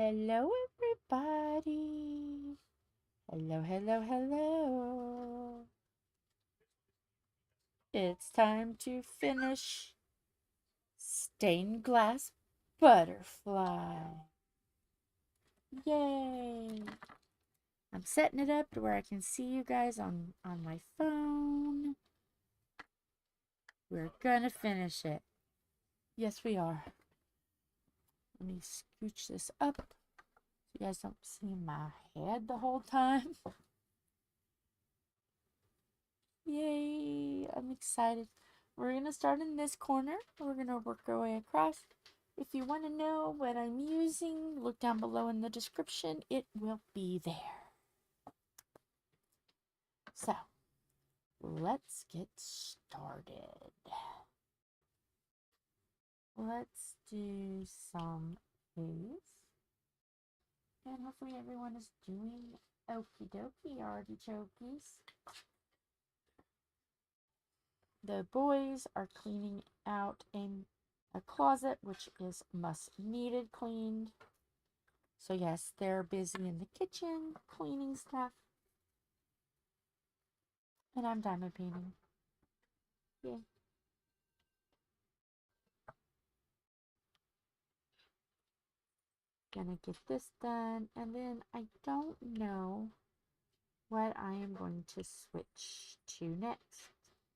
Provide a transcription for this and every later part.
Hello, everybody. Hello, hello, hello. It's time to finish stained glass butterfly. Yay! I'm setting it up to where I can see you guys on my phone. We're gonna finish it. Yes, we are. Let me scooch this up so you guys don't see my head the whole time. Yay! I'm excited. We're going to start in this corner. We're going to work our way across. If you want to know what I'm using, look down below in the description. It will be there. So, let's get started. Let's do some A's. And hopefully everyone is doing okie dokie artichokes. The boys are cleaning out a closet, which is must needed cleaned. So yes, they're busy in the kitchen cleaning stuff. And I'm diamond painting. Yeah. Gonna get this done. And then I don't know what I am going to switch to next.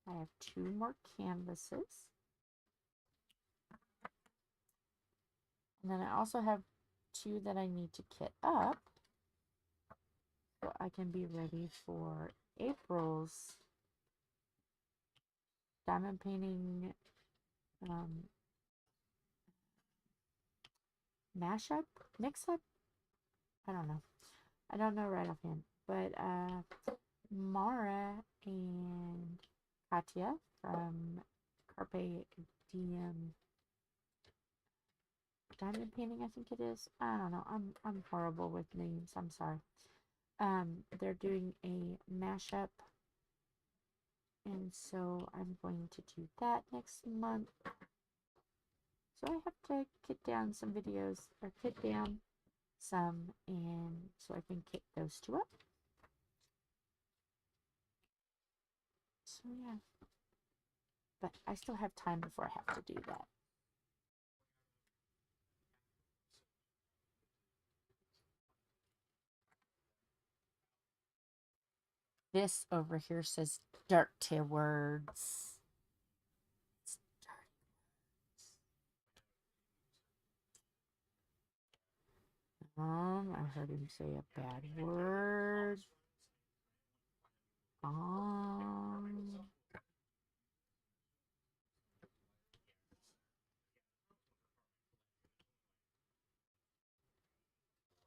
I have 2 more canvases. And then I also have 2 that I need to kit up, so I can be ready for April's diamond painting mashup, mix-up. I don't know. I don't know right offhand. But Mara and Katya from Carpe Diem Diamond Painting, I think it is. I don't know. I'm horrible with names. I'm sorry. They're doing a mashup, and so I'm going to do that next month. So I have to kit down some videos, or kit down some, and so I can kit those 2 up. So yeah. But I still have time before I have to do that. This over here says dirty words. It's dirty words. I heard him say a bad word.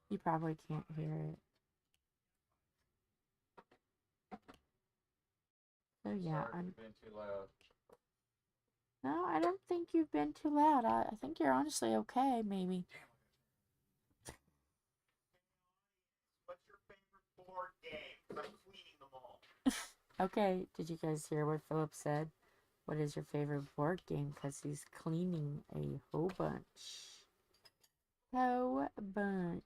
You probably can't hear it. So yeah, I'm been too loud. No, I don't think you've been too loud. I think you're honestly okay, maybe. What's your favorite board game? I'm cleaning them all. Okay, did you guys hear what Philip said? What is your favorite board game? Because he's cleaning a whole bunch. Whole bunch.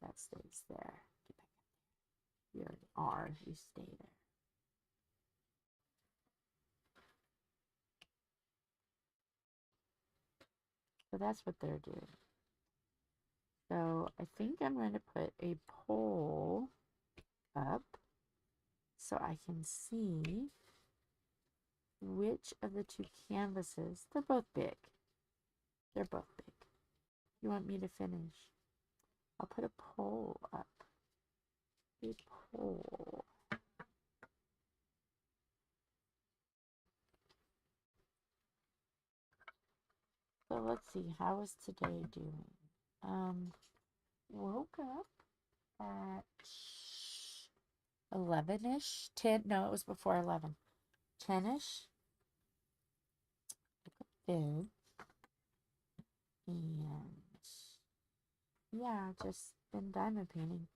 That stays there. Get back up there. You are. You stay there. So that's what they're doing. So I think I'm going to put a poll up so I can see which of the 2 canvases. They're both big. They're both big. You want me to finish? I'll put a poll up. A poll. So let's see, how is today doing? Woke up at 11-ish, 10, no, it was before 11, 10-ish, woke up bed, and yeah, just been diamond painting,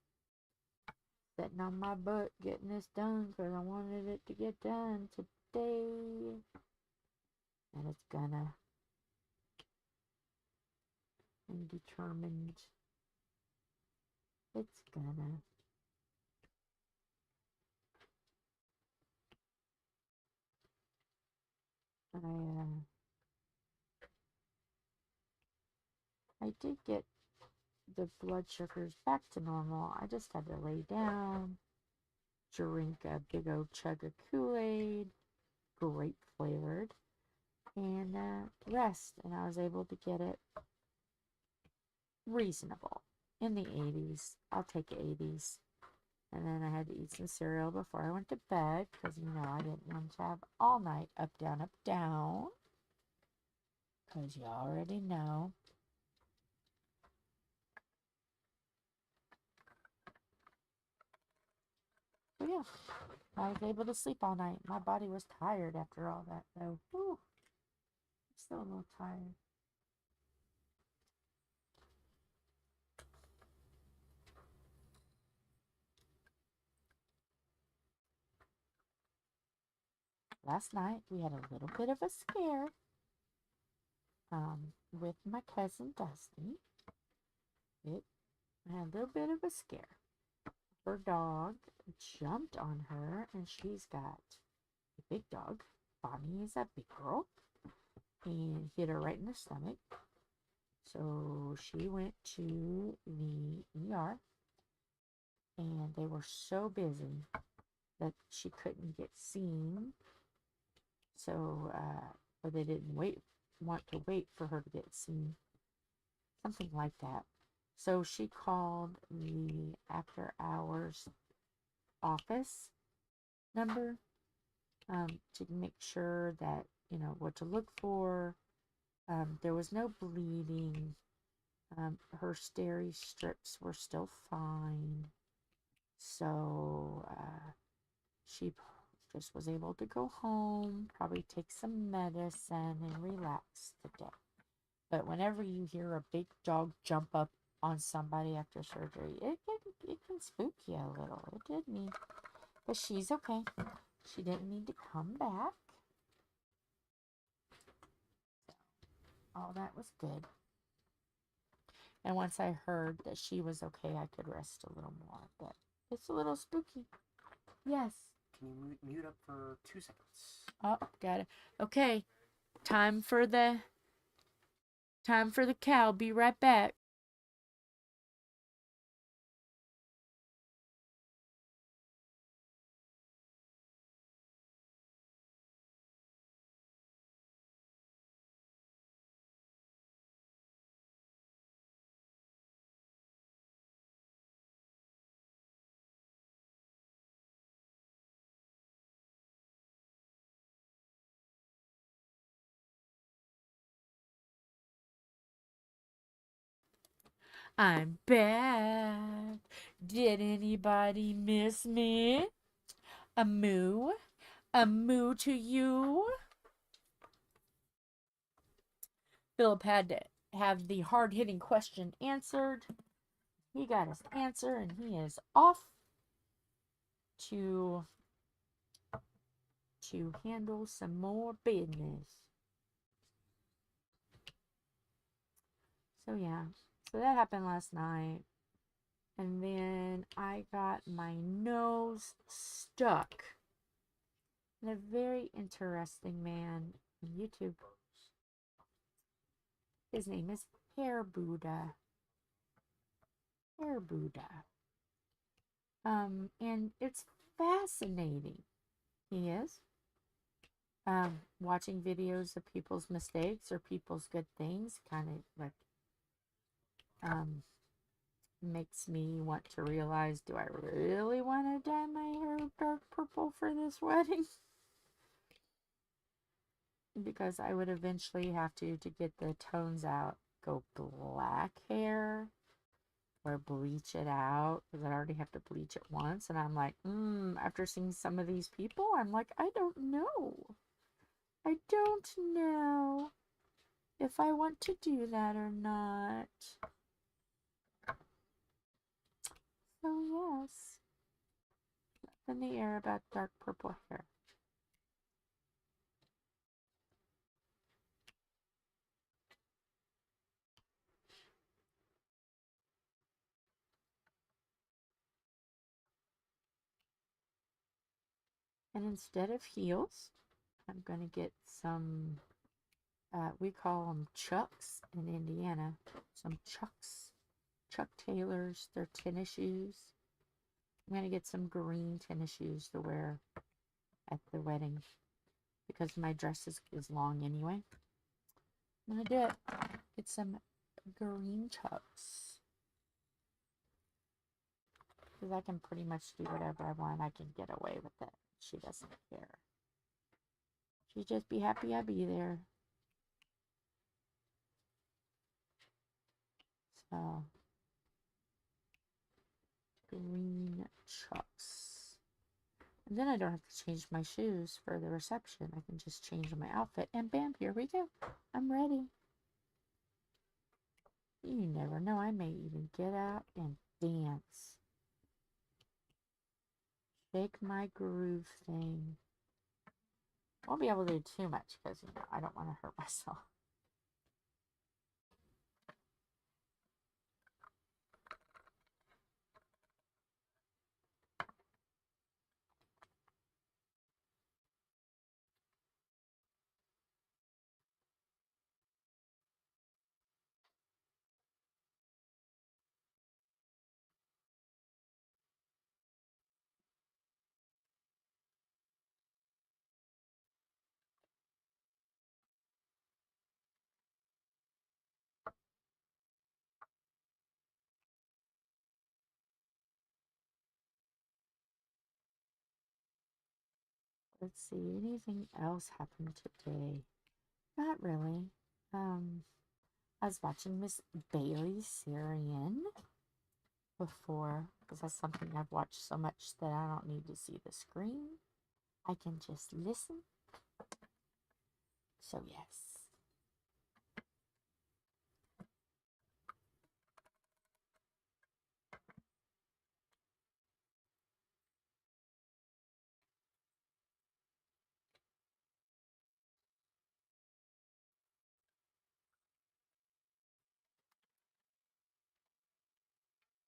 sitting on my butt, getting this done, because I wanted it to get done today, and it's gonna. I'm determined. It's gonna. I did get the blood sugars back to normal. I just had to lay down, drink a big old chug of Kool-Aid, grape flavored, and rest. And I was able to get it reasonable in the 80s. I'll take 80s. And then I had to eat some cereal before I went to bed because, you know, I didn't want to have all night up, down, up, down. Because you already know. So, yeah, I was able to sleep all night. My body was tired after all that, though. Whew. I'm still a little tired. Last night, we had a little bit of a scare with my cousin Dusty. I had a little bit of a scare. Her dog jumped on her, and she's got a big dog. Bonnie is a big girl, and hit her right in the stomach. So she went to the ER, and they were so busy that she couldn't get seen. So, or they didn't want to wait for her to get seen. Something like that. So she called the after hours office number to make sure that, you know, what to look for. There was no bleeding. Her steri strips were still fine. So she just was able to go home, probably take some medicine, and relax today. But whenever you hear a big dog jump up on somebody after surgery, it can spook you a little. It did me. But she's okay. She didn't need to come back. So, all that was good. And once I heard that she was okay, I could rest a little more. But it's a little spooky. Yes. Can you mute up for 2 seconds? Oh, got it. Okay. Time for the cow. Be right back. I'm back. Did anybody miss me? A moo? A moo to you? Philip had to have the hard-hitting question answered. He got his answer, and he is off to handle some more business. So yeah, so that happened last night. And then I got my nose stuck. And a very interesting man on YouTube. His name is Hair Buddha. Hair Buddha. And it's fascinating. He is. Watching videos of people's mistakes or people's good things kind of like makes me want to realize, do I really want to dye my hair dark purple for this wedding? Because I would eventually have to get the tones out, go black hair or bleach it out, because I already have to bleach it once. And I'm like, after seeing some of these people, I'm like, I don't know. I don't know if I want to do that or not. So yes, up in the air about dark purple hair. And instead of heels, I'm going to get some, we call them chucks in Indiana. Some chucks, Chuck Taylors. They're tennis shoes. I'm going to get some green tennis shoes to wear at the wedding because my dress is long anyway. I'm going to do it. Get some green chucks. Because I can pretty much do whatever I want. I can get away with it. She doesn't care. She'd just be happy I'd be there. So, green chucks. And then I don't have to change my shoes for the reception. I can just change my outfit. And bam, here we go. I'm ready. You never know. I may even get out and dance. Shake my groove thing. Won't be able to do too much because, you know, I don't want to hurt myself. Let's see, anything else happened today? Not really. I was watching Miss Bailey Sarian before, because that's something I've watched so much that I don't need to see the screen. I can just listen. So yes.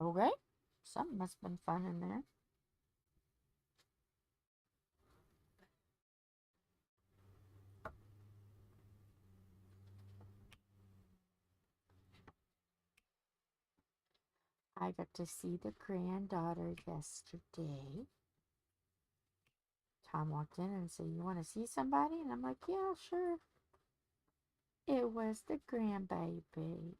Okay. Something must have been fun in there. I got to see the granddaughter yesterday. Tom walked in and said, "You want to see somebody?" And I'm like, "Yeah, sure." It was the grandbaby.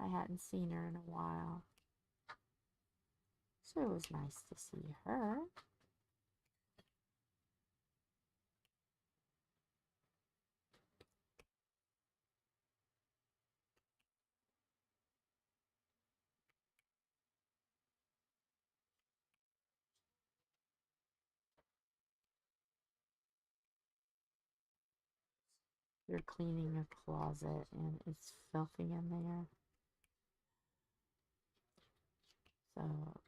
I hadn't seen her in a while. So it was nice to see her. They're cleaning a closet and it's filthy in there. So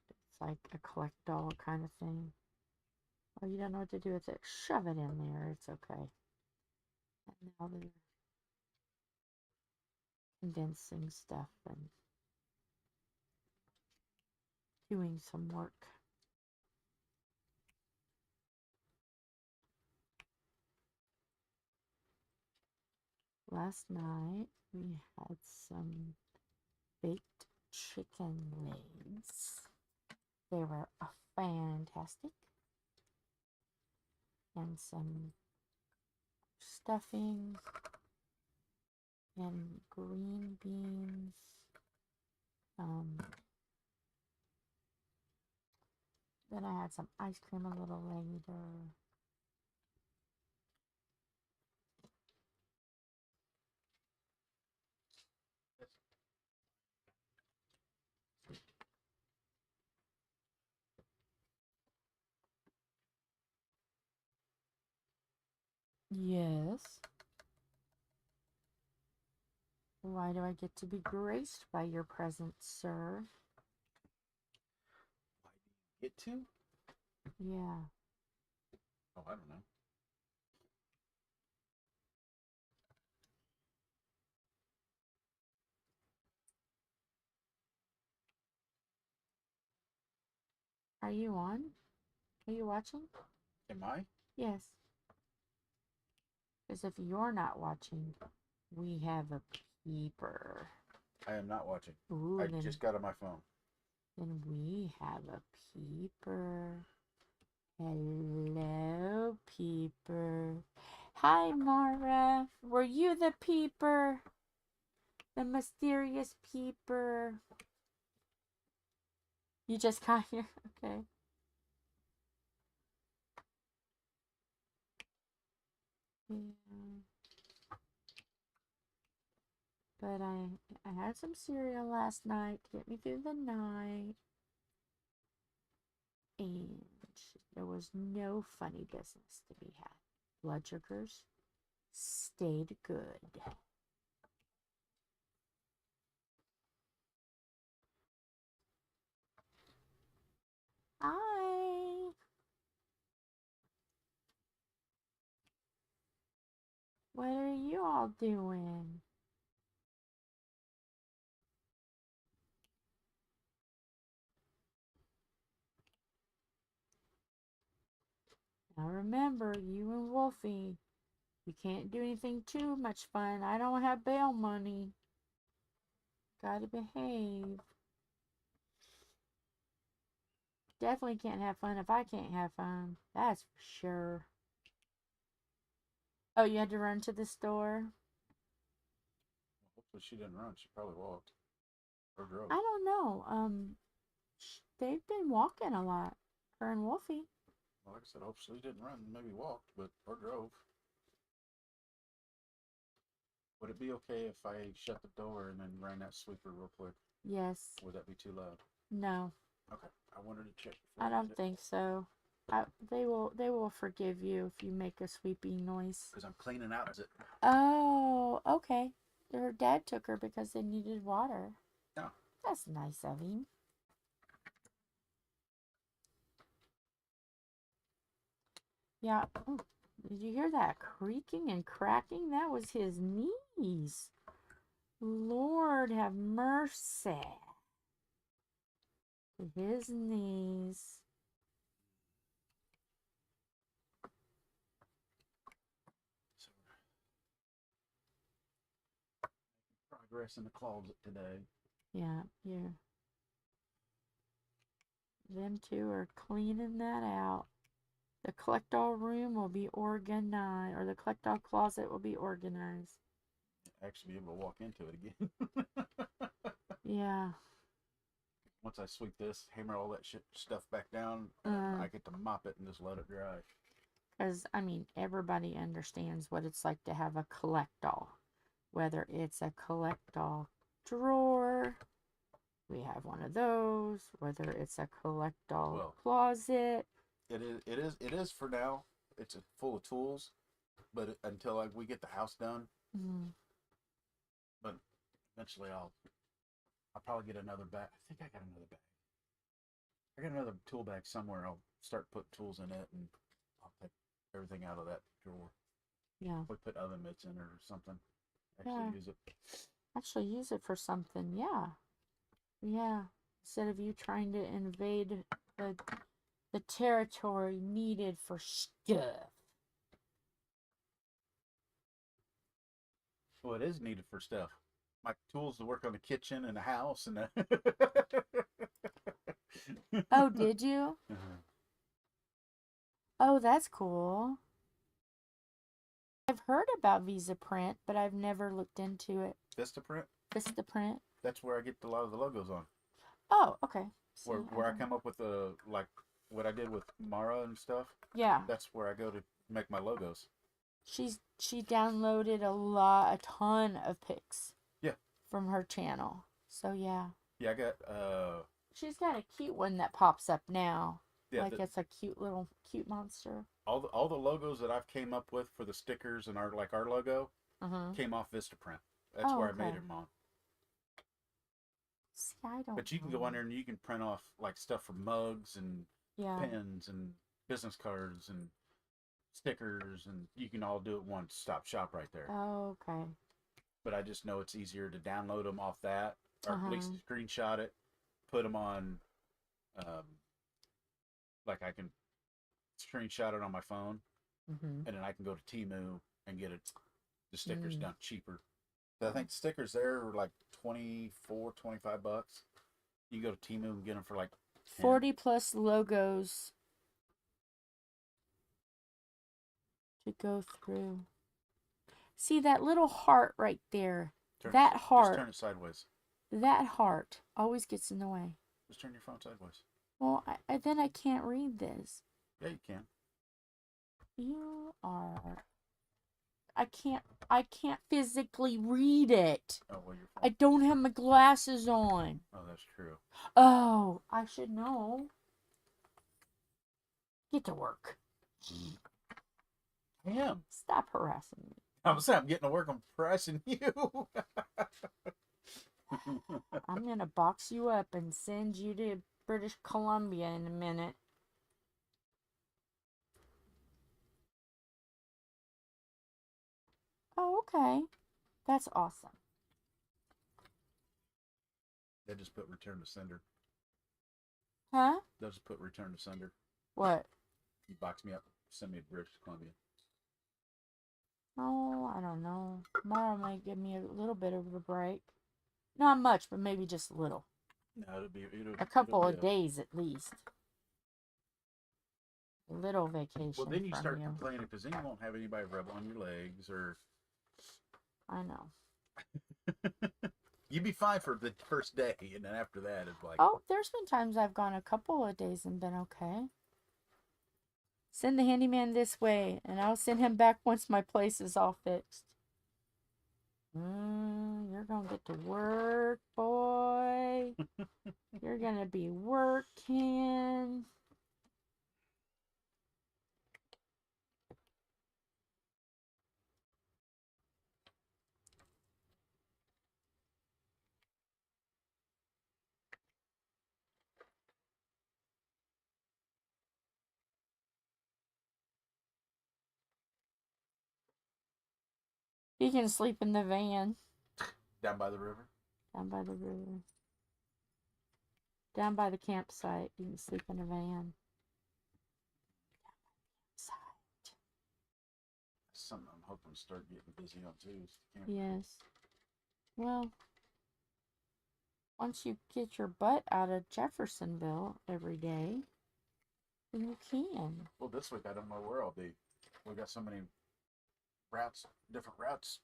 it's like a collect-all kind of thing. Oh, you don't know what to do with it? Shove it in there. It's okay. And now they're condensing stuff and doing some work. Last night we had some baked chicken legs. They were fantastic. And some stuffing and green beans. Then I had some ice cream a little later. Yes. Why do I get to be graced by your presence, sir? Why do you get to? Yeah. Oh, I don't know. Are you on? Are you watching? Am I? Yes. Because if you're not watching, we have a peeper. I am not watching. Ooh, I then, just got on my phone. then we have a peeper. Hello, peeper. Hi, Mara. Were you the peeper? The mysterious peeper. You just got here? Okay. Yeah. But I had some cereal last night to get me through the night. And there was no funny business to be had. Blood sugars stayed good. Hi. What are you all doing? Now remember, you and Wolfie, you can't do anything too much fun. I don't have bail money. Gotta behave. Definitely can't have fun if I can't have fun. That's for sure. Oh, you had to run to the store? Hopefully she didn't run. She probably walked or drove. I don't know. They've been walking a lot. Her and Wolfie. Well, like I said, hopefully she didn't run. Maybe walked, but or drove. Would it be okay if I shut the door and then ran that sweeper real quick? Yes. Would that be too loud? No. Okay. I wanted to check. I don't think so. They will forgive you if you make a sweeping noise. Because I'm cleaning out. Is it? Oh, okay. Her dad took her because they needed water. No. That's nice of him. Yeah. Oh, did you hear that creaking and cracking? That was his knees. Lord have mercy. His knees. Progress in the closet today. Yeah, yeah. Them two are cleaning that out. The collect-all room will be organized, or the collect-all closet will be organized. Actually be able to walk into it again. Yeah. Once I sweep this, hammer all that stuff back down, and then I get to mop it and just let it dry. Because, I mean, everybody understands what it's like to have a collect-all. Whether it's a collect-all drawer, we have one of those. Whether it's a collect-all closet. It is for now. It's full of tools, but until we get the house done. Mm-hmm. But eventually I'll probably get another bag. I think I got another bag. I got another tool bag somewhere. I'll start putting tools in it, and I'll take everything out of that drawer. Yeah. We put oven mitts in it or something. Use it. Actually use it for something. Yeah. Yeah. Instead of you trying to invade the territory needed for stuff. Well, it is needed for stuff. My tools to work on the kitchen and the house and Oh, did you? Oh, that's cool. I've heard about VistaPrint, but I've never looked into it. VistaPrint? VistaPrint. That's where I get a lot of the logos on. Oh, okay. See, where I come up with like what I did with Mara and stuff. Yeah. That's where I go to make my logos. She downloaded a ton of pics. Yeah. From her channel. So yeah. Yeah, I got She's got a cute one that pops up now. Yeah, like it's a cute monster. All the logos that I've came up with for the stickers and our logo came off VistaPrint. That's where I made them on. See, I don't. But you can go on there and you can print off like stuff from mugs and pens and business cards and stickers, and you can all do it one stop shop right there. Oh, okay. But I just know it's easier to download them off that, or at least screenshot it, put them on. Like I can screenshot it on my phone, Mm-hmm. and then I can go to Temu and get the stickers Mm. done cheaper. I think the stickers there are like $25. You go to Temu and get them for like 10. 40 plus logos to go through. See that little heart right there? That Just heart. turn it sideways. That heart always gets in the way. Just turn your phone sideways. Well, then I can't read this. Yeah, you can. You are. I can't physically read it. Oh, well, your phone. I don't have my glasses on. Oh, that's true. Oh, I should know. Get to work. Damn. Stop harassing me. I'm saying I'm getting to work on pressing you. I'm gonna box you up and send you to British Columbia in a minute. Oh, okay. That's awesome. They just put return to sender. Huh? They'll just put return to sender. What? You box me up, send me to British Columbia. Oh, I don't know. Tomorrow might give me a little bit of a break. Not much, but maybe just a little. No, it'll A couple it'll of be days at least. A little vacation. Well, then you from start you. complaining because then you won't have anybody rub on your legs or. I know. You'd be fine for the first day, and then after that, it's like. Oh, there's been times I've gone a couple of days and been okay. Send the handyman this way, and I'll send him back once my place is all fixed. You're gonna get to work, boy. You're gonna be working. You can sleep in the van. Down by the river? Down by the river. Down by the campsite. You can sleep in a van. That's something I'm hoping to start getting busy on too. Yes. Well, once you get your butt out of Jeffersonville every day, then you can. Well, this week I don't know where I'll be. We got so many routes, different routes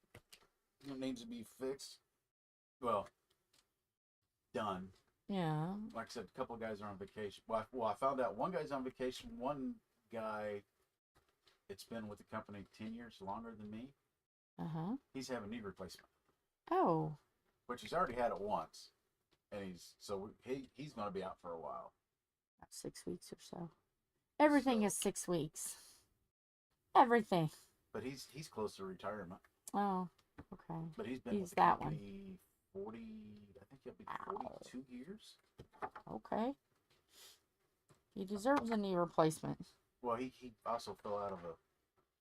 that needs to be fixed. Well, done. Yeah. Like I said, a couple of guys are on vacation. Well, I found out one guy's on vacation. One guy, it's been with the company 10 years longer than me. Uh-huh. He's having knee replacement. Oh. Which he's already had it once. And he's going to be out for a while. About 6 weeks or so. Everything is 6 weeks. Everything. But he's close to retirement. Oh, okay. But he's been with the that company 40, I think he'll be 42 years. Okay. He deserves a knee replacement. Well, he also fell out of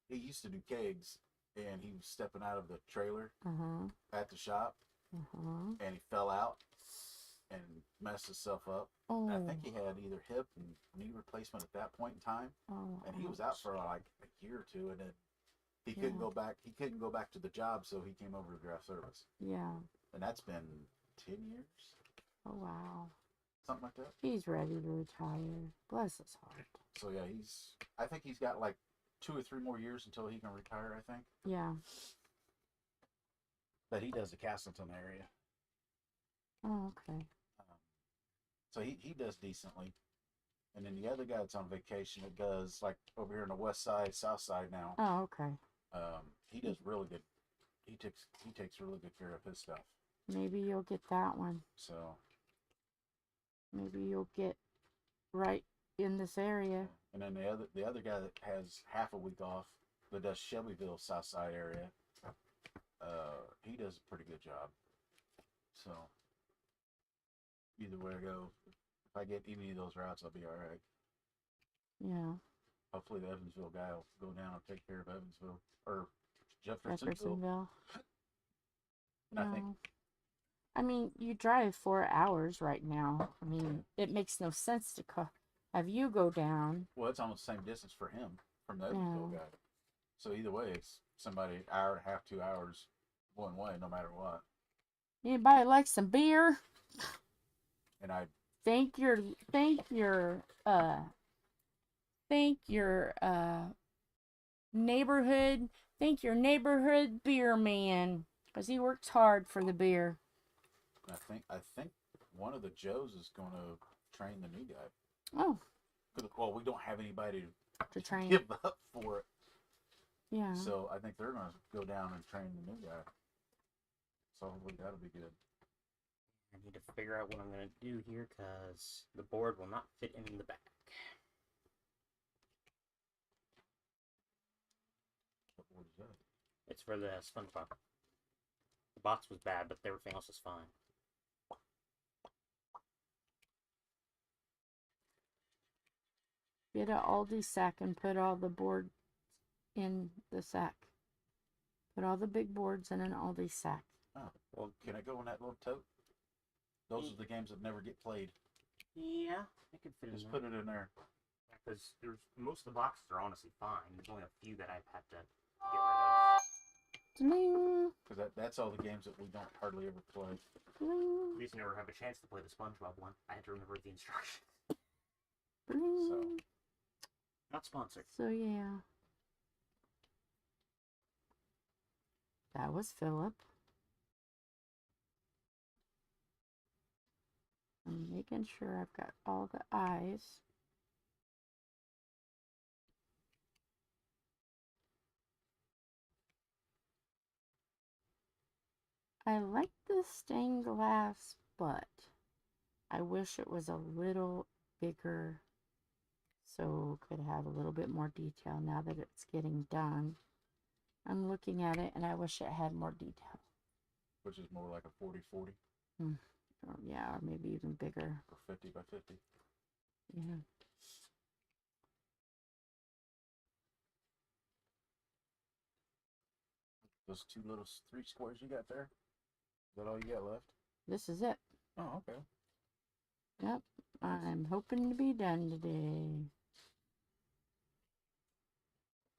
he used to do kegs, and he was stepping out of the trailer at the shop, and he fell out and messed himself up. Oh. I think he had either hip and knee replacement at that point in time, and he was out for like a year or two, and then he couldn't go back. He couldn't go back to the job, so he came over to draft service. Yeah. And that's been 10 years. Oh, wow. Something like that. He's ready to retire. Bless his heart. So yeah, I think he's got like 2 or 3 more years until he can retire, I think. Yeah. But he does the Castleton area. Oh, okay. So he does decently. And then the other guy that's on vacation, it does like over here on the west side, south side now. Oh, okay. He does really good. He takes really good care of his stuff. Maybe you'll get that one. So maybe you'll get right in this area. And then the other guy that has half a week off, that does Shelbyville south side area, he does a pretty good job. So either way I go, if I get any of those routes, I'll be all right. Yeah. Hopefully the Evansville guy will go down and take care of Evansville or Jeffersonville. And I think, I mean, you drive 4 hours right now. I mean, it makes no sense to have you go down. Well, it's almost the same distance for him from the other Yeah. tool guy. So either way, it's somebody hour and a half, 2 hours one way, no matter what. Anybody like some beer? And I Thank your neighborhood. Thank your neighborhood beer man, because he works hard for the beer. I think one of the Joes is going to train the new guy. Oh, Well, we don't have anybody to train. give up for it. Yeah. So I think they're going to go down and train the new guy. So hopefully that'll be good. I need to figure out what I'm going to do here because the board will not fit in the back. What board is that? It's for the SpongeBob. The box was bad, but everything else is fine. Get an Aldi sack and put all the boards in the sack. Put all the big boards in an Aldi sack. Oh, well, can I go in that little tote? Those are the games that never get played. Yeah, I could fit Just in put it in there. because there's most of the boxes are honestly fine. There's only a few that I've had to get rid of. Ding, Because that's all the games that we don't hardly ever play. ding, At least I never have a chance to play the SpongeBob one. I had to remember the instructions. ding. So. Not sponsored. So yeah. That was Philip. I'm making sure I've got all the eyes. I like the stained glass, but I wish it was a little bigger so could have a little bit more detail now that it's getting done. I'm looking at it and I wish it had more detail. Which is more like a 40-40 Or, yeah, or maybe even bigger. or 50 by 50. Yeah. Those three squares you got there? Is that all you got left? This is it. Oh, okay. Yep. I'm hoping to be done today.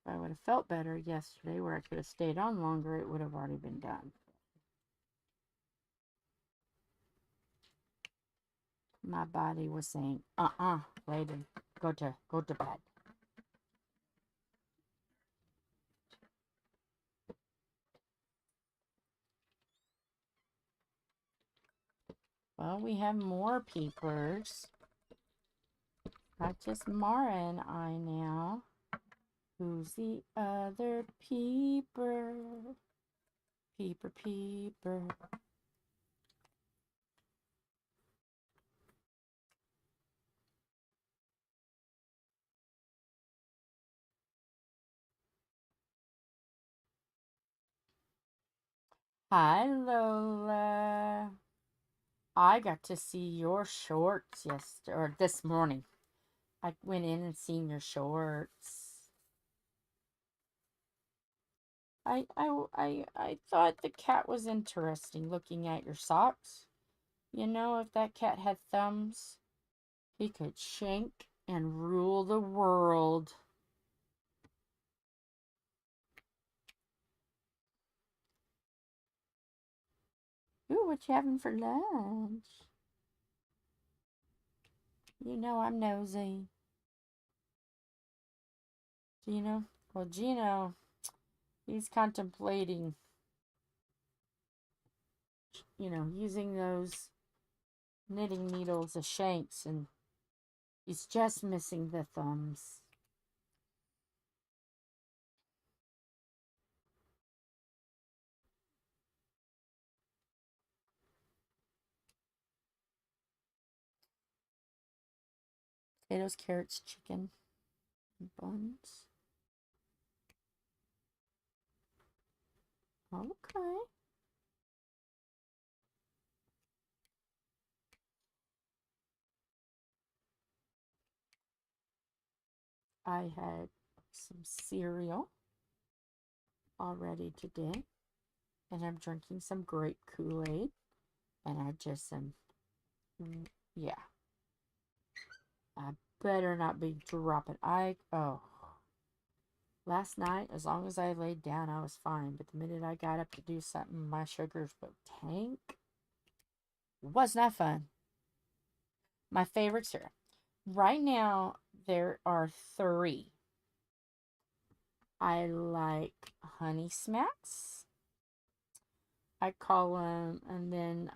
If I would have felt better yesterday where I could have stayed on longer, it would have already been done. My body was saying, lady, go to bed. Well, we have more peepers. Not just Mara and I now. Who's the other peeper? Peeper, peeper. Hi, Lola. I got to see your shorts this morning. I went in and seen your shorts. I thought the cat was interesting looking at your socks. You know, if that cat had thumbs, he could shank and rule the world. Ooh, what you having for lunch? You know I'm nosy. Gino? Well, Gino, he's contemplating, using those knitting needles as shanks, and he's just missing the thumbs. Potatoes, carrots, chicken, and buns. Okay. I had some cereal already today, and I'm drinking some grape Kool-Aid, and I just am, yeah. better not be dropping. Last night, as long as I laid down, I was fine. But the minute I got up to do something, my sugars would tank. Was not fun. My favorite syrup. Right now, there are 3. I like Honey Smacks. I call them, and then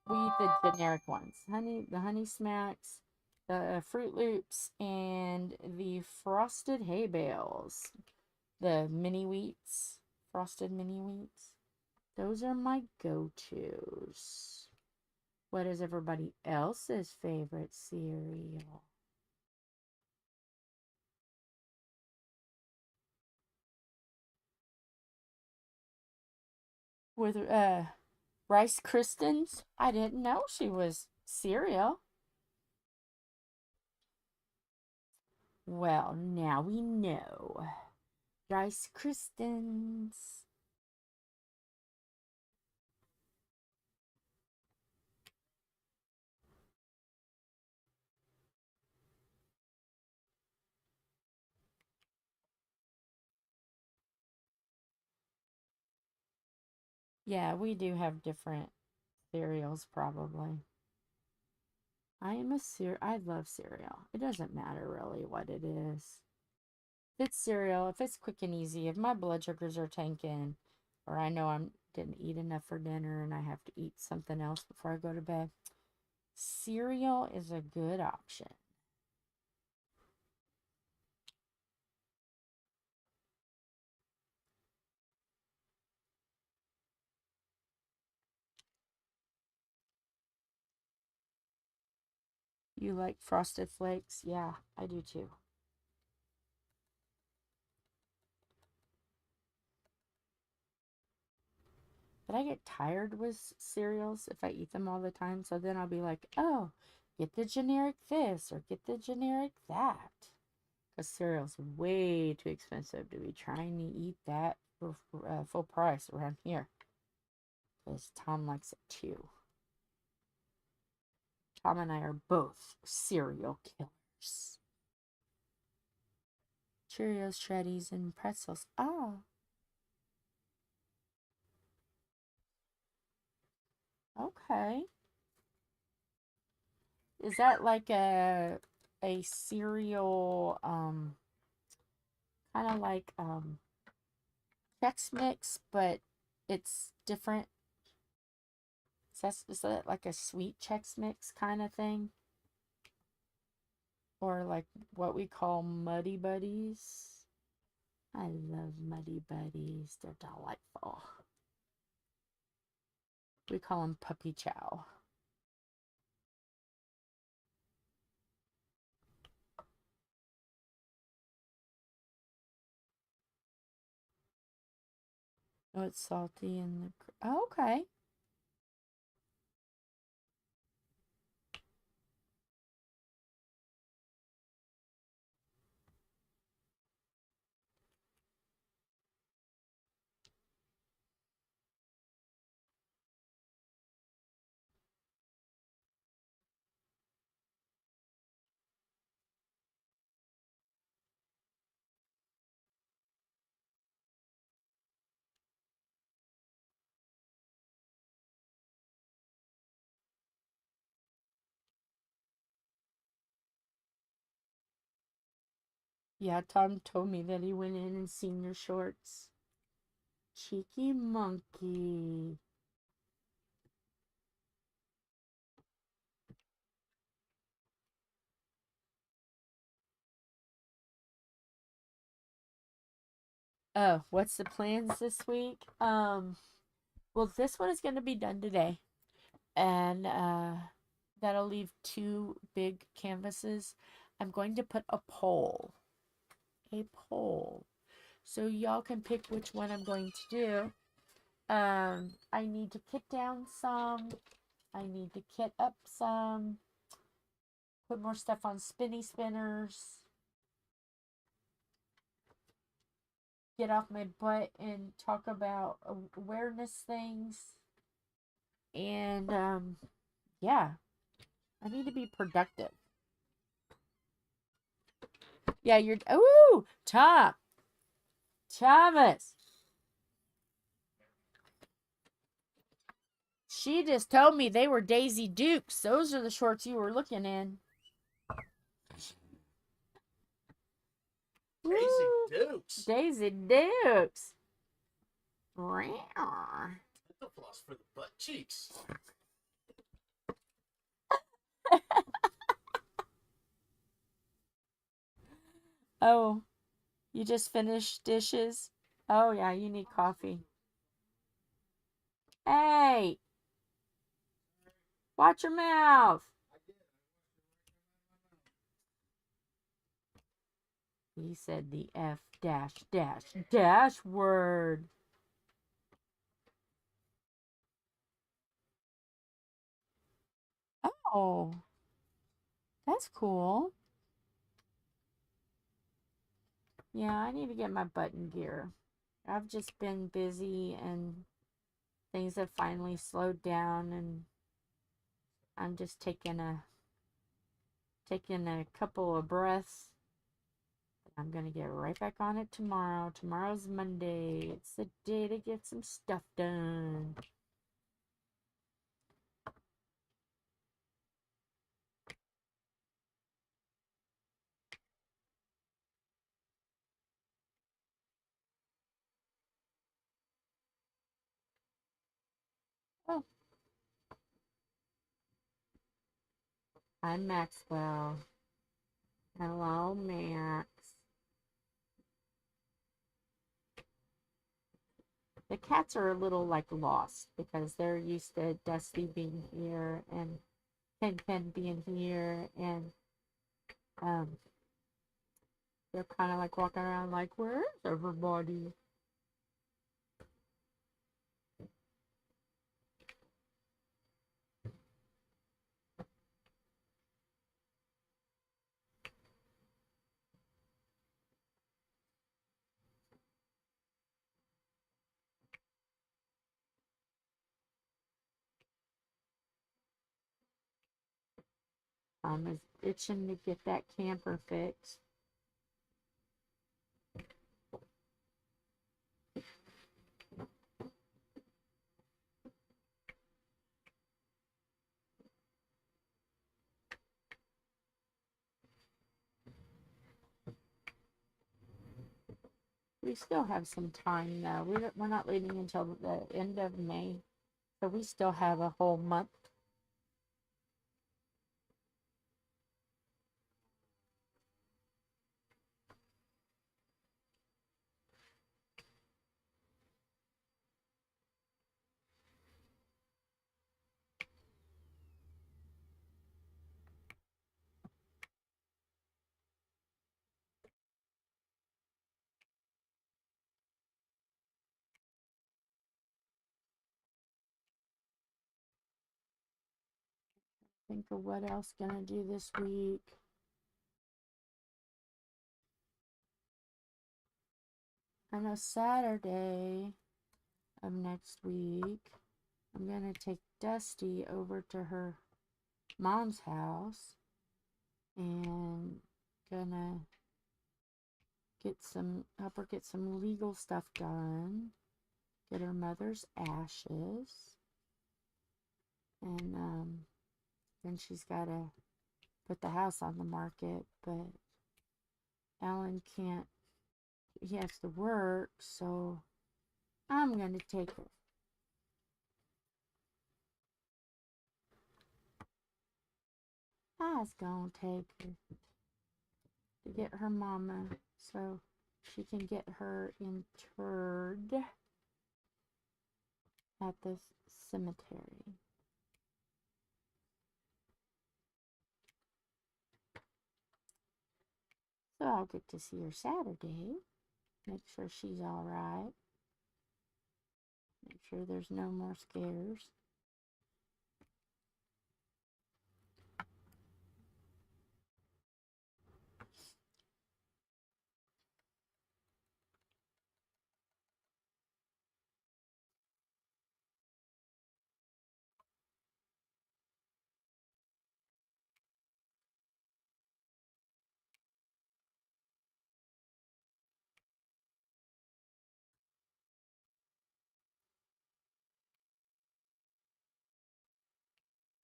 we eat the generic ones. The Honey Smacks, the Fruit Loops, and the Frosted Hay Bales. The mini wheats, frosted mini wheats. Those are my go-tos. What is everybody else's favorite cereal? With Rice Krispies? I didn't know she was cereal. Well, now we know. Rice Krispies. Yeah, we do have different cereals, probably. I love cereal. It doesn't matter really what it is. If it's cereal, if it's quick and easy, if my blood sugars are tanking, or I know I didn't eat enough for dinner and I have to eat something else before I go to bed, cereal is a good option. You like Frosted Flakes? Yeah, I do too. But I get tired with cereals if I eat them all the time. So then I'll be like, oh, get the generic this or get the generic that. Because cereal's way too expensive to be trying to eat that for full price around here. Because Tom likes it too. Tom and I are both cereal killers. Cheerios, Shreddies, and pretzels. Oh. Okay. Is that like a cereal, kind of like Chex Mix, but it's different? Is that like a sweet Chex Mix kind of thing? Or like what we call Muddy Buddies? I love Muddy Buddies. They're delightful. We call them Puppy Chow. Oh, it's salty and oh, okay. Yeah, Tom told me that he went in and seen your shorts. Cheeky monkey. Oh, what's the plans this week? Well, this one is going to be done today. And that'll leave 2 big canvases. I'm going to put a poll. So y'all can pick which one I'm going to do. I need to kit down some. I need to kit up some. Put more stuff on spinny spinners. Get off my butt and talk about awareness things. And yeah. I need to be productive. Yeah, you're... Ooh! Thomas! She just told me they were Daisy Dukes. Those are the shorts you were looking in. Daisy Woo! Dukes. Daisy Dukes. Rawr. The floss for the butt cheeks. Oh, you just finished dishes? Oh, yeah, you need coffee. Hey! Watch your mouth! He said the F dash dash dash word. Oh, that's cool. Yeah, I need to get my button gear. I've just been busy and things have finally slowed down, and I'm just taking a couple of breaths. I'm gonna get right back on it tomorrow. Tomorrow's Monday. It's the day to get some stuff done. Oh, I'm Maxwell. Hello, Max. The cats are a little like lost because they're used to Dusty being here and Ken being here, and um they're kind of like walking around like, where's everybody? I'm itching to get that camper fixed. We still have some time though. We're not leaving until the end of May, so we still have a whole month. Think of what else gonna do this week. I know Saturday of next week, I'm gonna take Dusty over to her mom's house and gonna help her get some legal stuff done, get her mother's ashes, and then she's gotta put the house on the market, but Alan can't, he has to work, so I'm gonna take her. I was gonna take her to get her mama so she can get her interred at the cemetery. So I'll get to see her Saturday, make sure she's all right, make sure there's no more scares.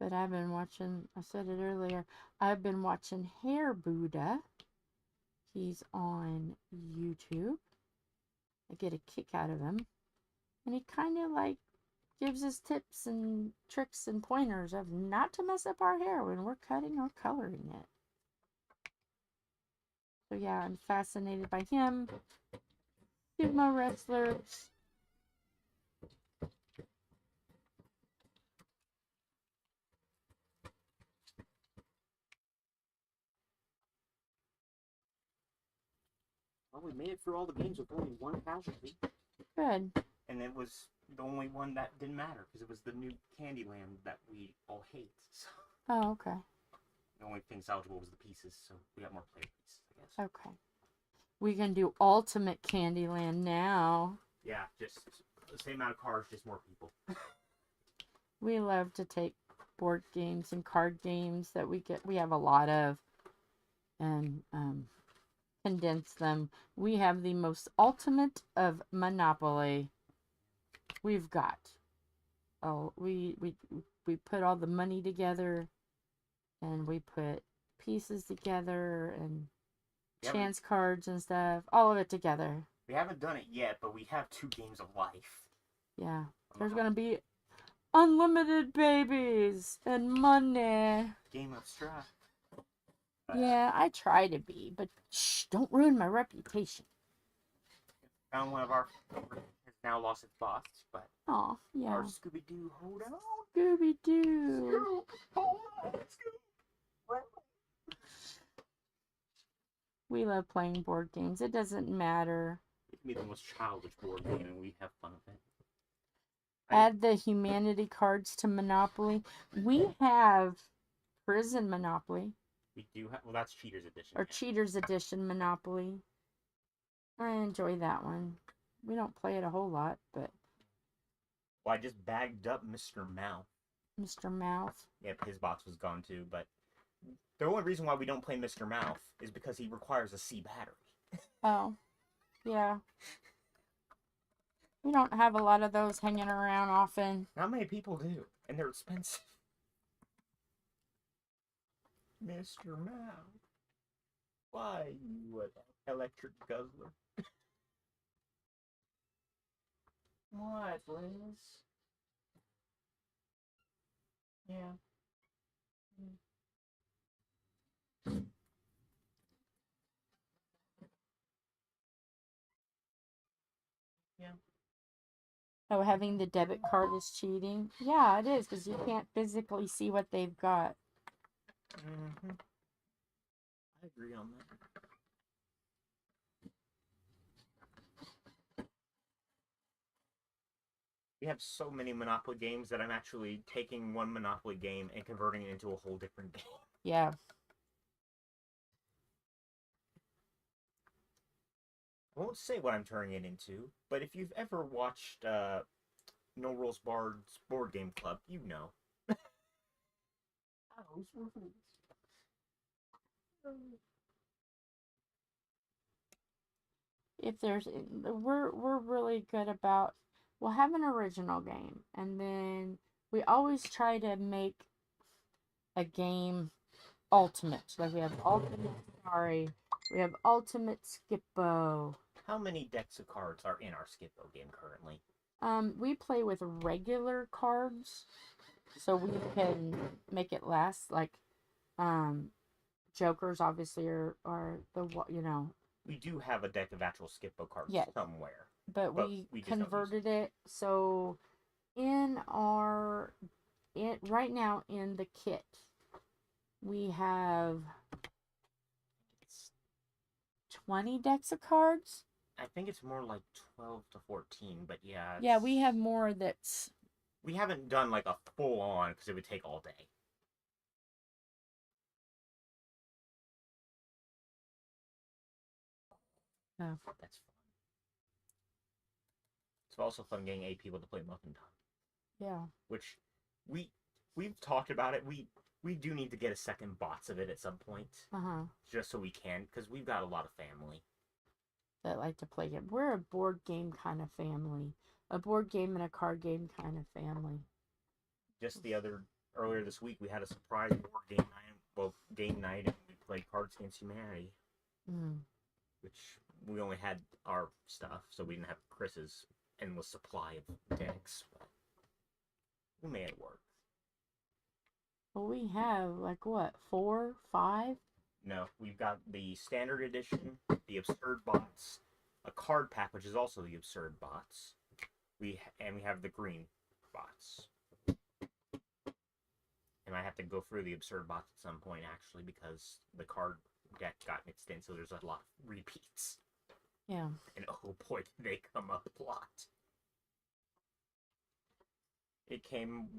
But I've been watching, I said it earlier, I've been watching Hair Buddha. He's on YouTube. I get a kick out of him. And he kind of like gives us tips and tricks and pointers of not to mess up our hair when we're cutting or coloring it. So yeah, I'm fascinated by him. Sumo wrestlers. Well, we made it through all the games with only one casualty. Good. And it was the only one that didn't matter because it was the new Candyland that we all hate. So Oh, okay. the only thing salvageable was the pieces, so we got more player pieces, I guess. Okay. We can do Ultimate Candyland now. Yeah, just the same amount of cards, just more people. We love to take board games and card games that we have a lot of and condense them. We have the most ultimate of Monopoly. We've got we put all the money together and we put pieces together and chance cards and stuff, all of it together. We haven't done it yet, but we have 2 games of life. Yeah. There's gonna be unlimited babies and money. Game of Strife. Yeah, I try to be, but shh, don't ruin my reputation. Found one of our has now lost its boss, but Oh, yeah. our Scooby-Doo, hold on. Scooby-Doo. Hold on, Scooby. We love playing board games. It doesn't matter. It can be the most childish board game, and we have fun with it. Add the humanity cards to Monopoly. We have Prison Monopoly. We do have, well, that's Cheaters Edition. Or Cheaters Edition Monopoly. I enjoy that one. We don't play it a whole lot, but... Well, I just bagged up Mr. Mouth. Mr. Mouth. Yep, his box was gone too, but the only reason why we don't play Mr. Mouth is because he requires a C battery. Oh, yeah. We don't have a lot of those hanging around often. Not many people do, and they're expensive. Mr. Mouth, why you an electric guzzler? What, Liz? Yeah. Yeah. Oh, having the debit card is cheating? Yeah, it is, because you can't physically see what they've got. Mm-hmm. I agree on that. We have so many Monopoly games that I'm actually taking one Monopoly game and converting it into a whole different game. Yeah. I won't say what I'm turning it into, but if you've ever watched No Rules Barred's Board Game Club, you know. If there's, we're really good about, we'll have an original game, and then we always try to make a game ultimate. Like we have Ultimate Sorry, we have Ultimate Skippo. How many decks of cards are in our Skippo game currently? We play with regular cards, so we can make it last. Like, Jokers obviously are the, you know. We do have a deck of actual Skippo cards somewhere. But we converted it, so in our, right now in the kit, we have 20 decks of cards. I think it's more like 12 to 14, but yeah. Yeah, we have more that's... We haven't done like a full on because it would take all day. Oh. That's fun. It's also fun getting 8 people to play Muffin Time. Yeah. Which we've talked about it. We do need to get a second bots of it at some point. Uh-huh. Just so we can, because we've got a lot of family that like to play it. We're a board game kind of family. A board game and a card game kind of family. Just the other, earlier this week we had a surprise board game night. Well, game night, and we played Cards Against Humanity, which we only had our stuff, so we didn't have Chris's endless supply of decks. But we made it work. Well, we have, like, what, 4, 5? No, we've got the standard edition, the absurd bots, a card pack, which is also the absurd bots. We have the green bots. And I have to go through the absurd bots at some point, actually, because the card deck got mixed in, so there's a lot of repeats. Yeah. And oh boy, did they come up a lot. It came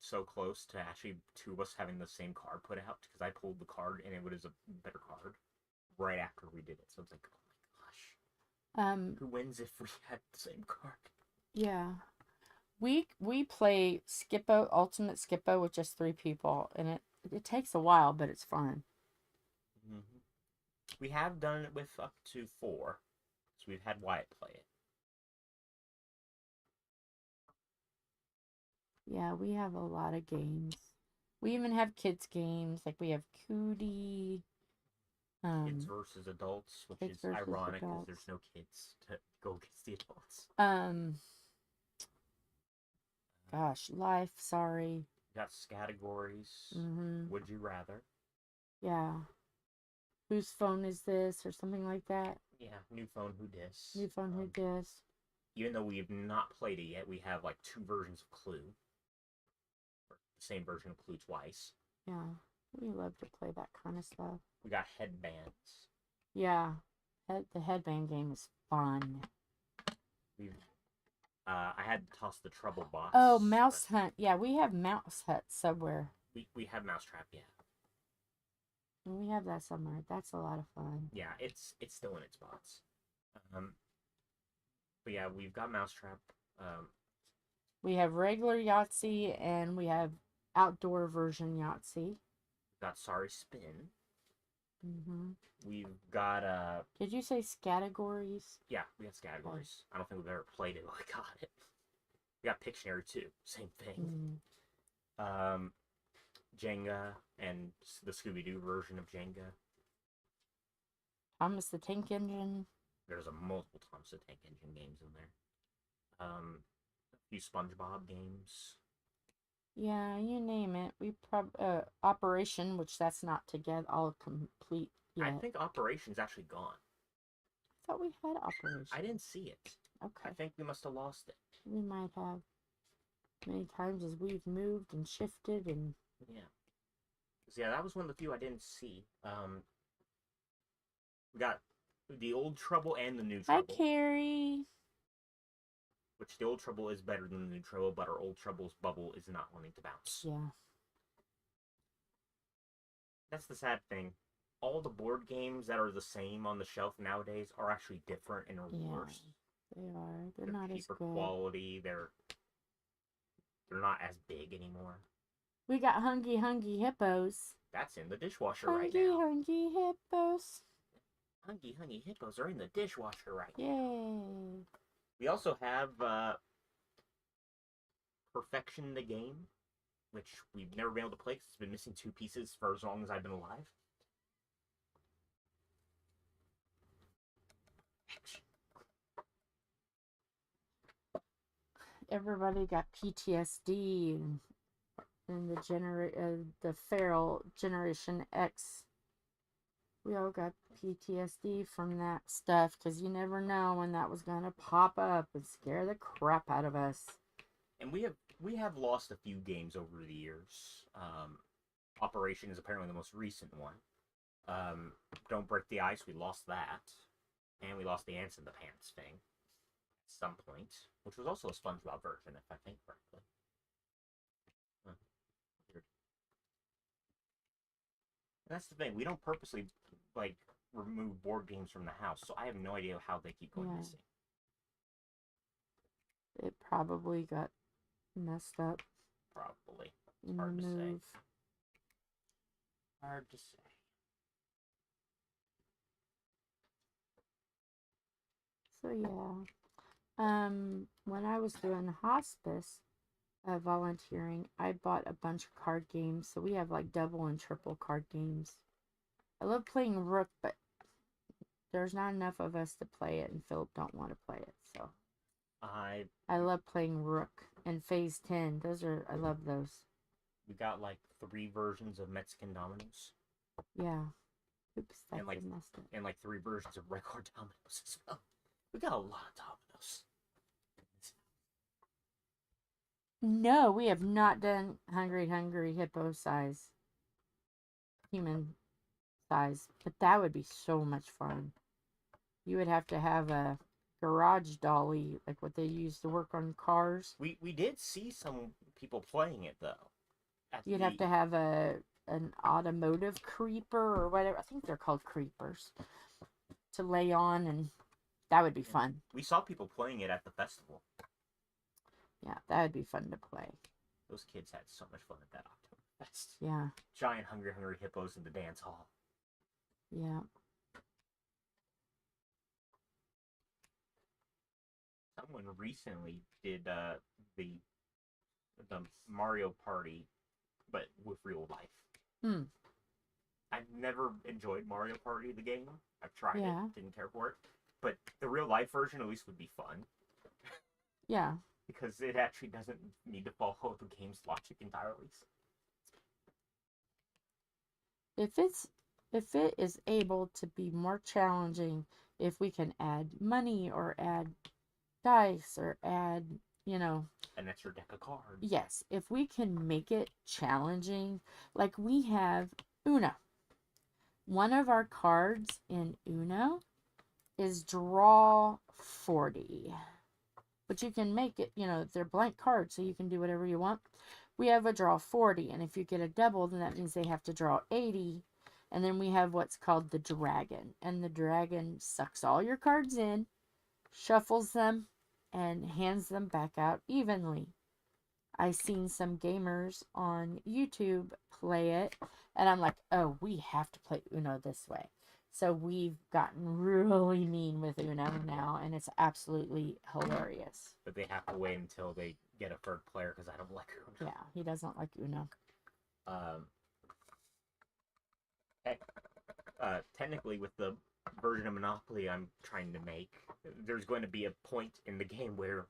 so close to actually two of us having the same card put out, because I pulled the card and it was a better card right after we did it. So it's like, oh my gosh. Who wins if we had the same card? Yeah. We play Skippo, Ultimate Skippo with just 3 people, and it takes a while, but it's fun. Mm-hmm. We have done it with up to 4, so we've had Wyatt play it. Yeah, we have a lot of games. We even have kids games, like we have Cootie. Kids versus adults, which is ironic because there's no kids to go against the adults. Gosh, Life, sorry. Got categories. Would you rather? Yeah. Whose phone is this, or something like that? Yeah, new phone, who dis? New phone, who dis? Even though we have not played it yet, we have like 2 versions of Clue. Or the same version of Clue twice. Yeah, we love to play that kind of stuff. We got headbands. Yeah, the headband game is fun. I had to toss the trouble box. Oh, Mouse Hunt. Yeah, we have Mouse Hunt somewhere. We have Mousetrap, yeah. We have that somewhere. That's a lot of fun. Yeah, it's still in its box. But yeah, we've got Mousetrap. We have regular Yahtzee, and we have outdoor version Yahtzee. We've got Sorry Spin. We've got Did you say categories? Yeah, we got categories. I don't think we've ever played it, but we got it. We got Pictionary too. Same thing. Jenga and the Scooby-Doo version of Jenga. Thomas the Tank Engine. There's a multiple Thomas the Tank Engine games in there. A few SpongeBob games. Yeah, you name it. We Operation, which that's not together all complete yet. I think Operation's actually gone. I thought we had Operation. I didn't see it. Okay. I think we must have lost it. We might have. Many times as we've moved and shifted and... Yeah. So yeah, that was one of the few I didn't see. We got the Old Trouble and the New Trouble. Hi, Carrie. Which the Old Trouble is better than the New Trouble, but our Old Trouble's bubble is not wanting to bounce. Yeah. That's the sad thing. All the board games that are the same on the shelf nowadays are actually different and are worse. They are. They're not as cheaper good. quality. They're not as big anymore. We got Hungry Hippos. That's in the dishwasher right now. Hungry Hippos. Hungry Hippos are in the dishwasher right now. Yay. We also have Perfection the Game, which we've never been able to play because it's been missing 2 pieces for as long as I've been alive. Everybody got PTSD and the feral Generation X. We all got PTSD from that stuff because you never know when that was going to pop up and scare the crap out of us. And we have lost a few games over the years. Operation is apparently the most recent one. Don't Break the Ice, we lost that. And we lost the Ants in the Pants thing at some point, which was also a SpongeBob version, if I think correctly. Huh. Weird. And that's the thing, we don't purposely, like, remove board games from the house, so I have no idea how they keep going missing. It probably got messed up. Probably. It's hard to say. Hard to say. So yeah, when I was doing hospice, volunteering. I bought a bunch of card games, so we have like double and triple card games. I love playing Rook, but there's not enough of us to play it, and Philip don't want to play it, so. I love playing Rook and Phase 10. I love those. We got like 3 versions of Mexican dominoes. Yeah. Oops, that's and like messed up. and like 3 versions of regular dominoes as well. We got a lot of dominoes. No, we have not done Hungry Hippo size. Human size. But that would be so much fun. You would have to have a garage dolly, like what they use to work on cars. We did see some people playing it though. You'd have to have an automotive creeper or whatever. I think they're called creepers to lay on, and that would be fun. We saw people playing it at the festival. Yeah, that would be fun to play. Those kids had so much fun at that Oktoberfest. Yeah. Giant hungry hippos in the dance hall. Yeah. Someone recently did the Mario Party, but with real life. I've never enjoyed Mario Party, the game. I've tried it, didn't care for it. But the real life version at least would be fun. Yeah. Because it actually doesn't need to follow the game's logic entirely. If it is able to be more challenging, if we can add money or add dice or add, an extra deck of cards. Yes, if we can make it challenging, like we have Uno. One of our cards in Uno is draw 40. But you can make it, they're blank cards, so you can do whatever you want. We have a draw 40, and if you get a double, then that means they have to draw 80. And then we have what's called the dragon. And the dragon sucks all your cards in, shuffles them, and hands them back out evenly. I've seen some gamers on YouTube play it, and I'm like, oh, we have to play Uno this way. So we've gotten really mean with Uno now, and it's absolutely hilarious. But they have to wait until they get a third player because I don't like Uno. Yeah, he doesn't like Uno. Technically, with the version of Monopoly I'm trying to make, there's going to be a point in the game where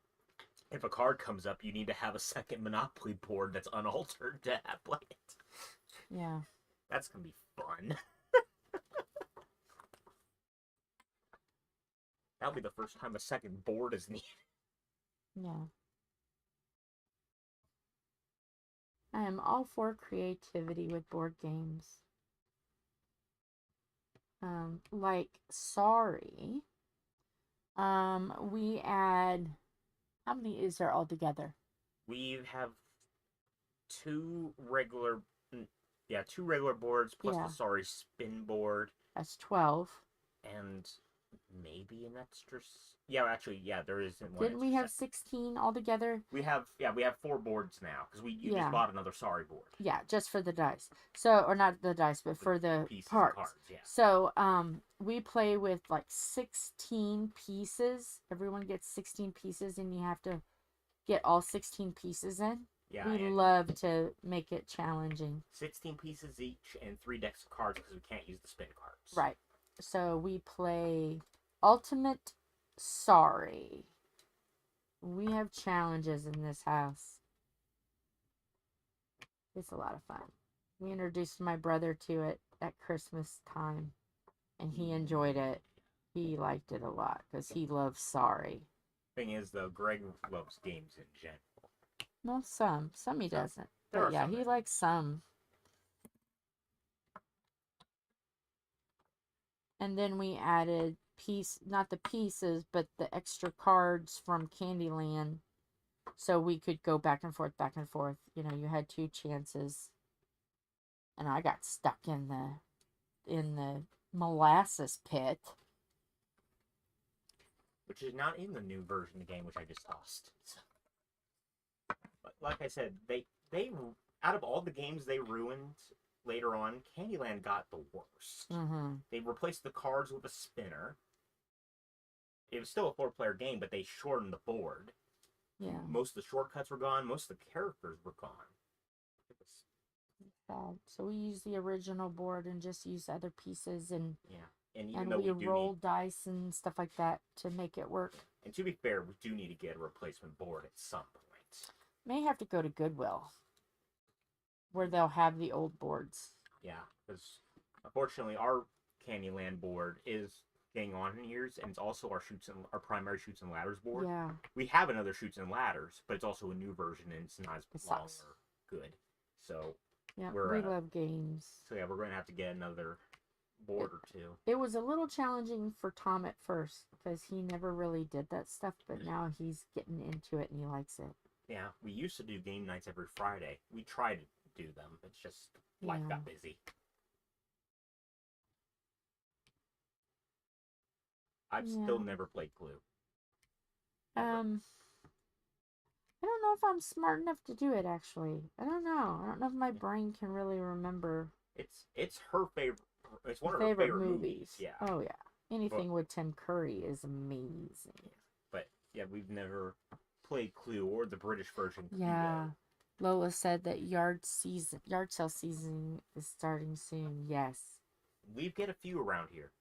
if a card comes up, you need to have a second Monopoly board that's unaltered to play it. Yeah. That's going to be fun. That'll be the first time a second board is needed. Yeah. I am all for creativity with board games. Like Sorry. We add, how many is there altogether? We have two regular boards plus the Sorry spin board. That's 12. And maybe an extra. There isn't one. Didn't we have 16 altogether? We have 4 boards now because you just bought another Sorry board. Yeah, just for the dice. So, or not the dice, but for the parts. Cards, yeah. So, we play with like 16 pieces. Everyone gets 16 pieces, and you have to get all 16 pieces in. Yeah, we love to make it challenging. 16 pieces each and 3 decks of cards because we can't use the spin cards. Right. So we play Ultimate Sorry. We have challenges in this house. It's a lot of fun. We introduced my brother to it at Christmas time, and he enjoyed it. He liked it a lot because he loves Sorry. Thing is, though, Greg loves games in general. Well, some he doesn't. But yeah, he likes some. And then we added not the pieces, but the extra cards from Candyland. So we could go back and forth, back and forth. You had 2 chances. And I got stuck in the molasses pit. Which is not in the new version of the game, which I just tossed. But like I said, they out of all the games they ruined later on, Candyland got the worst. Mm-hmm. They replaced the cards with a spinner. It was still a 4-player game, but they shortened the board. Yeah. Most of the shortcuts were gone. Most of the characters were gone. It was, Sad. So we use the original board and just use other pieces, and yeah. And even and though we we do roll need, dice and stuff like that to make it work. and to be fair, we do need to get a replacement board at some point. May have to go to Goodwill, where they'll have the old boards. Yeah, because unfortunately our Candyland board is getting on in years, and it's also our primary shoots and ladders board. Yeah. We have another shoots and ladders, but it's also a new version, and it's not as It long sucks. or good. So Yeah, We're, we love games. So yeah, we're going to have to get another board or two. It was a little challenging for Tom at first because he never really did that stuff, but now he's getting into it and he likes it. Yeah, we used to do game nights every Friday. We tried to do them. It's just life got busy. I've still never played Clue. I don't know if I'm smart enough to do it, actually. I don't know. I don't know if my brain can really remember. It's her favorite. It's one of her favorite movies. Yeah. Oh yeah. Anything with Tim Curry is amazing. But yeah, we've never played Clue or the British version. Yeah. Lola said that yard sale season is starting soon. Yes. We get a few around here.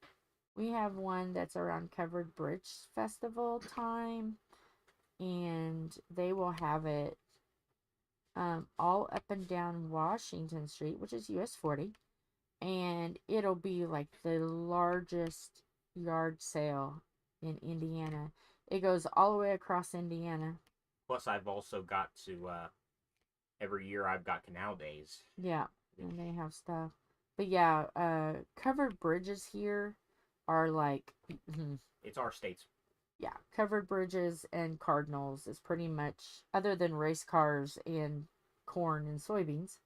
We have one that's around Covered Bridge Festival time, and they will have it all up and down Washington Street, which is US 40, and it'll be like the largest yard sale in Indiana. It goes all the way across Indiana. Plus, I've also got to every year I've got Canal Days. Yeah, and they have stuff. But yeah, Covered Bridges here are like it's our state's. Yeah, Covered Bridges and Cardinals is pretty much, other than race cars and corn and soybeans.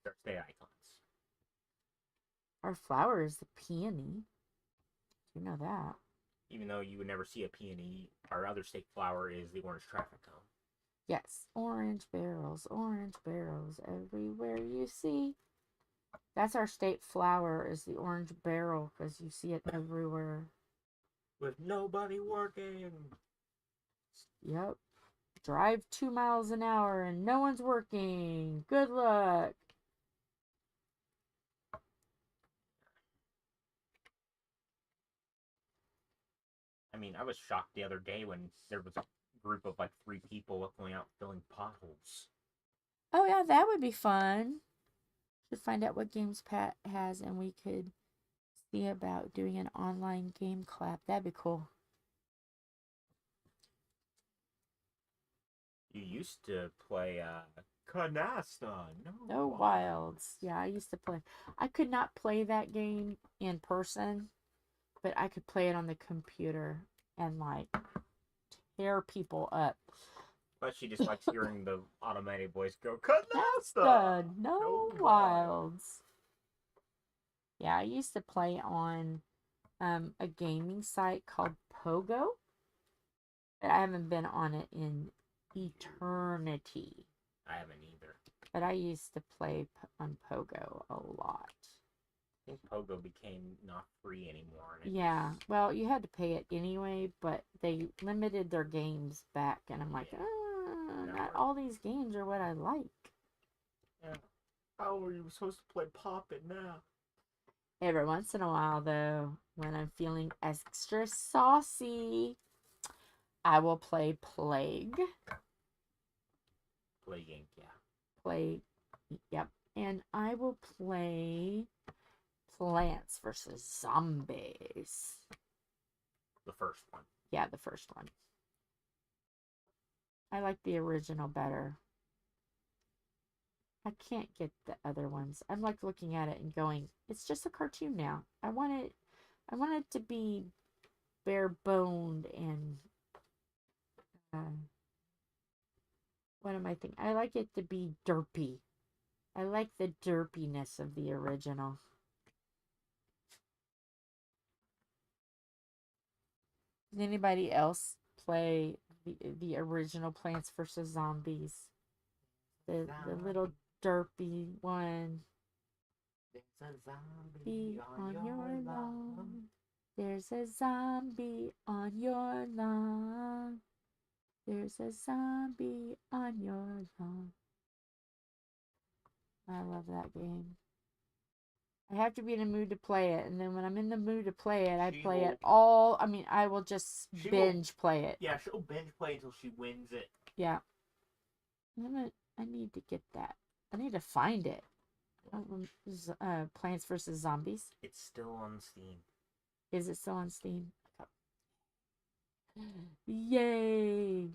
They're state icons. Our flower is the peony. You know that. Even though you would never see a peony, our other state flower is the orange traffic cone. Yes, orange barrels everywhere you see. That's our state flower, is the orange barrel, because you see it everywhere. With nobody working. Yep. Drive 2 miles an hour and no one's working. Good luck. I mean, I was shocked the other day when there was a group of like 3 people going out filling potholes. Oh yeah, that would be fun. Should find out what games Pat has, and we could see about doing an online game collab. That'd be cool. You used to play Canasta. No Wilds. Yeah, I used to play. I could not play that game in person, but I could play it on the computer and like tear people up. But she just likes hearing the automated voice go, Canasta! No Wilds. Yeah, I used to play on a gaming site called Pogo. But I haven't been on it in eternity. I haven't either. But I used to play on Pogo a lot. I think Pogo became not free anymore. Yeah, well, you had to pay it anyway, but they limited their games back, and I'm like, not all these games are what I like. Yeah. How are you supposed to play Pop It now? Every once in a while, though, when I'm feeling extra saucy, I will play Plague. Plague Inc., yeah. Plague, yep. And I will play Plants vs. Zombies. The first one. Yeah, the first one. I like the original better. I can't get the other ones. I'm like looking at it and going, it's just a cartoon now. I want it to be bare boned and what am I thinking? I like it to be derpy. I like the derpiness of the original. Does anybody else play the original Plants vs. Zombies? The little derpy one. There's a zombie on your lawn. There's a zombie on your lawn. There's a zombie on your lawn. I love that game. I have to be in a mood to play it, and then when I'm in the mood to play it, I play it all. I mean, I will just binge play it. Yeah, she'll binge play until she wins it. Yeah. I need to get that. I need to find it. Plants vs. Zombies. It's still on Steam. Is it still on Steam? Yay!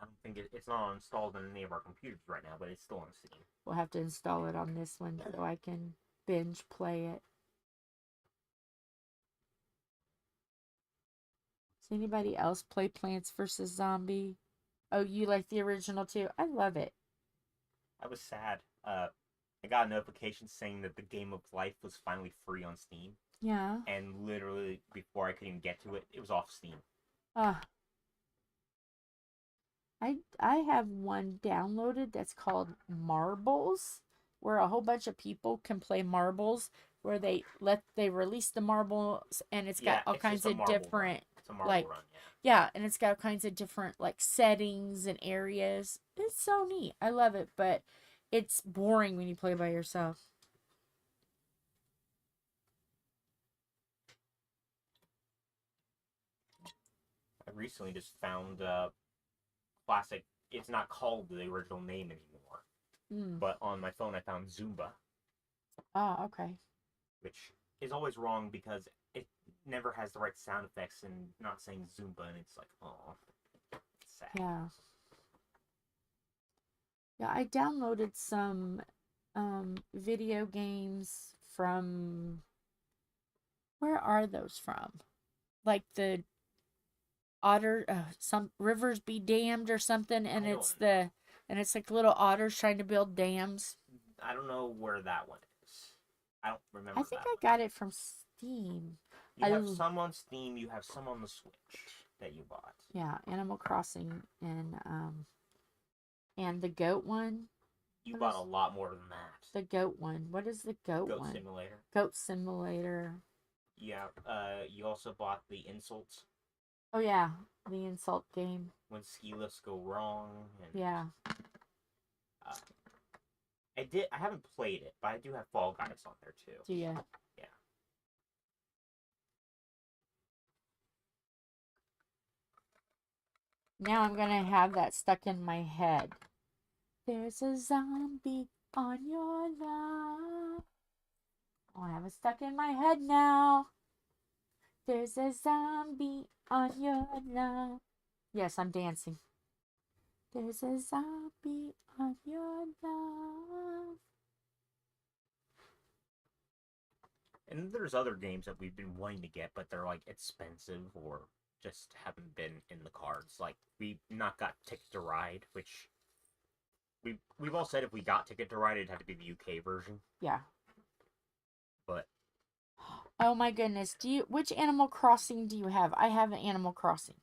I don't think it's not installed on any of our computers right now, but it's still on Steam. We'll have to install it on this one so I can binge play it. Does anybody else play Plants vs. Zombie? Oh, you like the original too? I love it. I was sad. I got a notification saying that the Game of Life was finally free on Steam. Yeah. And literally before I could even get to it, it was off Steam. I have one downloaded that's called Marbles, where a whole bunch of people can play marbles, where they release the marbles, and it's got all kinds of different It's a marble run, yeah, and it's got all kinds of different like settings and areas. It's so neat. I love it, but it's boring when you play by yourself. I recently just found classic. It's not called the original name anymore, but on my phone I found Zumba. Oh, okay. Which is always wrong because it never has the right sound effects and not saying Zumba, and it's like, oh, sad. Yeah. Yeah, I downloaded some video games from, where are those from? Like the otter, some Rivers Be Damned or something, and it's like little otters trying to build dams. I don't know where that one is. I don't remember. I think I got it from Steam. You have some on Steam. You have some on the Switch that you bought. Yeah, Animal Crossing and the goat one. You bought a lot more than that. The goat one. What is the goat one? Goat Simulator. Goat Simulator. Yeah. You also bought the Insults. Oh yeah, the insult game. When ski lifts go wrong. And, yeah. I haven't played it, but I do have Fall Guys on there too. Do you? Yeah. Now I'm gonna have that stuck in my head. There's a zombie on your lawn. I'll have it stuck in my head now. There's a zombie on your lawn. Yes, I'm dancing. There's a zombie on your lawn. And there's other games that we've been wanting to get, but they're like expensive or just haven't been in the cards. Like we've not got Ticket to Ride, which we've all said if we got Ticket to Ride, it'd have to be the UK version. Yeah. But oh my goodness, which Animal Crossing do you have? I have an Animal Crossing.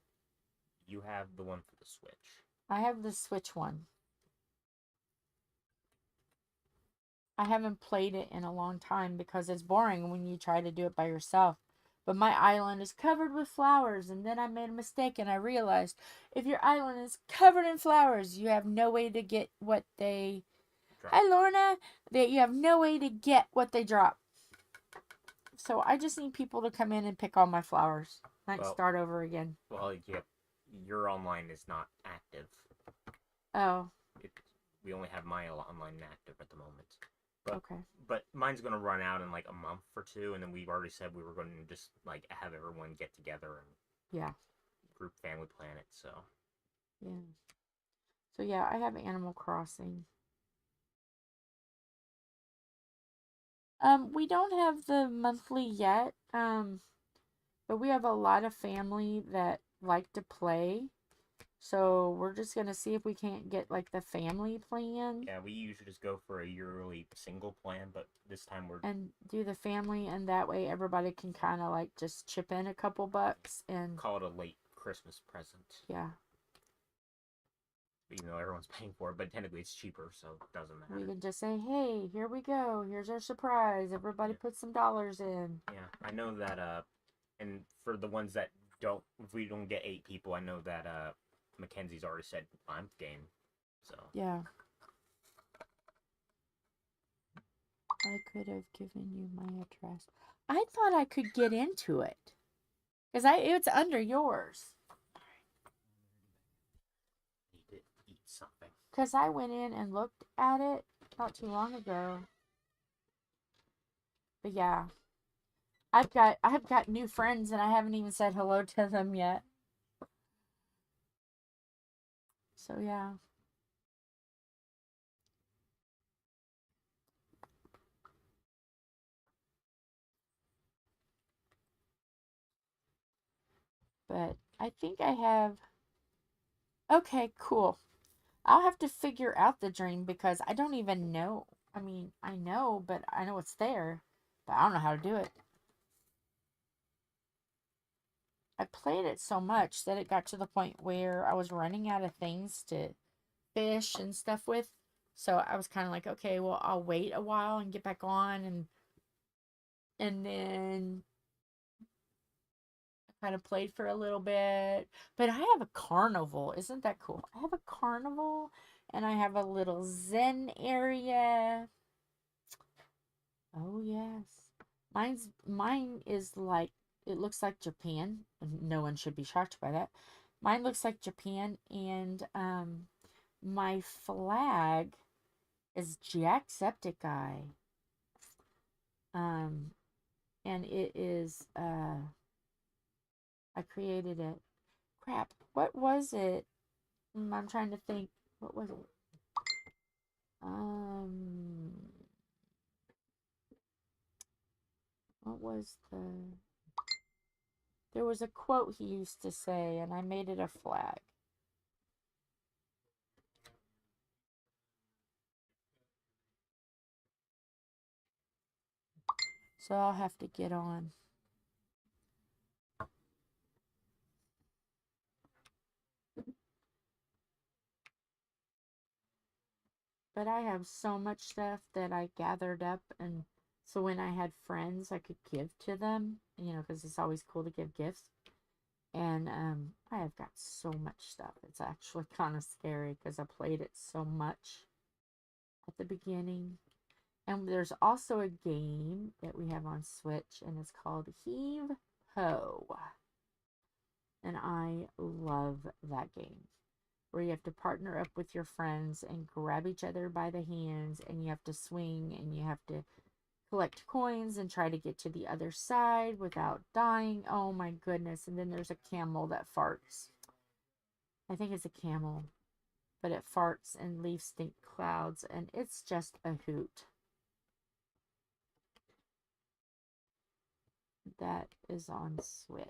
You have the one for the Switch. I have the Switch one. I haven't played it in a long time because it's boring when you try to do it by yourself. But my island is covered with flowers, and then I made a mistake and I realized if your island is covered in flowers, you have no way to get what they... Hi, Lorna! You have no way to get what they drop. So I just need people to come in and pick all my flowers. I can start over again. Well, yeah, your online is not active. Oh. We only have my online active at the moment. But, okay. But mine's going to run out in like a month or two, and then we've already said we were going to just like have everyone get together and group family planet, so. Yeah. So yeah, I have Animal Crossing. We don't have the monthly yet, but we have a lot of family that like to play. So we're just going to see if we can't get like the family plan. Yeah, we usually just go for a yearly single plan, but this time we're... And do the family, and that way everybody can kind of like just chip in a couple bucks and... Call it a late Christmas present. Yeah. Even though everyone's paying for it, but technically it's cheaper, so it doesn't matter. We can just say, hey, here we go. Here's our surprise. Everybody put some dollars in. Yeah, I know that, and for the ones that don't, if we don't get 8 people, I know that, Mackenzie's already said I'm game. So Yeah. I could have given you my address. I thought I could get into it. Because it's under yours. need to eat something. Because I went in and looked at it not too long ago. But yeah. I've got new friends and I haven't even said hello to them yet. So yeah. But I think I have... Okay, cool. I'll have to figure out the dream because I don't even know. I mean, I know, but I know it's there. But I don't know how to do it. I played it so much that it got to the point where I was running out of things to fish and stuff with. So I was kind of like, okay, well, I'll wait a while and get back on, and then I kind of played for a little bit. But I have a carnival. Isn't that cool? I have a carnival and I have a little zen area. Oh yes. Mine is like, it looks like Japan. No one should be shocked by that. Mine looks like Japan, and my flag is Jacksepticeye. And it is I created it. Crap. What was it? I'm trying to think. What was it? What was the... There was a quote he used to say, and I made it a flag. So I'll have to get on. But I have so much stuff that I gathered up, and so when I had friends, I could give to them, you know, because it's always cool to give gifts. And I have got so much stuff. It's actually kind of scary because I played it so much at the beginning. And there's also a game that we have on Switch, and it's called Heave Ho. And I love that game, where you have to partner up with your friends and grab each other by the hands, and you have to swing, and you have to collect coins and try to get to the other side without dying. Oh my goodness. And then there's a camel that farts. I think it's a camel, but it farts and leaves stink clouds, and it's just a hoot. That is on Switch.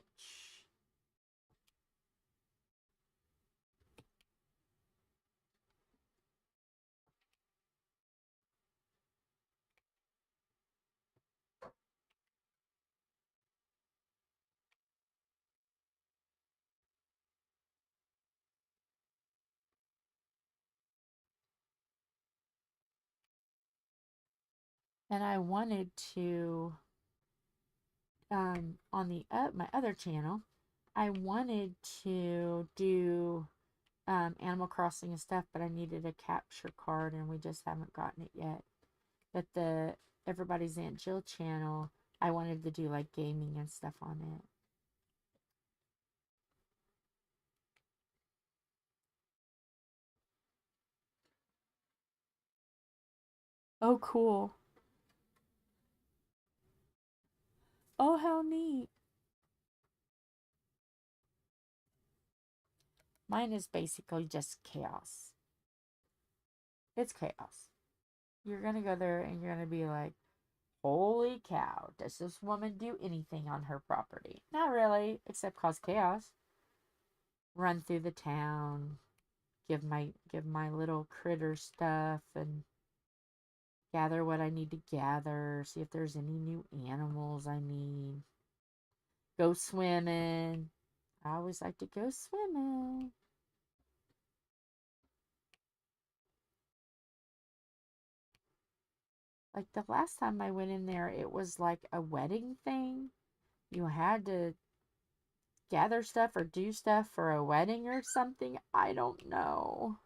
And I wanted to, on the my other channel, I wanted to do Animal Crossing and stuff, but I needed a capture card, and we just haven't gotten it yet. But the Everybody's Aunt Jill channel, I wanted to do like gaming and stuff on it. Oh, cool. Oh, how neat. Mine is basically just chaos. It's chaos. You're going to go there and you're going to be like, holy cow, does this woman do anything on her property? Not really, except cause chaos. Run through the town, give my little critter stuff, and gather what I need to gather, see if there's any new animals I need. Go swimming. I always like to go swimming. Like the last time I went in there, it was like a wedding thing. You had to gather stuff or do stuff for a wedding or something. I don't know.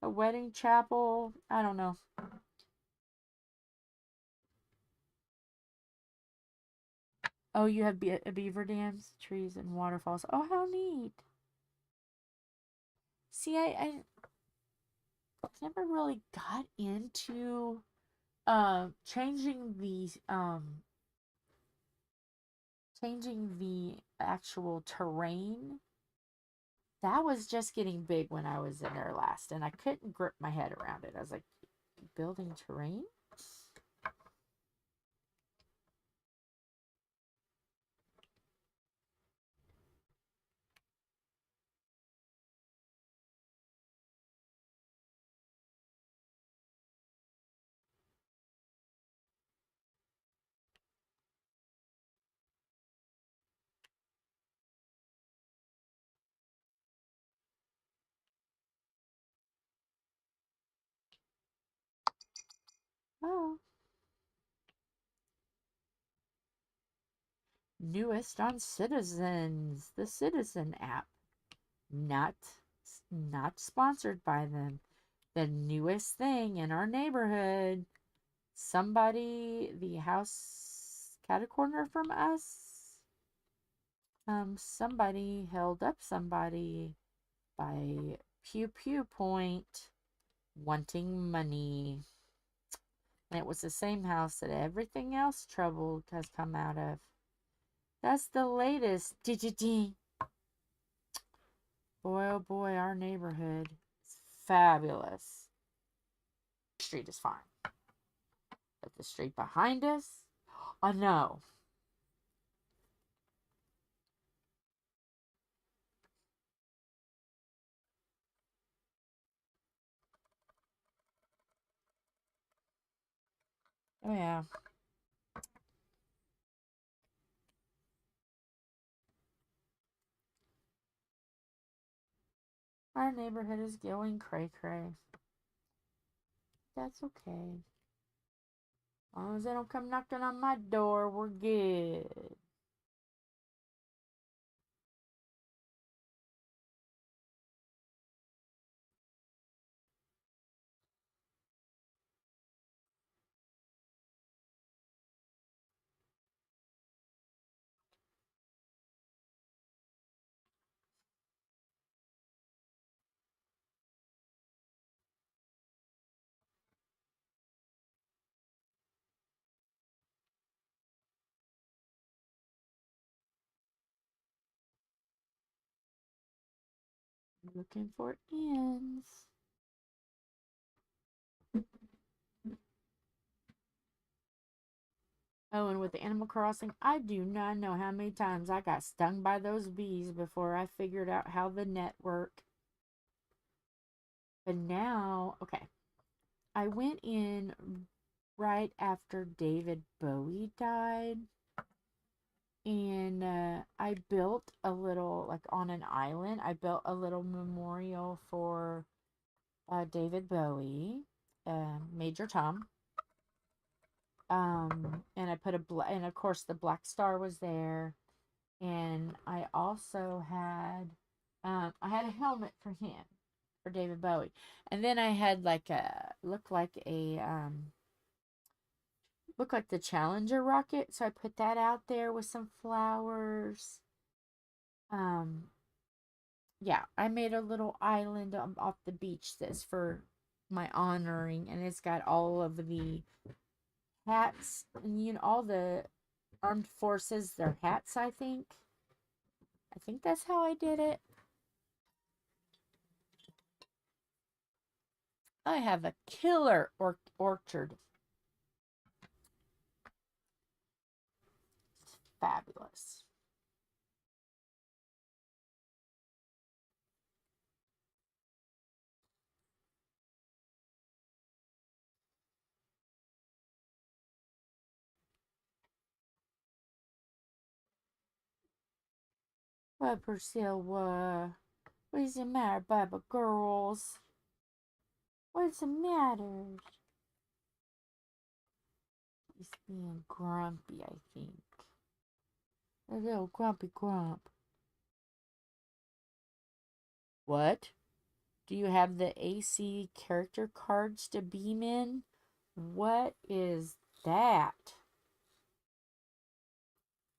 A wedding chapel. I don't know. Oh, you have beaver dams, trees, and waterfalls. Oh, how neat. See, I never really got into changing the actual terrain. That was just getting big when I was in there last, and I couldn't grip my head around it. I was like, building terrain? Oh. Newest on Citizens, the Citizen app. Not sponsored by them. The newest thing in our neighborhood. Somebody, the house cat a corner from us. Somebody held up somebody by pew pew point wanting money. And it was the same house that everything else troubled has come out of. That's the latest. Boy, oh boy, our neighborhood is fabulous. The street is fine. But the street behind us? Oh no. Oh yeah. Our neighborhood is going cray cray. That's okay. As long as they don't come knocking on my door, we're good. Looking for ends. Oh, and with the Animal Crossing, I do not know how many times I got stung by those bees before I figured out how the net worked. But now, okay, I went in right after David Bowie died, and I built a little, like on an island, I built a little memorial for David Bowie, Major Tom. And I put and of course the black star was there, and I also had I had a helmet for him, for David Bowie, and then I had like looked like the Challenger rocket, so I put that out there with some flowers. Yeah, I made a little island off the beach that's for my honoring, and it's got all of the hats, and all the armed forces, their hats. I think that's how I did it. I have a killer orchard. It's fabulous. What, Priscilla? What's the matter, Baba girls? What's the matter? He's being grumpy, I think. A little grumpy grump. What? Do you have the AC character cards to beam in? What is that?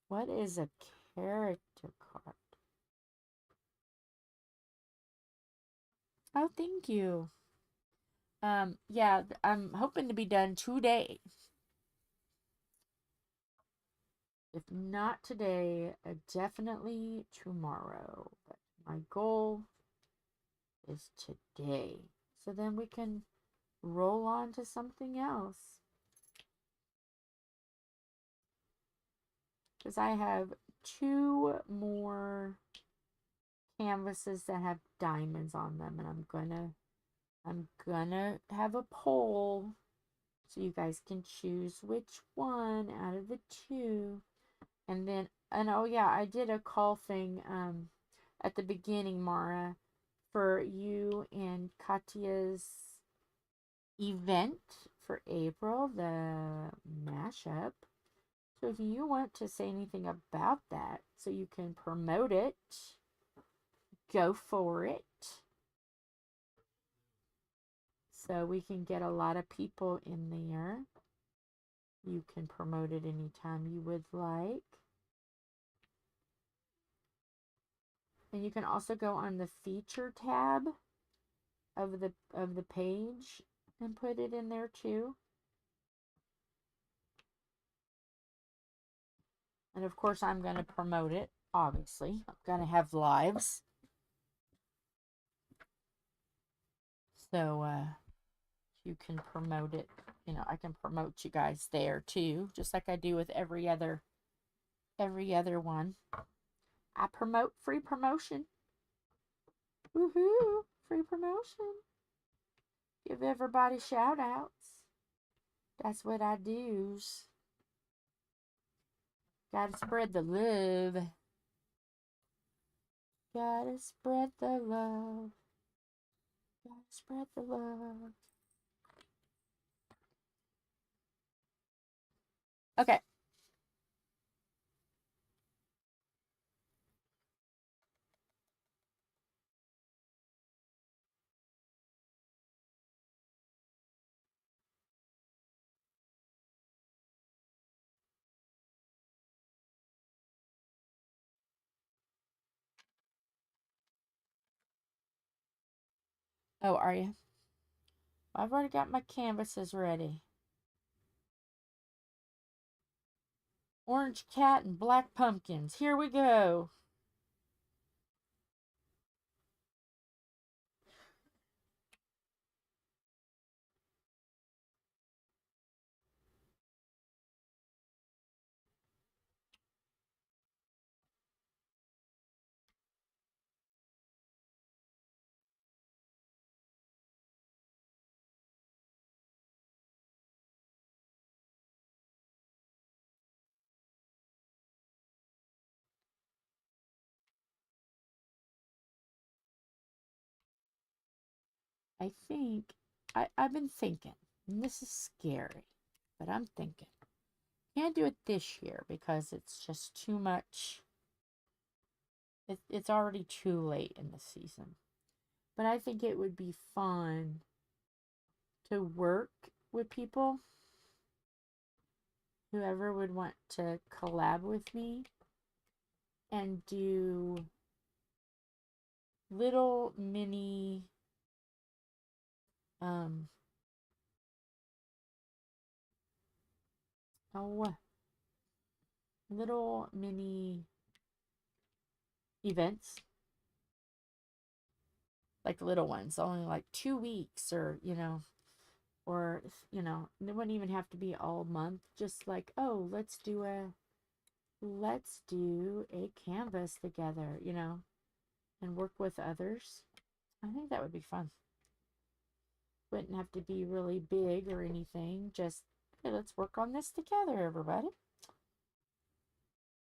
What is a character card? Oh, thank you. Yeah, I'm hoping to be done today. If not today, definitely tomorrow. But my goal is today. So then we can roll on to something else. Because I have 2 more canvases that have diamonds on them, and I'm gonna have a poll so you guys can choose which one out of the 2. And then, and oh yeah, I did a call thing at the beginning, Mara, for you and Katya's event for April, the mashup. So if you want to say anything about that so you can promote it, go for it. So we can get a lot of people in there. You can promote it anytime you would like. And you can also go on the feature tab of the page and put it in there too. And of course I'm going to promote it, obviously. I'm going to have lives. So you can promote it. You know, I can promote you guys there too, just like I do with every other one. I promote free promotion. Woohoo! Free promotion. Give everybody shout outs. That's what I do. Gotta spread the love. Gotta spread the love. Gotta spread the love. Okay. Oh, are you? I've already got my canvases ready. Orange cat and black pumpkins. Here we go. I think I've been thinking, and this is scary, but I'm thinking. Can't do it this year because it's just too much. It's already too late in the season. But I think it would be fun to work with people. Whoever would want to collab with me and do little mini little mini events, like little ones, only like 2 weeks, or or it wouldn't even have to be all month. Just like, oh, let's do a canvas together, and work with others. I think that would be fun. Wouldn't have to be really big or anything. Just, hey, let's work on this together, everybody.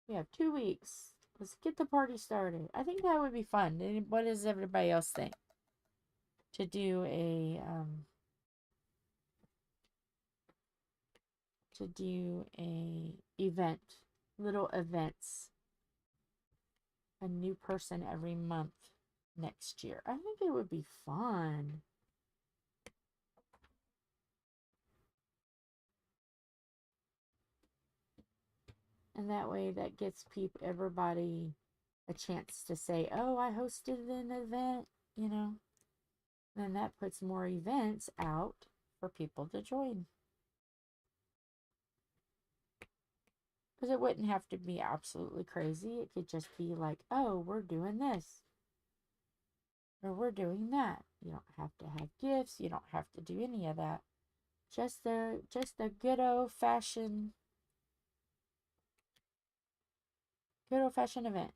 We have 2 weeks. Let's get the party started. I think that would be fun. What does everybody else think? To do a event, little events, a new person every month. next year. I think it would be fun. And that way that gets everybody a chance to say, oh, I hosted an event, you know. Then that puts more events out for people to join. Because it wouldn't have to be absolutely crazy. It could just be like, oh, we're doing this. Or we're doing that. You don't have to have gifts. You don't have to do any of that. Just a good old fashioned event.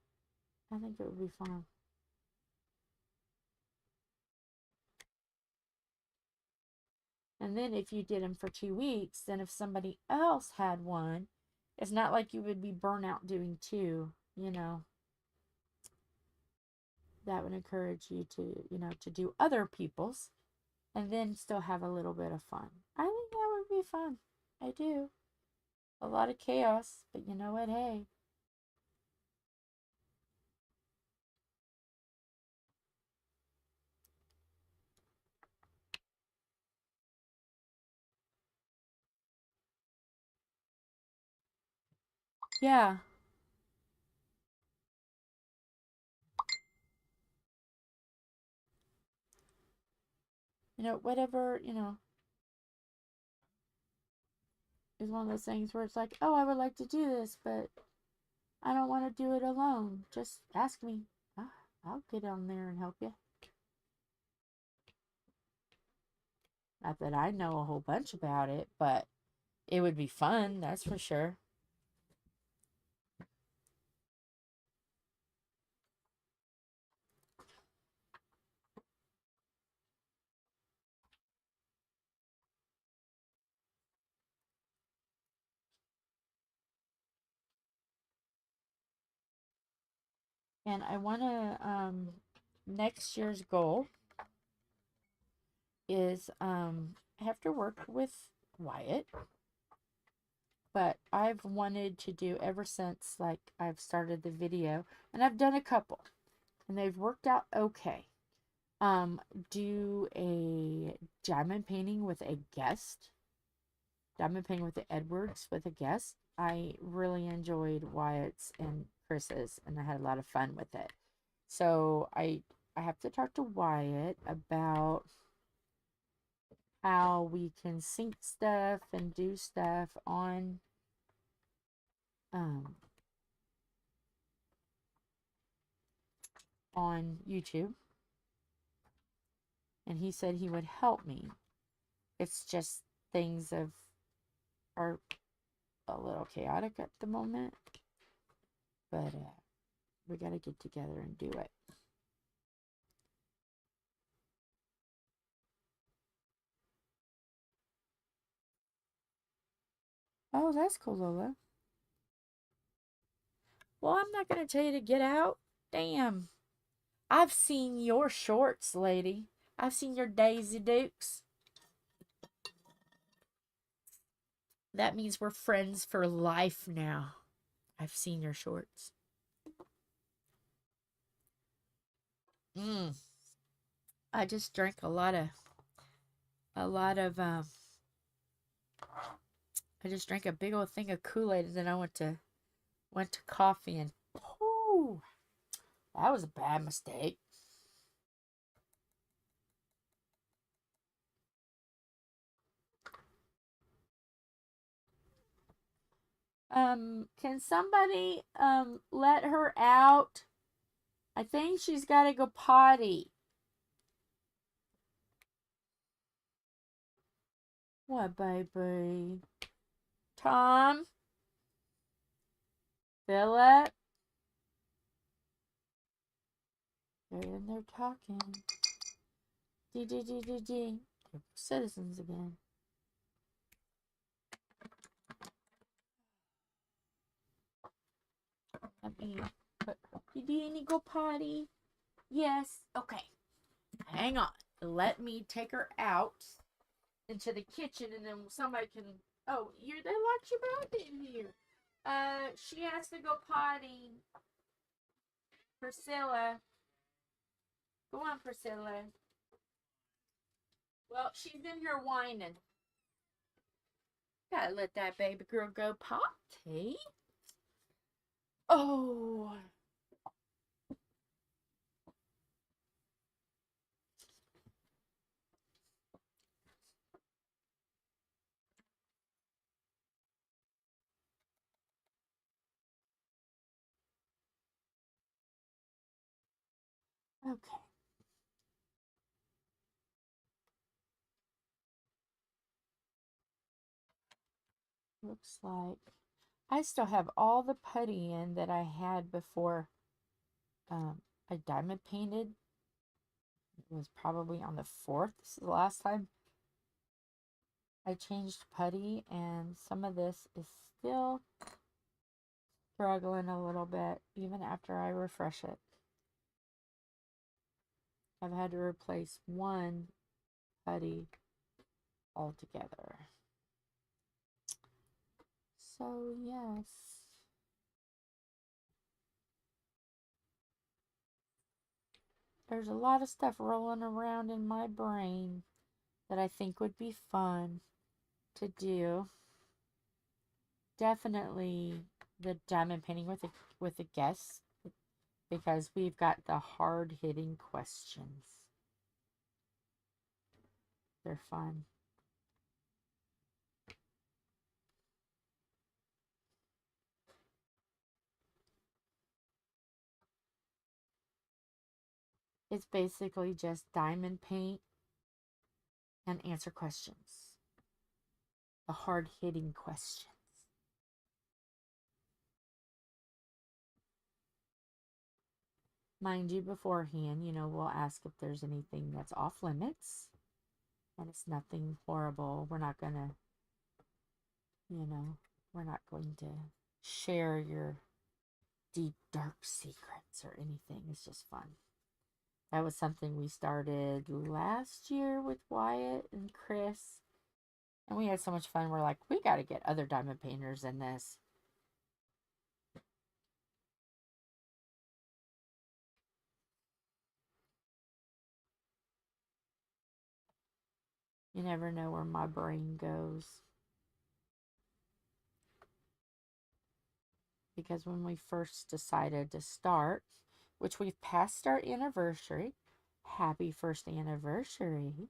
I think it would be fun. And then if you did them for 2 weeks, then if somebody else had one, it's not like you would be burnt out doing 2, you know. That would encourage you to, you know, to do other people's and then still have a little bit of fun. I think that would be fun. I do. A lot of chaos, but you know what? Hey. Yeah. You know, whatever, you know, is one of those things where it's like, oh, I would like to do this, but I don't want to do it alone. Just ask me. I'll get on there and help you. Not that I know a whole bunch about it, but it would be fun, that's for sure. And I want to, next year's goal is, I have to work with Wyatt, but I've wanted to do ever since, like, I've started the video, and I've done a couple, and they've worked out okay. Do a diamond painting with a guest. Diamond painting with the Edwards with a guest. I really enjoyed Wyatt's and Chris's, and I had a lot of fun with it. So I have to talk to Wyatt about how we can sync stuff and do stuff on YouTube. And he said he would help me. It's just things are a little chaotic at the moment. But we got to get together and do it. Oh, that's cool, Lola. Well, I'm not going to tell you to get out. Damn. I've seen your shorts, lady. I've seen your Daisy Dukes. That means we're friends for life now. I've seen your shorts. I just drank a lot of I just drank a big old thing of Kool-Aid, and then I went to coffee, and whoo, that was a bad mistake. Can somebody let her out? I think she's got to go potty. What, baby? Tom? Philip? They're in there talking. D. They're citizens again. Let me put... Did you need to go potty? Yes. Okay. Hang on. Let me take her out into the kitchen, and then somebody can... Oh, they locked you back in here. She has to go potty. Priscilla. Go on, Priscilla. Well, she's in here whining. Gotta let that baby girl go potty. Oh. Okay. Looks like I still have all the putty in that I had before I diamond painted. It was probably on the 4th. This is the last time I changed putty, and some of this is still struggling a little bit even after I refresh it. I've had to replace one putty altogether. So yes. There's a lot of stuff rolling around in my brain that I think would be fun to do. Definitely the diamond painting with a guest, because we've got the hard-hitting questions. They're fun. It's basically just diamond paint and answer questions. The hard-hitting questions. Mind you, beforehand, we'll ask if there's anything that's off limits. And it's nothing horrible. We're not gonna, we're not going to share your deep, dark secrets or anything. It's just fun. That was something we started last year with Wyatt and Chris. And we had so much fun. We're like, we got to get other diamond painters in this. You never know where my brain goes. Because when we first decided to start, which we've passed our anniversary, happy first anniversary,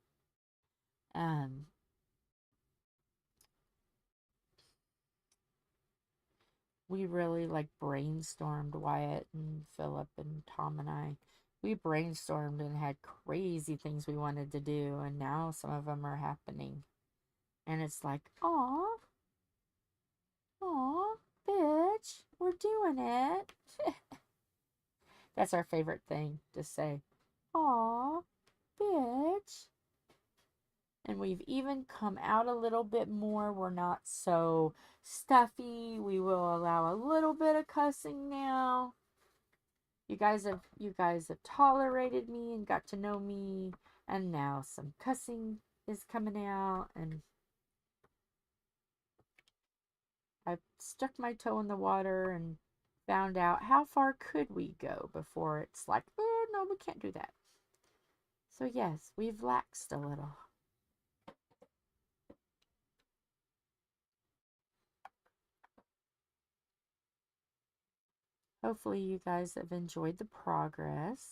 we really brainstormed, Wyatt and Philip and Tom and I. We brainstormed and had crazy things we wanted to do, and now some of them are happening. And it's like, aw, bitch, we're doing it. That's our favorite thing to say. Aw, bitch. And we've even come out a little bit more. We're not so stuffy. We will allow a little bit of cussing now. You guys have tolerated me and got to know me, and now some cussing is coming out, and I stuck my toe in the water and found out how far could we go before it's like, oh no, we can't do that. So yes, we've laxed a little. Hopefully you guys have enjoyed the progress.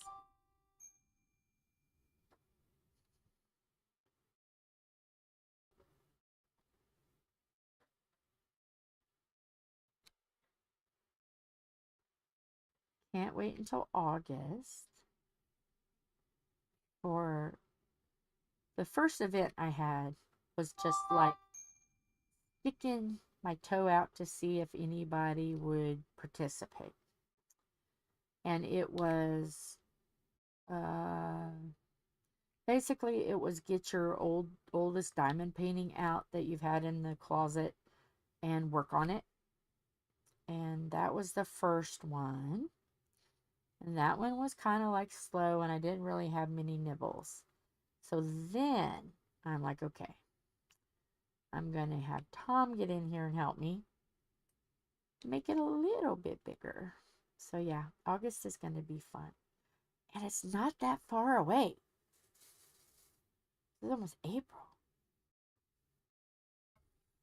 Can't wait until August for the first event I had. Was just like sticking my toe out to see if anybody would participate. And it was basically it was get your oldest diamond painting out that you've had in the closet and work on it. And that was the first one. And that one was kind of like slow, and I didn't really have many nibbles. So then I'm like, okay, I'm going to have Tom get in here and help me make it a little bit bigger. So yeah, August is going to be fun. And it's not that far away. It's almost April.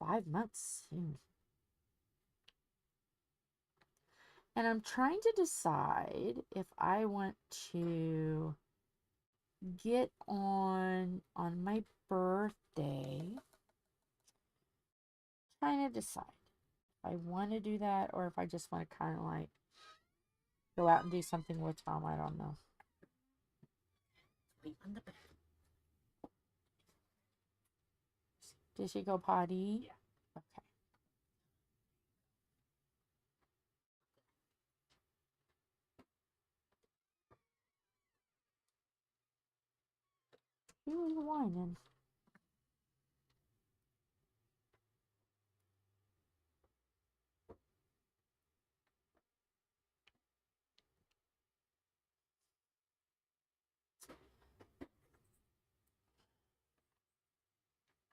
5 months soon. And I'm trying to decide if I want to get on my birthday. Trying to decide if I want to do that or if I just want to kind of like go out and do something with Tom. I don't know. Wait on the back. Did she go potty? Yeah. Okay. Who was whining?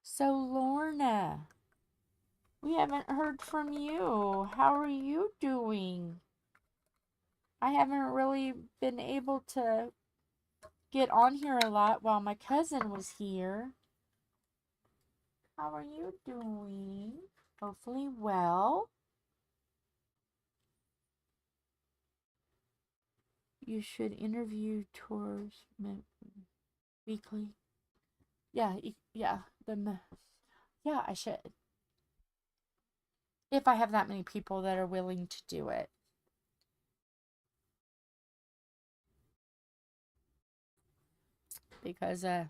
So, Lorna, we haven't heard from you. How are you doing? I haven't really been able to get on here a lot while my cousin was here. How are you doing? Hopefully well. You should interview tours weekly. Yeah, yeah, yeah, I should. If I have that many people that are willing to do it. Because I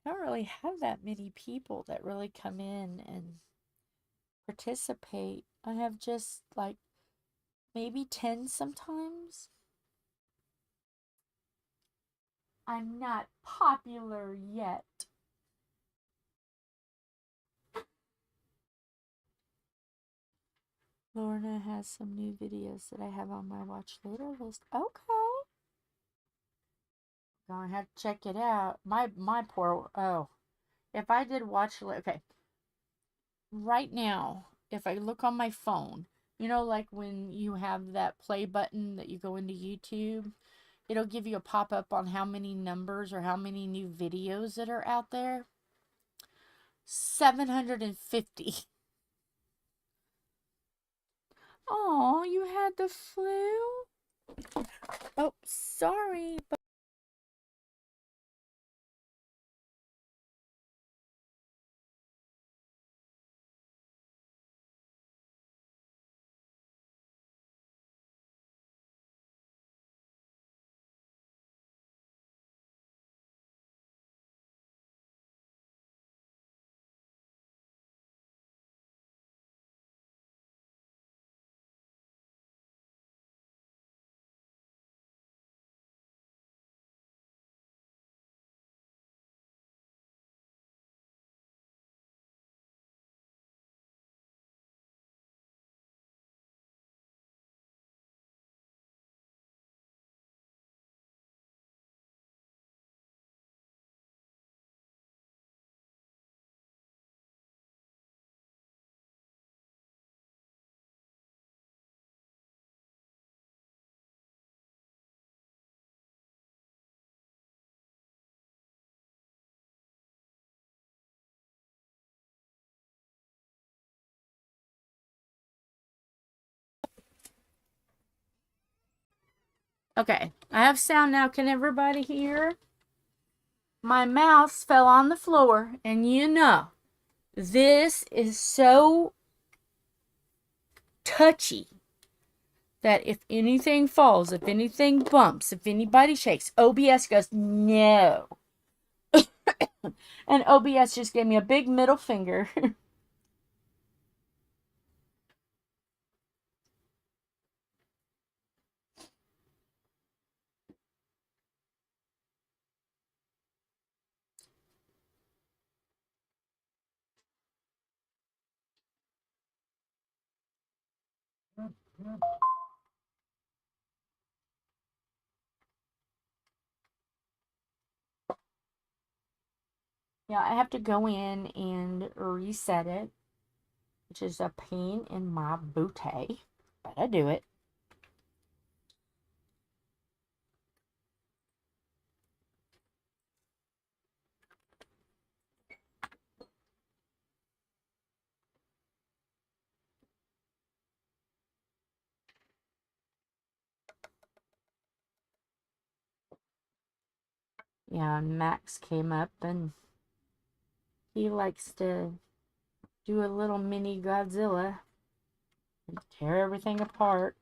don't really have that many people that really come in and participate. I have just like maybe 10 sometimes. I'm not popular yet. Lorna has some new videos that I have on my watch later list. Okay. Gonna have to check it out. My poor, oh. If I did watch, okay. Right now, if I look on my phone, you know, like when you have that play button that you go into YouTube, it'll give you a pop-up on how many numbers or how many new videos that are out there. 750. Oh, you had the flu? Oh, sorry. But okay, I have sound now. Can everybody hear? My mouse fell on the floor, and you know, this is so touchy that if anything falls, if anything bumps, if anybody shakes, OBS goes, no. And OBS just gave me a big middle finger. Yeah, I have to go in and reset it, which is a pain in my booty, but I do it. Yeah, and Max came up and he likes to do a little mini Godzilla and tear everything apart.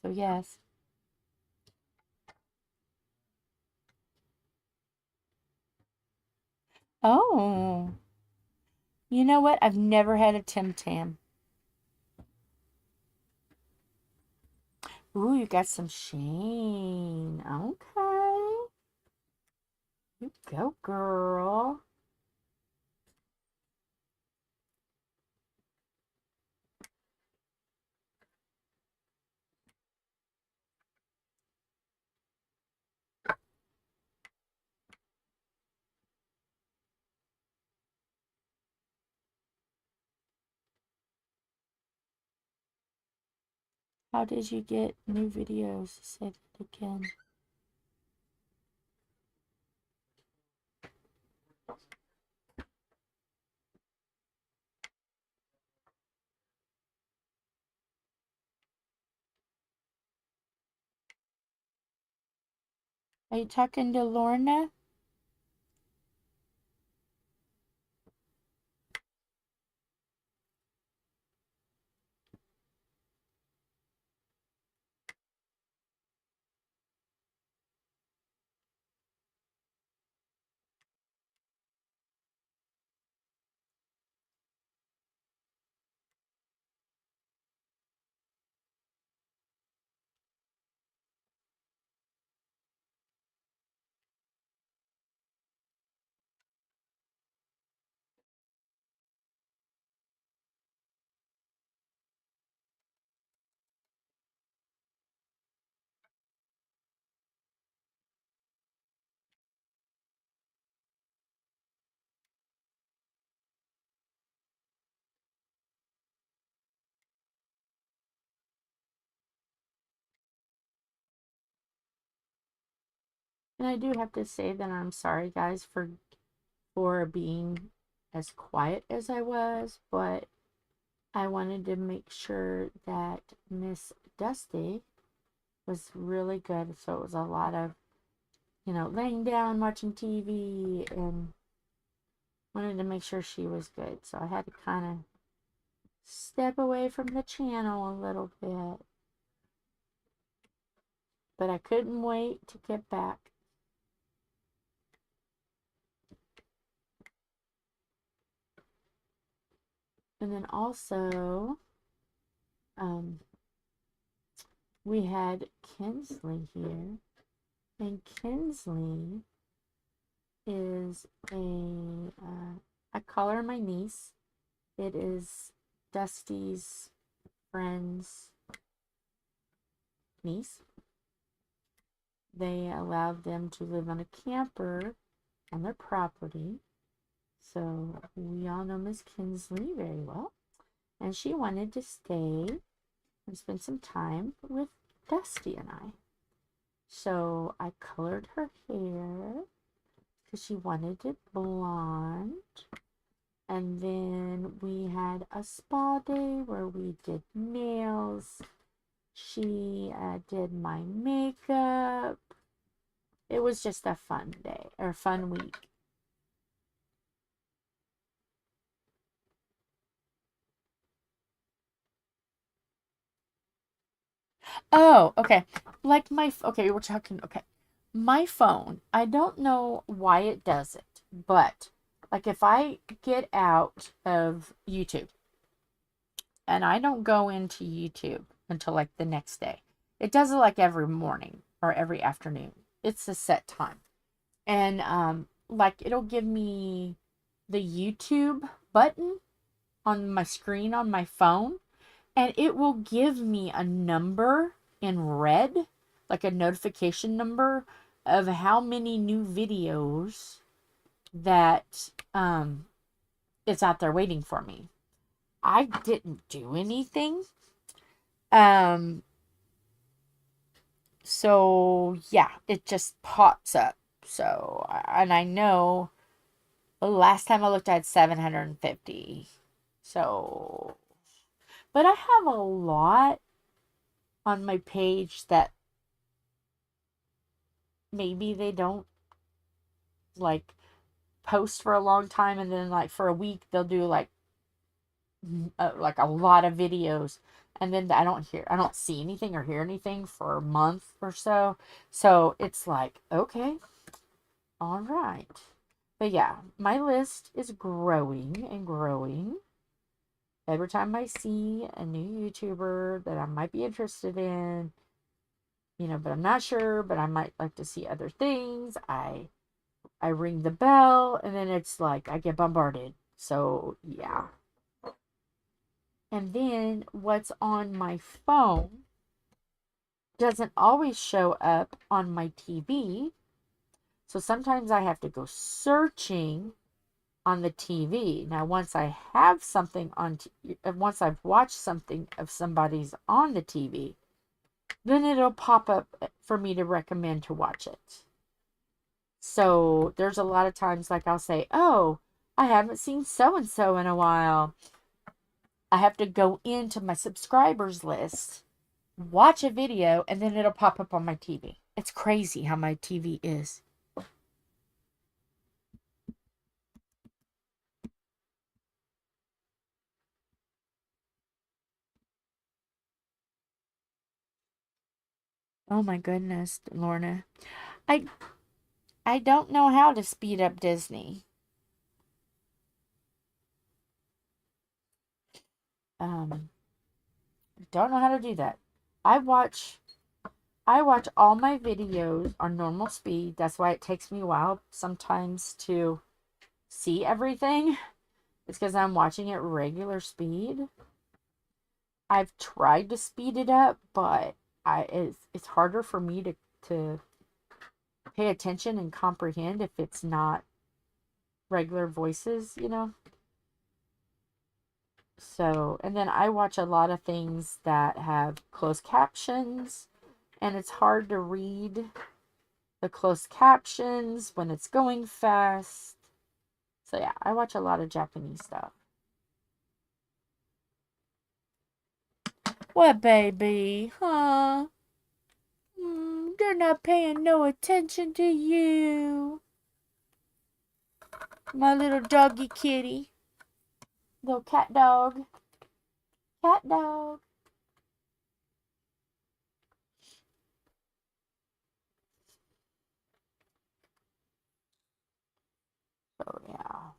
So yes. Oh. You know what? I've never had a Tim Tam. Ooh, you got some Shane. Okay. You go, girl. How did you get new videos? Say it again. Are you talking to Lorna? And I do have to say that I'm sorry, guys, for being as quiet as I was, but I wanted to make sure that Miss Dusty was really good. So it was a lot of, laying down, watching TV, and wanted to make sure she was good. So I had to kind of step away from the channel a little bit. But I couldn't wait to get back. And then also, we had Kinsley here. And Kinsley is I call her my niece. It is Dusty's friend's niece. They allowed them to live on a camper on their property. So we all know Miss Kinsley very well. And she wanted to stay and spend some time with Dusty and I. So I colored her hair because she wanted it blonde. And then we had a spa day where we did nails. She did my makeup. It was just a fun day, or fun week. Oh, okay. Okay, we're talking, okay. My phone, I don't know why it does it, but like if I get out of YouTube and I don't go into YouTube until like the next day, it does it like every morning or every afternoon. It's a set time. And like it'll give me the YouTube button on my screen on my phone, and it will give me a number in red, like a notification number of how many new videos that it's out there waiting for me. I didn't do anything. So yeah, it just pops up. So, and I know the last time I looked, I had 750. So, but I have a lot on my page that maybe they don't like post for a long time, and then like for a week they'll do like a lot of videos, and then I don't see anything or hear anything for a month or so. So it's like, okay, all right. But yeah, my list is growing and growing. Every time I see a new YouTuber that I might be interested in, but I'm not sure, but I might like to see other things, I ring the bell, and then it's like I get bombarded. So yeah. And then what's on my phone doesn't always show up on my TV. So sometimes I have to go searching on the TV. Now, once I have something once I've watched something of somebody's on the TV, then it'll pop up for me to recommend to watch it. So there's a lot of times like I'll say, oh, I haven't seen so-and-so in a while. I have to go into my subscribers list, watch a video, and then it'll pop up on my TV. It's crazy how my TV is. Oh my goodness, Lorna. I don't know how to speed up Disney. Don't know how to do that. I watch all my videos on normal speed. That's why it takes me a while sometimes to see everything. It's because I'm watching it regular speed. I've tried to speed it up, but it's harder for me to pay attention and comprehend if it's not regular voices, So, and then I watch a lot of things that have closed captions, and it's hard to read the closed captions when it's going fast. So yeah, I watch a lot of Japanese stuff. What, baby? Huh? They're not paying no attention to you. My little doggy kitty. Little cat dog. Cat dog. So yeah.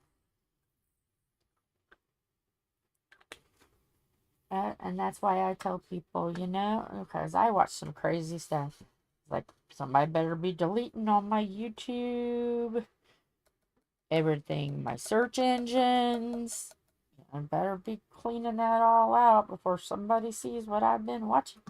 And that's why I tell people, because I watch some crazy stuff. Like, somebody better be deleting on my YouTube. Everything, my search engines. I better be cleaning that all out before somebody sees what I've been watching.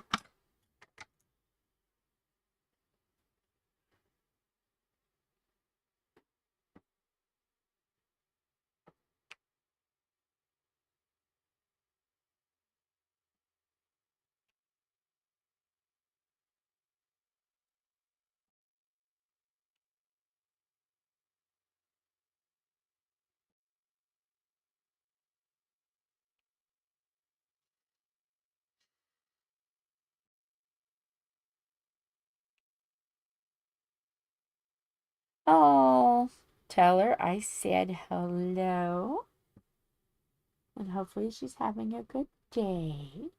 Oh, tell her I said hello. And hopefully she's having a good day.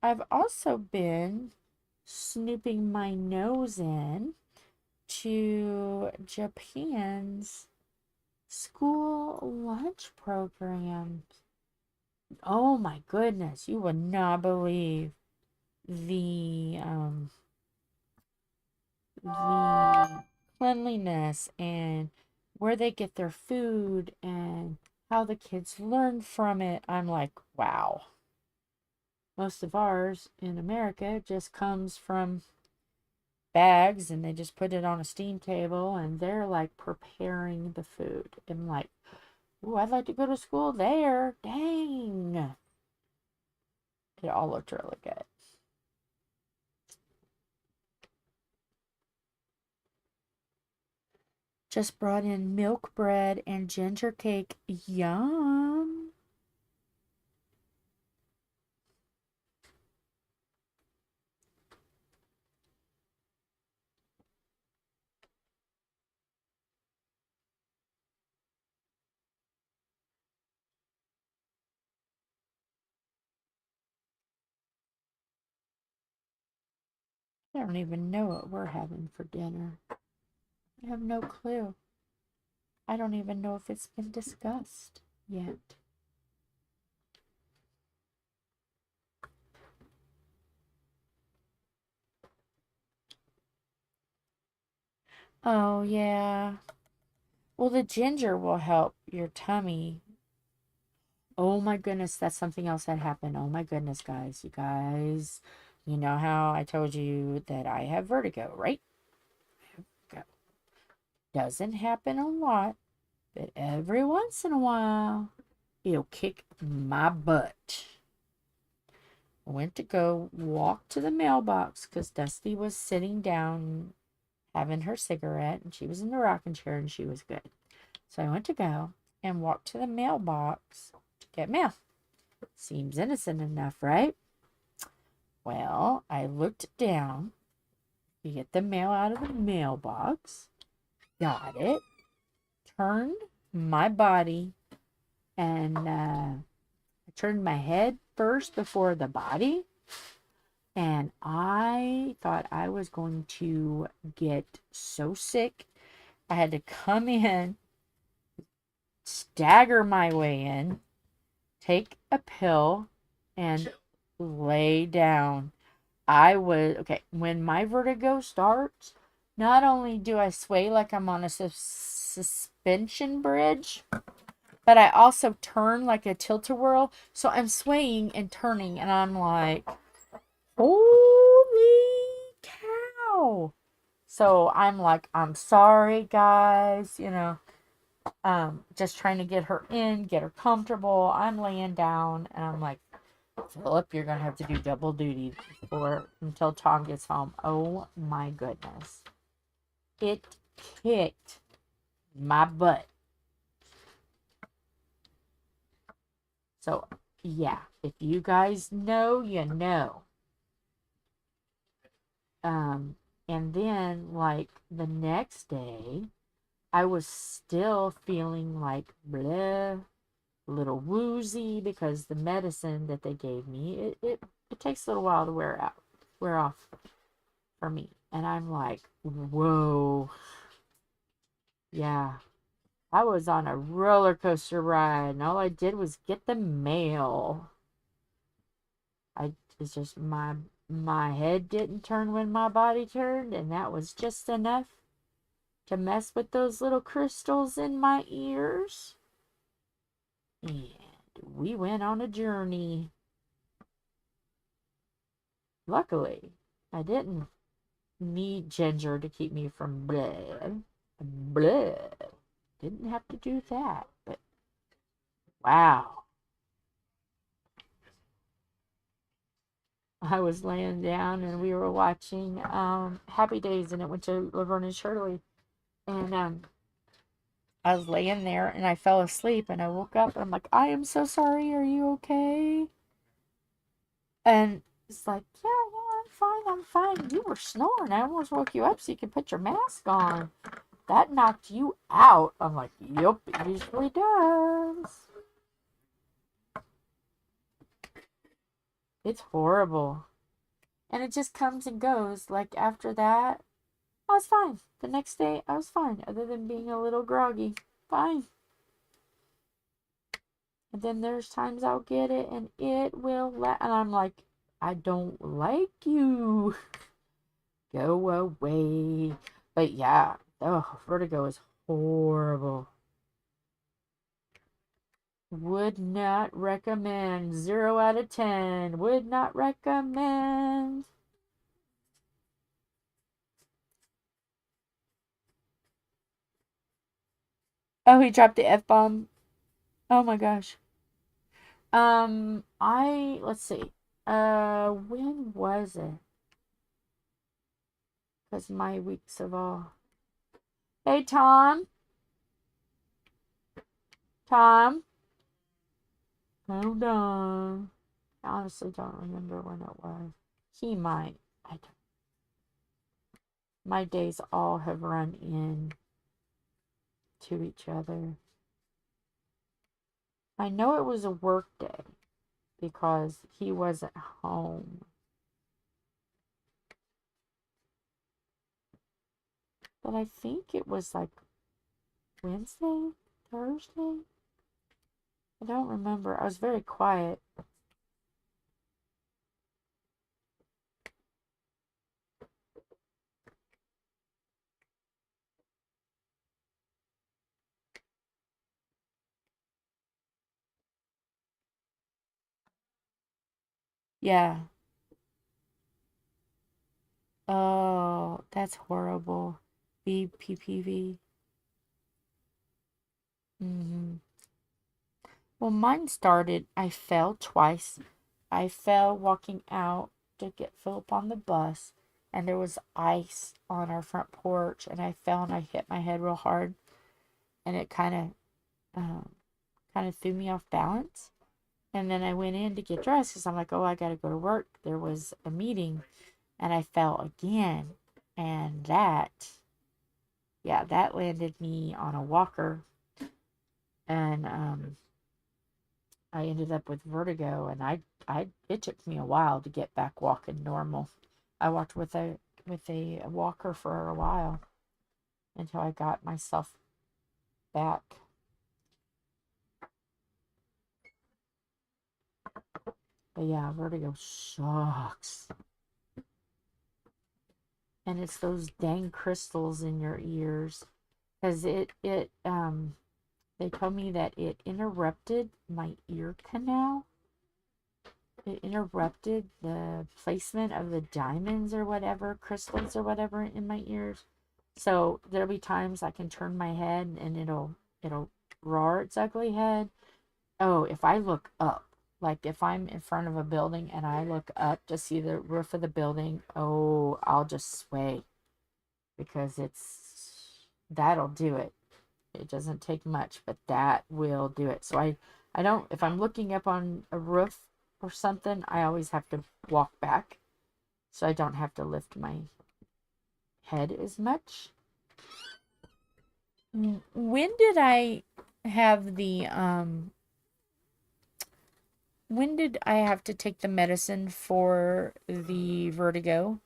I've also been snooping my nose in to Japan's school lunch programs. Oh my goodness, you would not believe the the cleanliness and where they get their food and how the kids learn from it. I'm like, wow. Most of ours in America just comes from bags, and they just put it on a steam table, and they're like preparing the food. I'm like, ooh, I'd like to go to school there. Dang. It all looked really good. Just brought in milk bread and ginger cake. Yum. I don't even know what we're having for dinner. I have no clue. I don't even know if it's been discussed yet. Oh, yeah. Well, the ginger will help your tummy. Oh my goodness, that's something else that happened. Oh my goodness, guys. You guys, you know how I told you that I have vertigo, right? Doesn't happen a lot, but every once in a while, it'll kick my butt. I went to go walk to the mailbox because Dusty was sitting down having her cigarette and she was in the rocking chair and she was good. So I went to go and walk to the mailbox to get mail. Seems innocent enough, right? Well, I looked down to get the mail out of the mailbox, got it, turned my body, and I turned my head first before the body. And I thought I was going to get so sick. I had to come in, stagger my way in, take a pill, and lay down. I was, okay, when my vertigo starts, not only do I sway like I'm on a suspension bridge, but I also turn like a tilt-a-whirl. So I'm swaying and turning, and I'm like, holy cow. So I'm like, I'm sorry, guys, just trying to get her in, get her comfortable. I'm laying down, and I'm like, Philip, you're going to have to do double duty until Tom gets home. Oh, my goodness. It kicked my butt. So, yeah, if you guys know, you know. And then, like, the next day, I was still feeling like bleh, a little woozy because the medicine that they gave me, it takes a little while to wear off for me. And I'm like, whoa. Yeah. I was on a roller coaster ride, and all I did was get the mail. It's just my head didn't turn when my body turned, and that was just enough to mess with those little crystals in my ears. And we went on a journey. Luckily, I didn't need ginger to keep me from blood. Didn't have to do that, but wow. I was laying down and we were watching Happy Days, and it went to Laverne and Shirley. And I was laying there and I fell asleep and I woke up and I'm like, I am so sorry. Are you okay? And it's like, yeah, I'm fine. You were snoring. I almost woke you up so you could put your mask on. That knocked you out. I'm like, yep, it usually does. It's horrible. And it just comes and goes. Like, after that, I was fine. The next day, I was fine, other than being a little groggy. Fine. And then there's times I'll get it, and it will and I'm like, I don't like you. Go away. But yeah, vertigo is horrible. Would not recommend. 0 out of 10. Would not recommend. Oh, he dropped the F-bomb. Oh my gosh. Let's see. When was it? Because my weeks of all. Hey, Tom. Tom. Hold on. I honestly don't remember when it was. He might. I don't. My days all have run in to each other. I know it was a work day because he wasn't home. But I think it was like Wednesday, Thursday. I don't remember. I was very quiet. Yeah. Oh, that's horrible. BPPV. Well, mine started, I fell twice. I fell walking out to get Philip on the bus, and there was ice on our front porch, and I fell and I hit my head real hard, and it kind of threw me off balance. And then I went in to get dressed because I'm like, oh, I got to go to work. There was a meeting, and I fell again, and that landed me on a walker, and I ended up with vertigo, and it took me a while to get back walking normal. I walked with a walker for a while until I got myself back. But yeah, vertigo sucks. And it's those dang crystals in your ears, because they told me that it interrupted my ear canal. It interrupted the placement of the diamonds or whatever, crystals or whatever in my ears. So there'll be times I can turn my head and it'll roar its ugly head. Oh, if I look up, like if I'm in front of a building and I look up to see the roof of the building, oh, I'll just sway, because that'll do it. It doesn't take much, but that will do it. So I don't, if I'm looking up on a roof or something, I always have to walk back so I don't have to lift my head as much. When did I have the when did I have to take the medicine for the vertigo?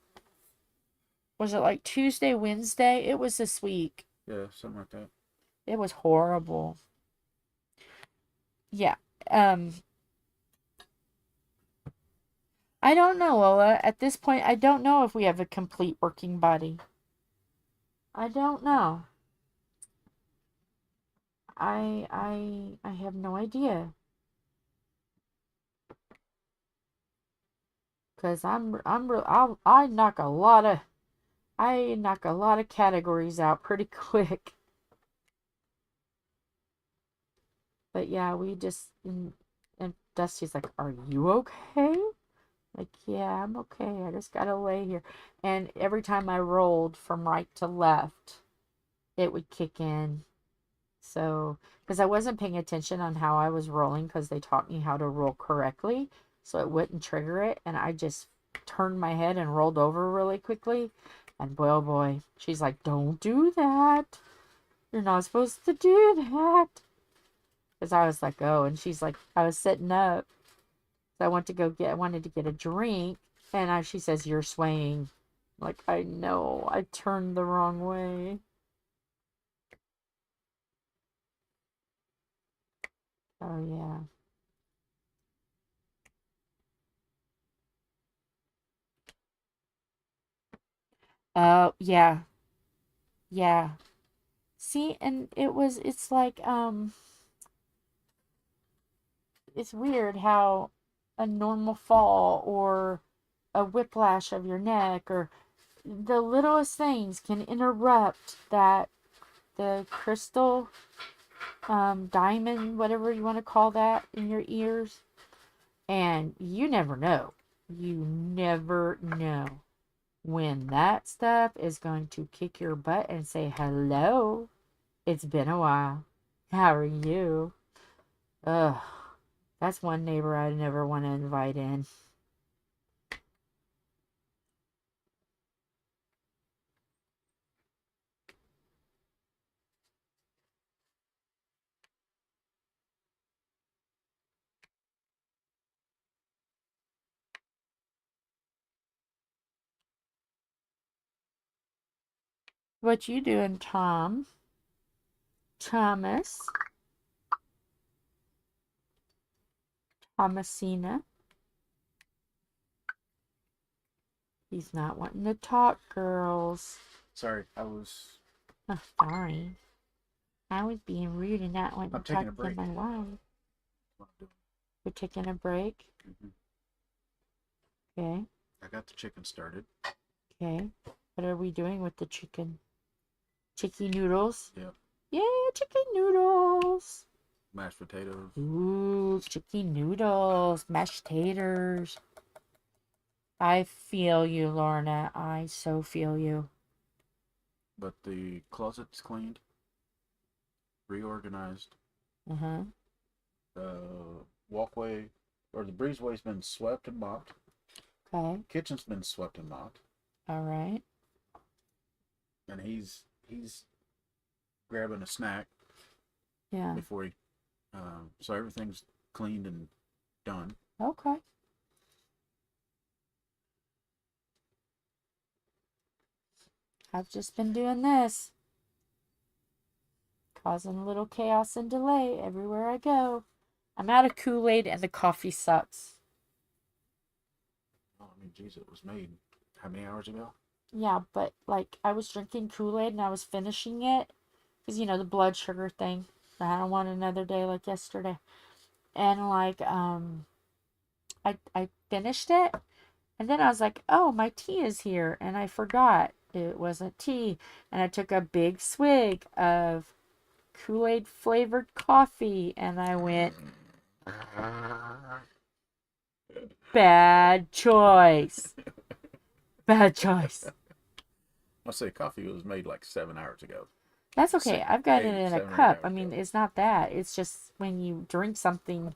Was it like Tuesday, Wednesday? It was this week. Yeah, something like that. It was horrible. Yeah. I don't know, Lola. At this point, I don't know if we have a complete working body. I don't know. I have no idea. Cause I knock a lot of categories out pretty quick. But yeah, we just and Dusty's like, "Are you okay?" Like, yeah, I'm okay. I just gotta lay here. And every time I rolled from right to left, it would kick in. So, because I wasn't paying attention on how I was rolling, because they taught me how to roll correctly, so it wouldn't trigger it. And I just turned my head and rolled over really quickly. And boy, oh boy, she's like, "Don't do that. You're not supposed to do that." Because I was like, oh, and she's like, I was sitting up. So I wanted to get a drink. And she says, "You're swaying." Like, I know, I turned the wrong way. Oh, yeah. Oh, yeah. Yeah. See, and it's like, it's weird how a normal fall or a whiplash of your neck or the littlest things can interrupt the crystal, diamond, whatever you want to call that, in your ears. And you never know. You never know. when that stuff is going to kick your butt and say, hello, it's been a while. How are you? Ugh, that's one neighbor I never want to invite in. What you doing, Tom? Thomas? Thomasina? He's not wanting to talk, girls. Sorry, I was. Oh, sorry. I was being rude and not wanting I'm to taking talk a break. to my wife. What I'm We're taking a break. doing. Okay. I got the chicken started. Okay. What are we doing with the chicken? Chicken noodles? Yep. Yeah, chicken noodles. Mashed potatoes. Ooh, chicken noodles. Mashed taters. I feel you, Lorna. I so feel you. But the closet's cleaned, reorganized. Uh-huh. The walkway or the breezeway's been swept and mopped. Okay. Kitchen's been swept and mopped. All right. And he's grabbing a snack Yeah. before he. So everything's cleaned and done. Okay. I've just been doing this. Causing a little chaos and delay everywhere I go. I'm out of Kool-Aid and the coffee sucks. Oh, I mean, geez, it was made how many hours ago? Yeah, but like I was drinking Kool-Aid and I was finishing it. Because, you know, the blood sugar thing. I don't want another day like yesterday. And like, I finished it. And then I was like, oh, my tea is here. And I forgot it wasn't tea. And I took a big swig of Kool-Aid flavored coffee. And I went, bad choice. Bad choice. I'll say coffee was made like 7 hours ago. That's okay. I've got it in a 7 or 8 cup. I hours mean, ago. it's not that. It's just when you drink something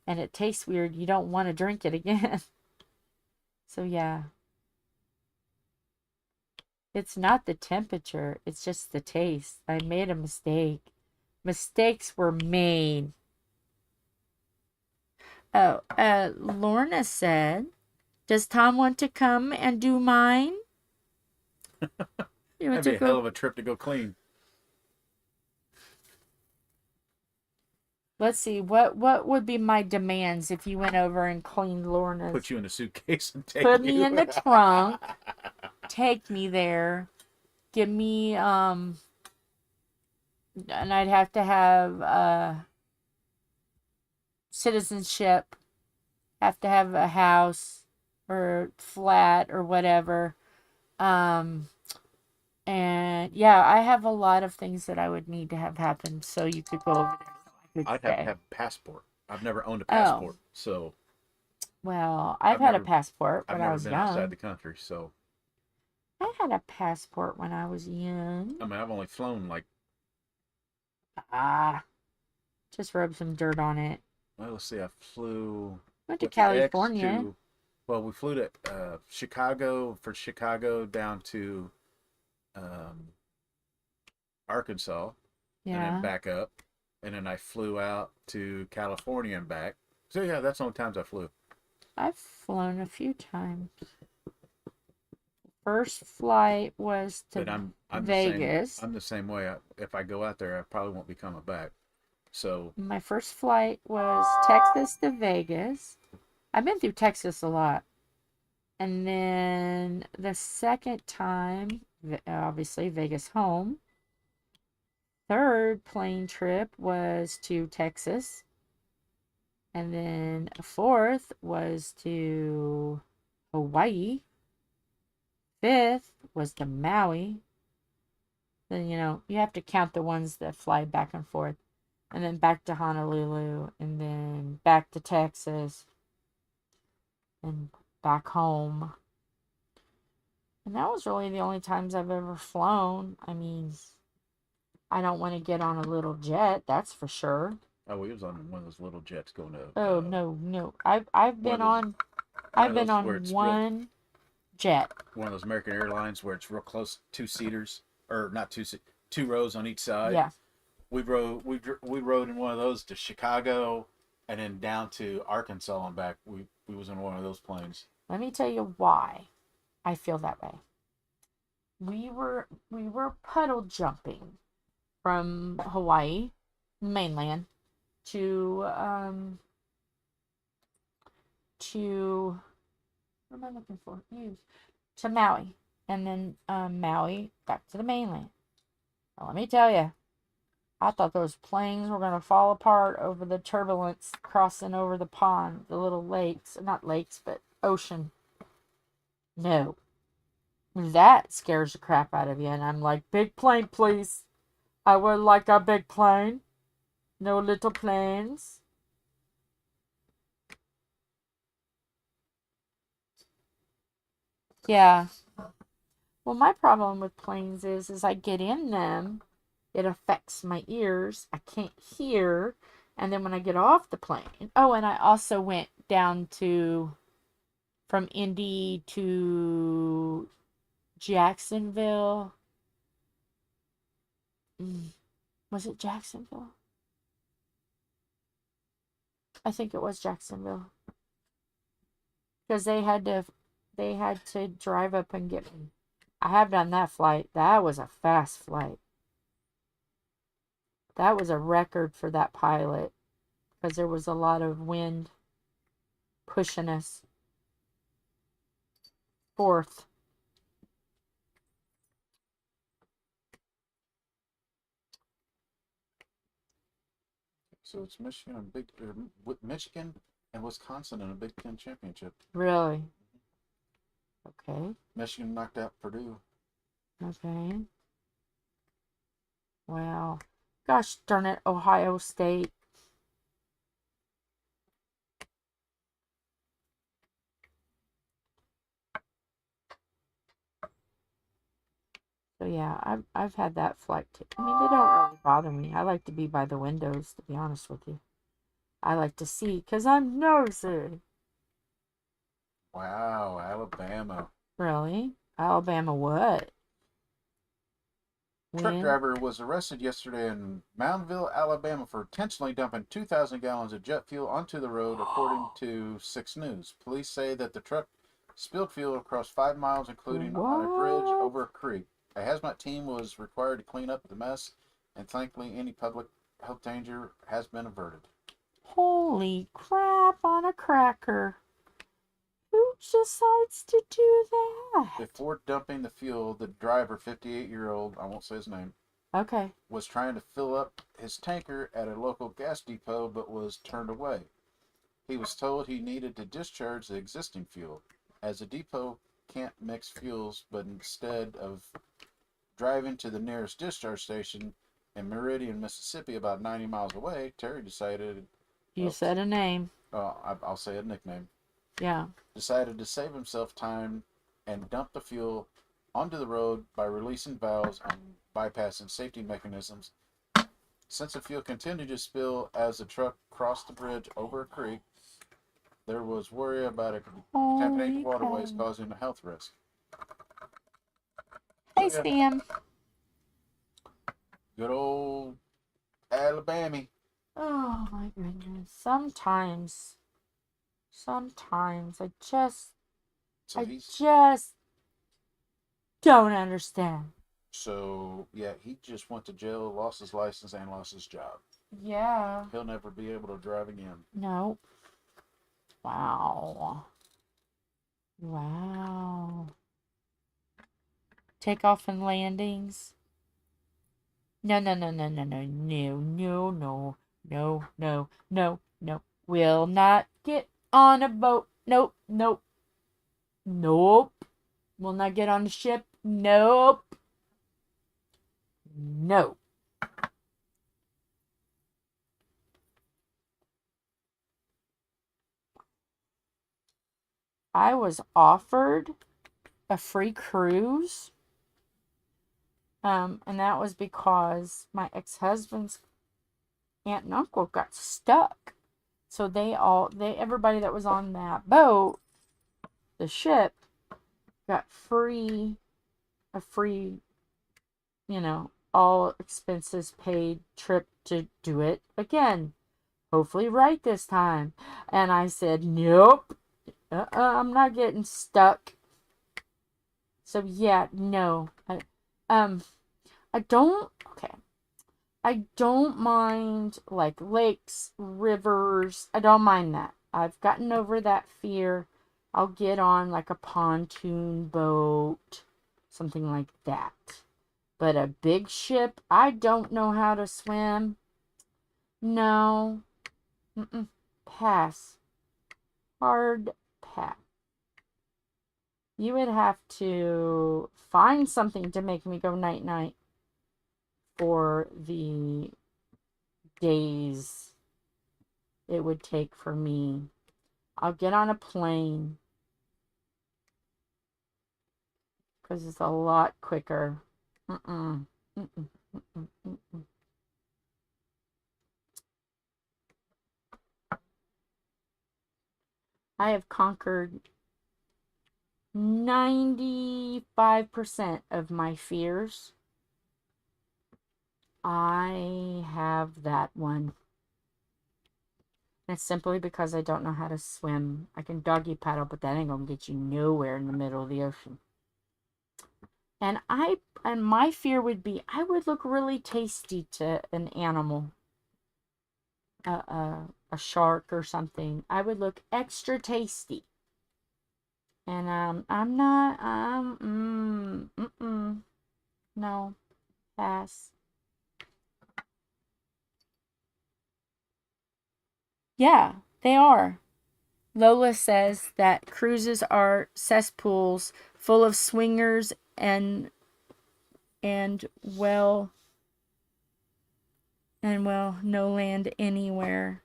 and it tastes weird, you don't want to drink it again. So, yeah. It's not the temperature. It's just the taste. I made a mistake. Mistakes were made. Oh, Lorna said, does Tom want to come and do mine? You want That'd be to a hell go? of a trip to go clean. Let's see. What would be my demands if you went over and cleaned Lorna's? Put you in a suitcase and take Put you. me in the trunk. Take me there. Give me and I'd have to have citizenship. Have to have a house or flat or whatever. And yeah, I have a lot of things that I would need to have happen so you could go over there. So I could I'd stay. have to have a passport. I've never owned a passport, so Well, I've I've had never- a passport I've when I never was been young. outside the country. So I had a passport when I was young. I mean, I've only flown like, Just rub some dirt on it. well, let's see, I flew Went to with the X California. well, we flew to Chicago down to Arkansas, and Yeah. then back up, and then I flew out to California and back. So yeah, that's the only times I flew. I've flown a few times. First flight was to But I'm Vegas. I'm the same way. If I go out there, I probably won't be coming back. So My first flight was Texas to Vegas. I've been through Texas a lot. And then the second time, obviously Vegas home. Third plane trip was to Texas. And then a fourth was to Hawaii. Fifth was to Maui. Then, you know, you have to count the ones that fly back and forth. And then back to Honolulu. And then back to Texas. And back home. And that was really the only times I've ever flown. I mean, I don't want to get on a little jet, that's for sure. Oh, we was on one of those little jets going to. Oh no, no. I've been on one jet. One of those American Airlines where it's real close, two-seaters, or not two rows on each side. Yeah. We rode in one of those to Chicago, and then down to Arkansas and back. We was in one of those planes. Let me tell you why I feel that way. We were puddle jumping from Hawaii, mainland, to what am I looking for? To Maui, and then Maui back to the mainland. Now, let me tell you, I thought those planes were gonna fall apart over the turbulence crossing over the pond, the little lakes, not lakes, but ocean. No, that scares the crap out of you, and I'm like, big plane, please. I would like a big plane, no little planes. Yeah. Well, my problem with planes is I get in them, it affects my ears. I can't hear. And then when I get off the plane, oh, and I also went down from Indy to Jacksonville. Was it Jacksonville? I think it was Jacksonville. Because they had to drive up and get me. I have done that flight. That was a fast flight. That was a record for that pilot because there was a lot of wind pushing us forth. So it's Michigan and Wisconsin in a Big Ten championship. Really? Okay. Michigan knocked out Purdue. Okay. Wow. Gosh darn it, Ohio State. So yeah, I've had that flight too. I mean, they don't really bother me. I like to be by the windows, to be honest with you. I like to see because I'm nosy. Wow, Alabama. Really? Alabama what? Truck driver was arrested yesterday in Moundville, Alabama for intentionally dumping 2,000 gallons of jet fuel onto the road, according to 6 News. Police say that the truck spilled fuel across 5 miles, including on a bridge over a creek. A hazmat team was required to clean up the mess, and thankfully any public health danger has been averted. Holy crap on a cracker. Who decides to do that? Before dumping the fuel, the driver, 58-year-old, I won't say his name, okay, was trying to fill up his tanker at a local gas depot but was turned away. He was told he needed to discharge the existing fuel, as the depot can't mix fuels, but instead of driving to the nearest discharge station in Meridian, Mississippi, about 90 miles away, Terry decided... You said a name. I'll say a nickname. Yeah. Decided to save himself time and dump the fuel onto the road by releasing valves and bypassing safety mechanisms. Since the fuel continued to spill as the truck crossed the bridge over a creek, there was worry about a contaminated waterways causing a health risk. Hey, Sam. Good old Alabama. Oh my goodness. Sometimes I just don't understand. So, yeah, he just went to jail, lost his license, and lost his job. Yeah. He'll never be able to drive again. No. Wow. Takeoff and landings. No. Will not get on a boat. Nope. Will not get on the ship. Nope. No. I was offered a free cruise. And that was because my ex-husband's aunt and uncle got stuck. So everybody that was on that boat, the ship, got a free, all expenses paid trip to do it again. Hopefully right this time. And I said, nope, I'm not getting stuck. So yeah, no. I don't mind like lakes, rivers. I don't mind that. I've gotten over that fear. I'll get on like a pontoon boat, something like that. But a big ship, I don't know how to swim. No. Pass. Hard pass. You would have to find something to make me go night-night for the days it would take for me. I'll get on a plane because it's a lot quicker. I have conquered 95% of my fears. I have that one. And it's simply because I don't know how to swim. I can doggy paddle, but that ain't gonna get you nowhere in the middle of the ocean. And my fear would be I would look really tasty to an animal. A shark or something. I would look extra tasty. And I'm not no, pass. Yeah, they are. Lola says that cruises are cesspools full of swingers and well, no land anywhere.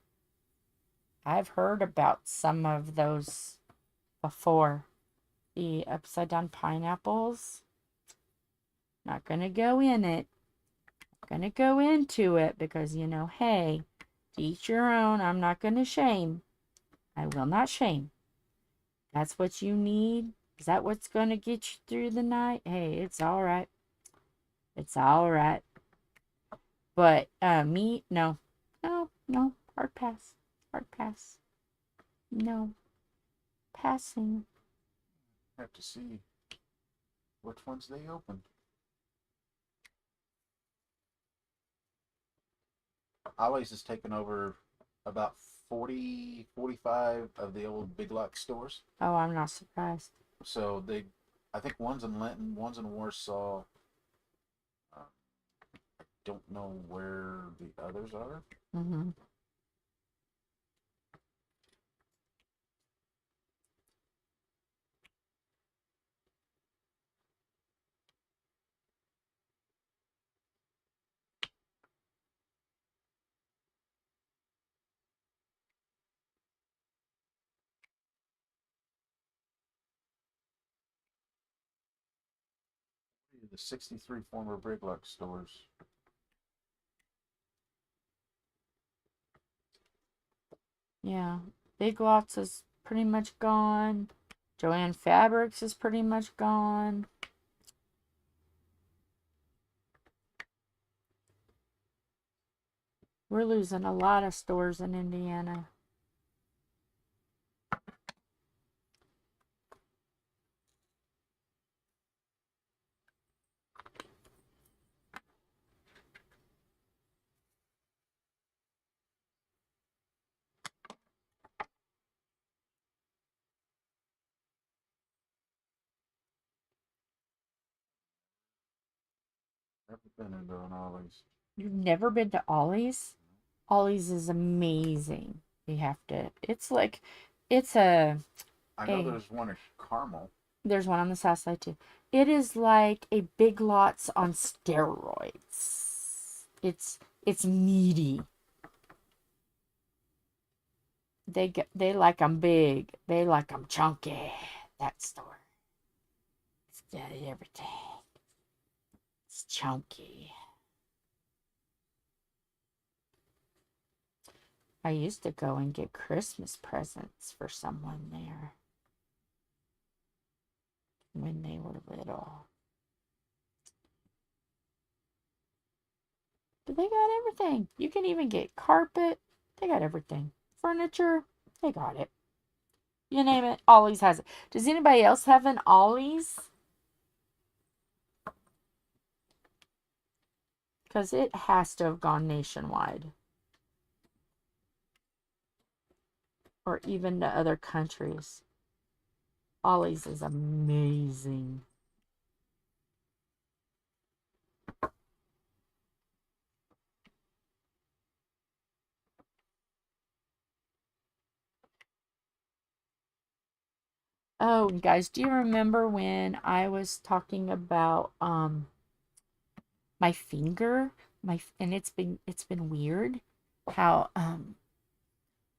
I've heard about some of those before. The upside down pineapples. Not gonna go in it. Gonna go into it because, hey, to each your own. I'm not gonna shame. I will not shame. That's what you need. Is that what's gonna get you through the night? Hey, it's all right. It's all right. But me, no, hard pass, hard pass. No, passing. Have to see which ones they open. Ollie's has taken over about 40, 45 of the old Big Lots stores. Oh, I'm not surprised. So I think one's in Linton, one's in Warsaw. I don't know where the others are. The 63 former Big Lots stores. Yeah, Big Lots is pretty much gone. Joanne Fabrics is pretty much gone. We're losing a lot of stores in Indiana. Never been into an Ollie's. You've never been to Ollie's? Ollie's is amazing. You have to. It's like, it's a. I know there's one at Carmel. There's one on the south side too. It is like a Big Lots on steroids. It's meaty. They like them big. They like them chunky. That store. got everything. It's chunky. I used to go and get Christmas presents for someone there when they were little. But they got everything. You can even get carpet. They got everything. Furniture. They got it. You name it. Ollie's has it. Does anybody else have an Ollie's? Because it has to have gone nationwide. Or even to other countries. Ollie's is amazing. Oh, guys, do you remember when I was talking about my finger? And it's been weird how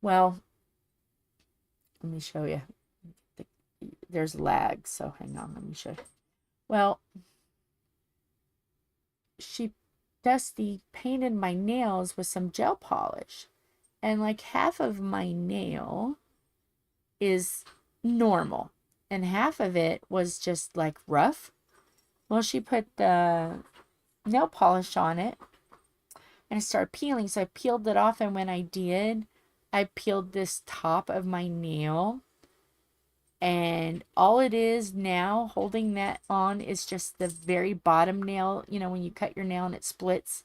well, let me show you. There's lag, so hang on, let me show you. Well, Dusty painted my nails with some gel polish, and like half of my nail is normal and half of it was just like rough. Well, she put the nail polish on it and it started peeling, so I peeled it off, and when I did, I peeled this top of my nail, and all it is now holding that on is just the very bottom nail. You know, when you cut your nail and it splits,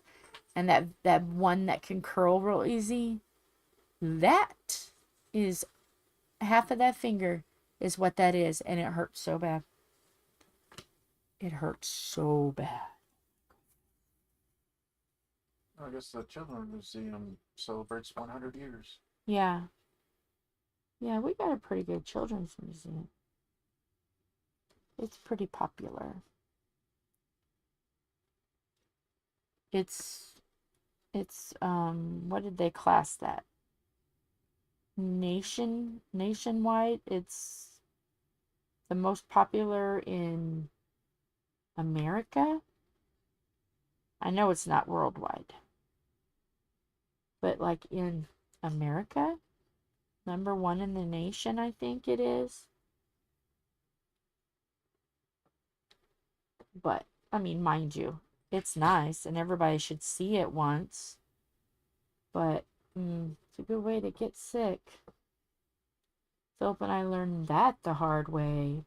and that one that can curl real easy, that is half of that finger is what that is, and it hurts so bad. It hurts so bad. I guess the Children's Museum celebrates 100 years. Yeah. Yeah, we got a pretty good children's museum. It's pretty popular. It's what did they class that? Nationwide, it's the most popular in America. I know it's not worldwide, but like in America, #1 in the nation, I think it is. But I mean, mind you, it's nice and everybody should see it once. But it's a good way to get sick. Philip and I learned that the hard way.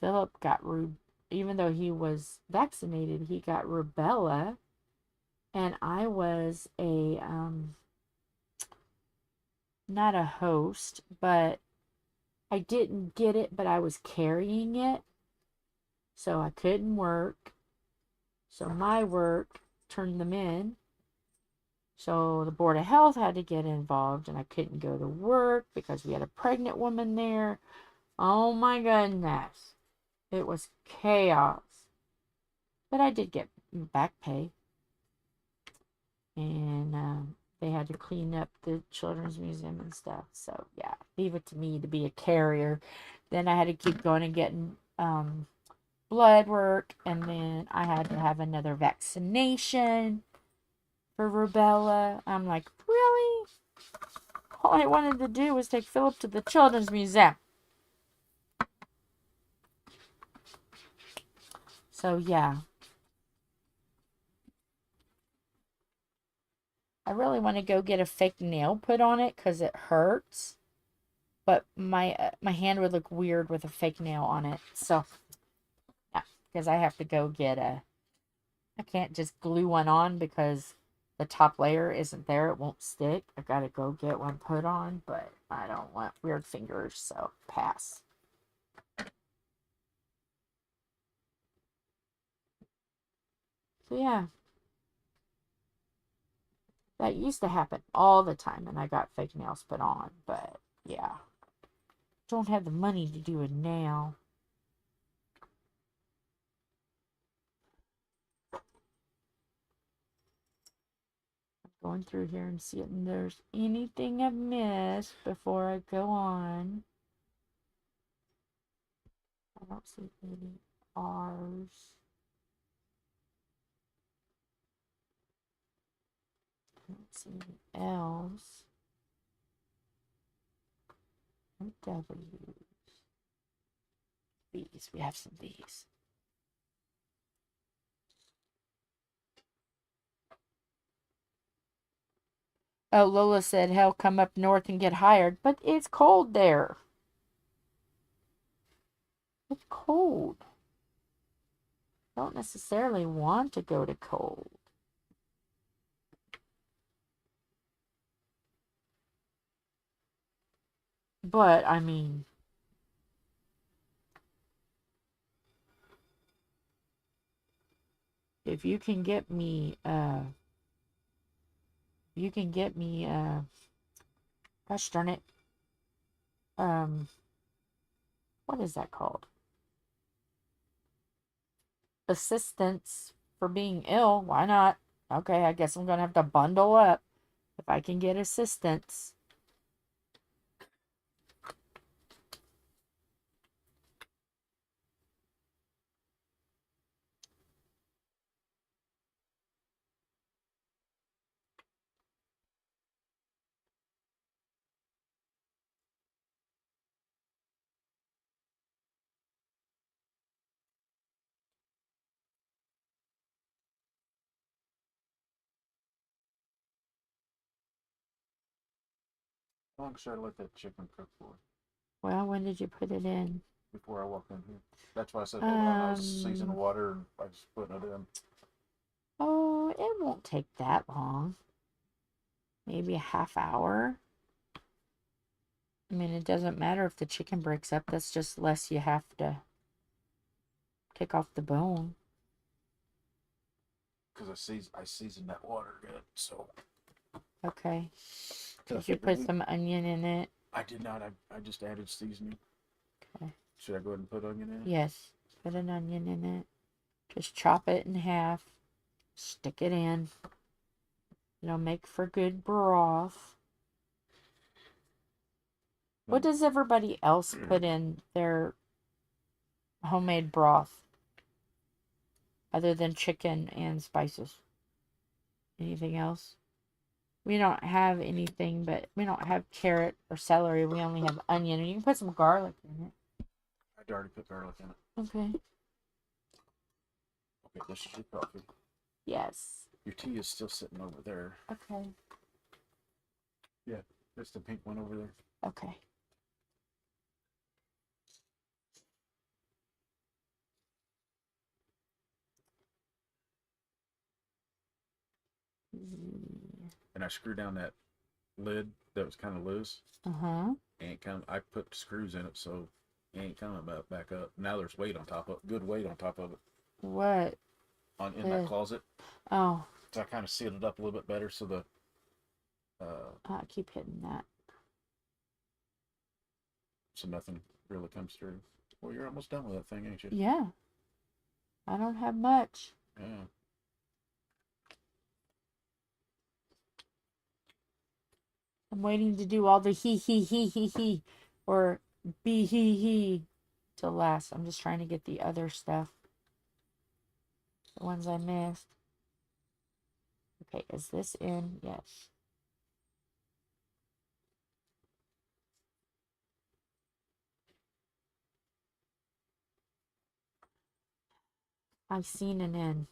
Philip got even though he was vaccinated, he got rubella, and I was a not a host, but I didn't get it, but I was carrying it, so I couldn't work. So my work turned them in. So the Board of Health had to get involved, and I couldn't go to work because we had a pregnant woman there. Oh my goodness. It was chaos. But I did get back pay. And they had to clean up the Children's Museum and stuff. So, yeah, leave it to me to be a carrier. Then I had to keep going and getting blood work. And then I had to have another vaccination for rubella. I'm like, really? All I wanted to do was take Philip to the Children's Museum. So, yeah. I really want to go get a fake nail put on it because it hurts. But my hand would look weird with a fake nail on it. So, yeah, because I have to go get I can't just glue one on because the top layer isn't there. It won't stick. I got to go get one put on, but I don't want weird fingers, so pass. So, yeah. That used to happen all the time, and I got fake nails put on, but yeah. Don't have the money to do it now. I'm going through here and see if there's anything I've missed before I go on. I don't see any R's. I don't see any L's. No W's. B's. We have some B's. Oh, Lola said, hell, come up north and get hired. But it's cold there. It's cold. I don't necessarily want to go to cold. But, I mean, if you can get me, gosh darn it, what is that called? Assistance for being ill, why not? Okay, I guess I'm gonna have to bundle up if I can get assistance. How long should I let that chicken cook for? Well, when did you put it in? Before I walked in here. That's why I said, hold on, I was seasoning water and I just putting it in. Oh, it won't take that long. Maybe a half hour. I mean, it doesn't matter if the chicken breaks up. That's just less you have to take off the bone. Because I seasoned that water good, so. Okay. Did you put some onion in it? I did not. I just added seasoning. Okay. Should I go ahead and put onion in it? Yes. Put an onion in it. Just chop it in half. Stick it in. It'll make for good broth. What does everybody else put in their homemade broth? Other than chicken and spices. Anything else? We don't have anything, but we don't have carrot or celery. We only have onion. And you can put some garlic in it. I'd already put garlic in it. Okay. Okay, this is your coffee. Yes. Your tea is still sitting over there. Okay. Yeah, there's the pink one over there. Okay. And I screwed down that lid that was kind of loose. Uh-huh. I put screws in it, so it ain't coming back up. Now there's weight on top of good weight on top of it. What? In that closet. Oh. So I kind of sealed it up a little bit better so the I keep hitting that. So nothing really comes through. Well, you're almost done with that thing, ain't you? Yeah. I don't have much. Yeah. I'm waiting to do all the he or be he till last. I'm just trying to get the other stuff. The ones I missed. Okay, is this in? Yes. I've seen an inn.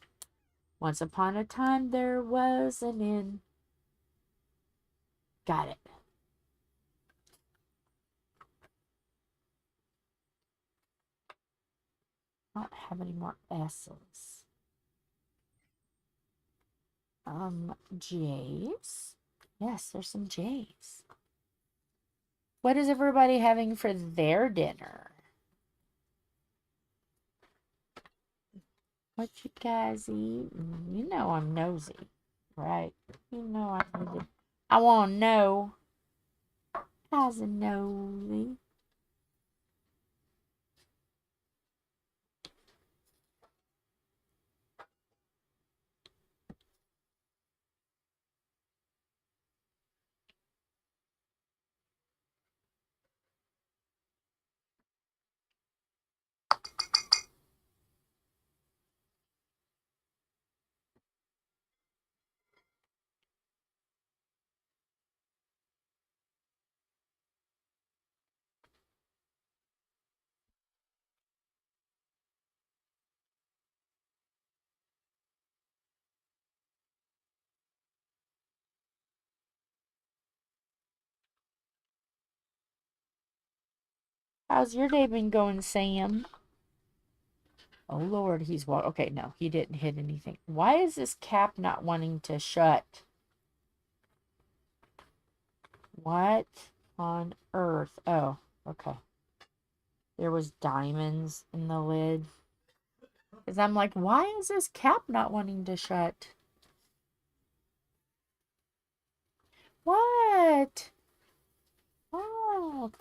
Once upon a time there was an inn. Got it. I don't have any more S's. J's? Yes, there's some J's. What is everybody having for their dinner? What you guys eat? You know I'm nosy, right? You know I want to know. Guys are nosy. How's your day been going, Sam? Oh, Lord, he's okay, no, he didn't hit anything. Why is this cap not wanting to shut? What on earth? Oh, okay. There was diamonds in the lid. Because I'm like, why is this cap not wanting to shut? What? What?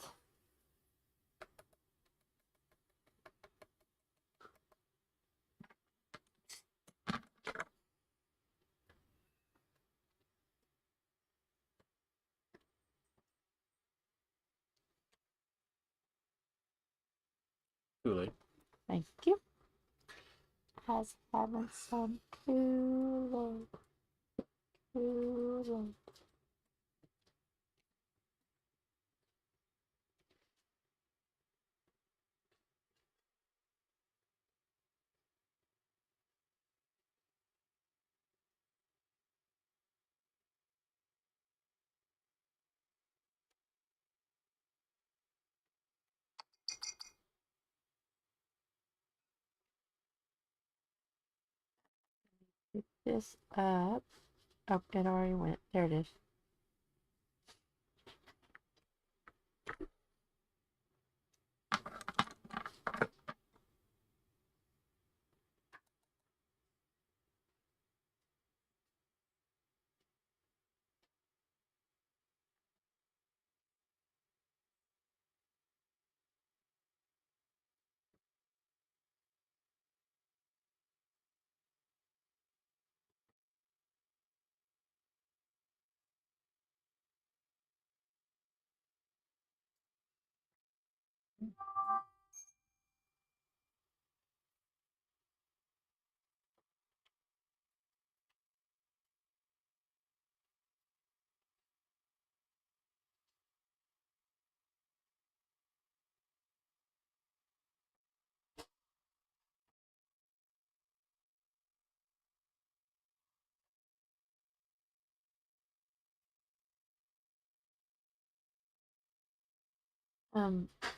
Kool-Aid. Thank you. Has having some Kool-Aid. Kool-Aid. Pick this up. Oh, it already went. There it is.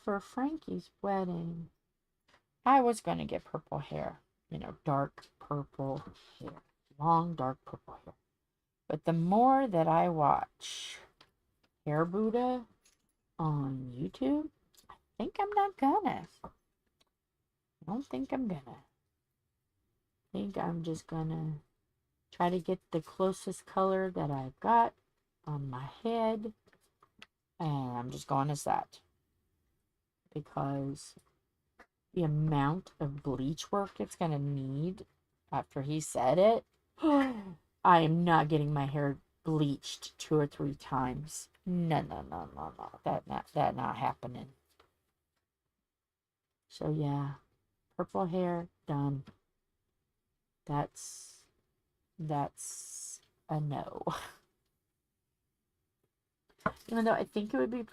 For Frankie's wedding, I was going to get purple hair. You know, dark purple hair. Long, dark purple hair. But the more that I watch Hair Buddha on YouTube, I think I'm not gonna. I don't think I'm gonna. I think I'm just gonna try to get the closest color that I've got on my head. And I'm just going as that. Because the amount of bleach work it's going to need after he said it, I am not getting my hair bleached 2 or 3 times. No. That not happening. So yeah, purple hair done. That's a no. Even though I think it would be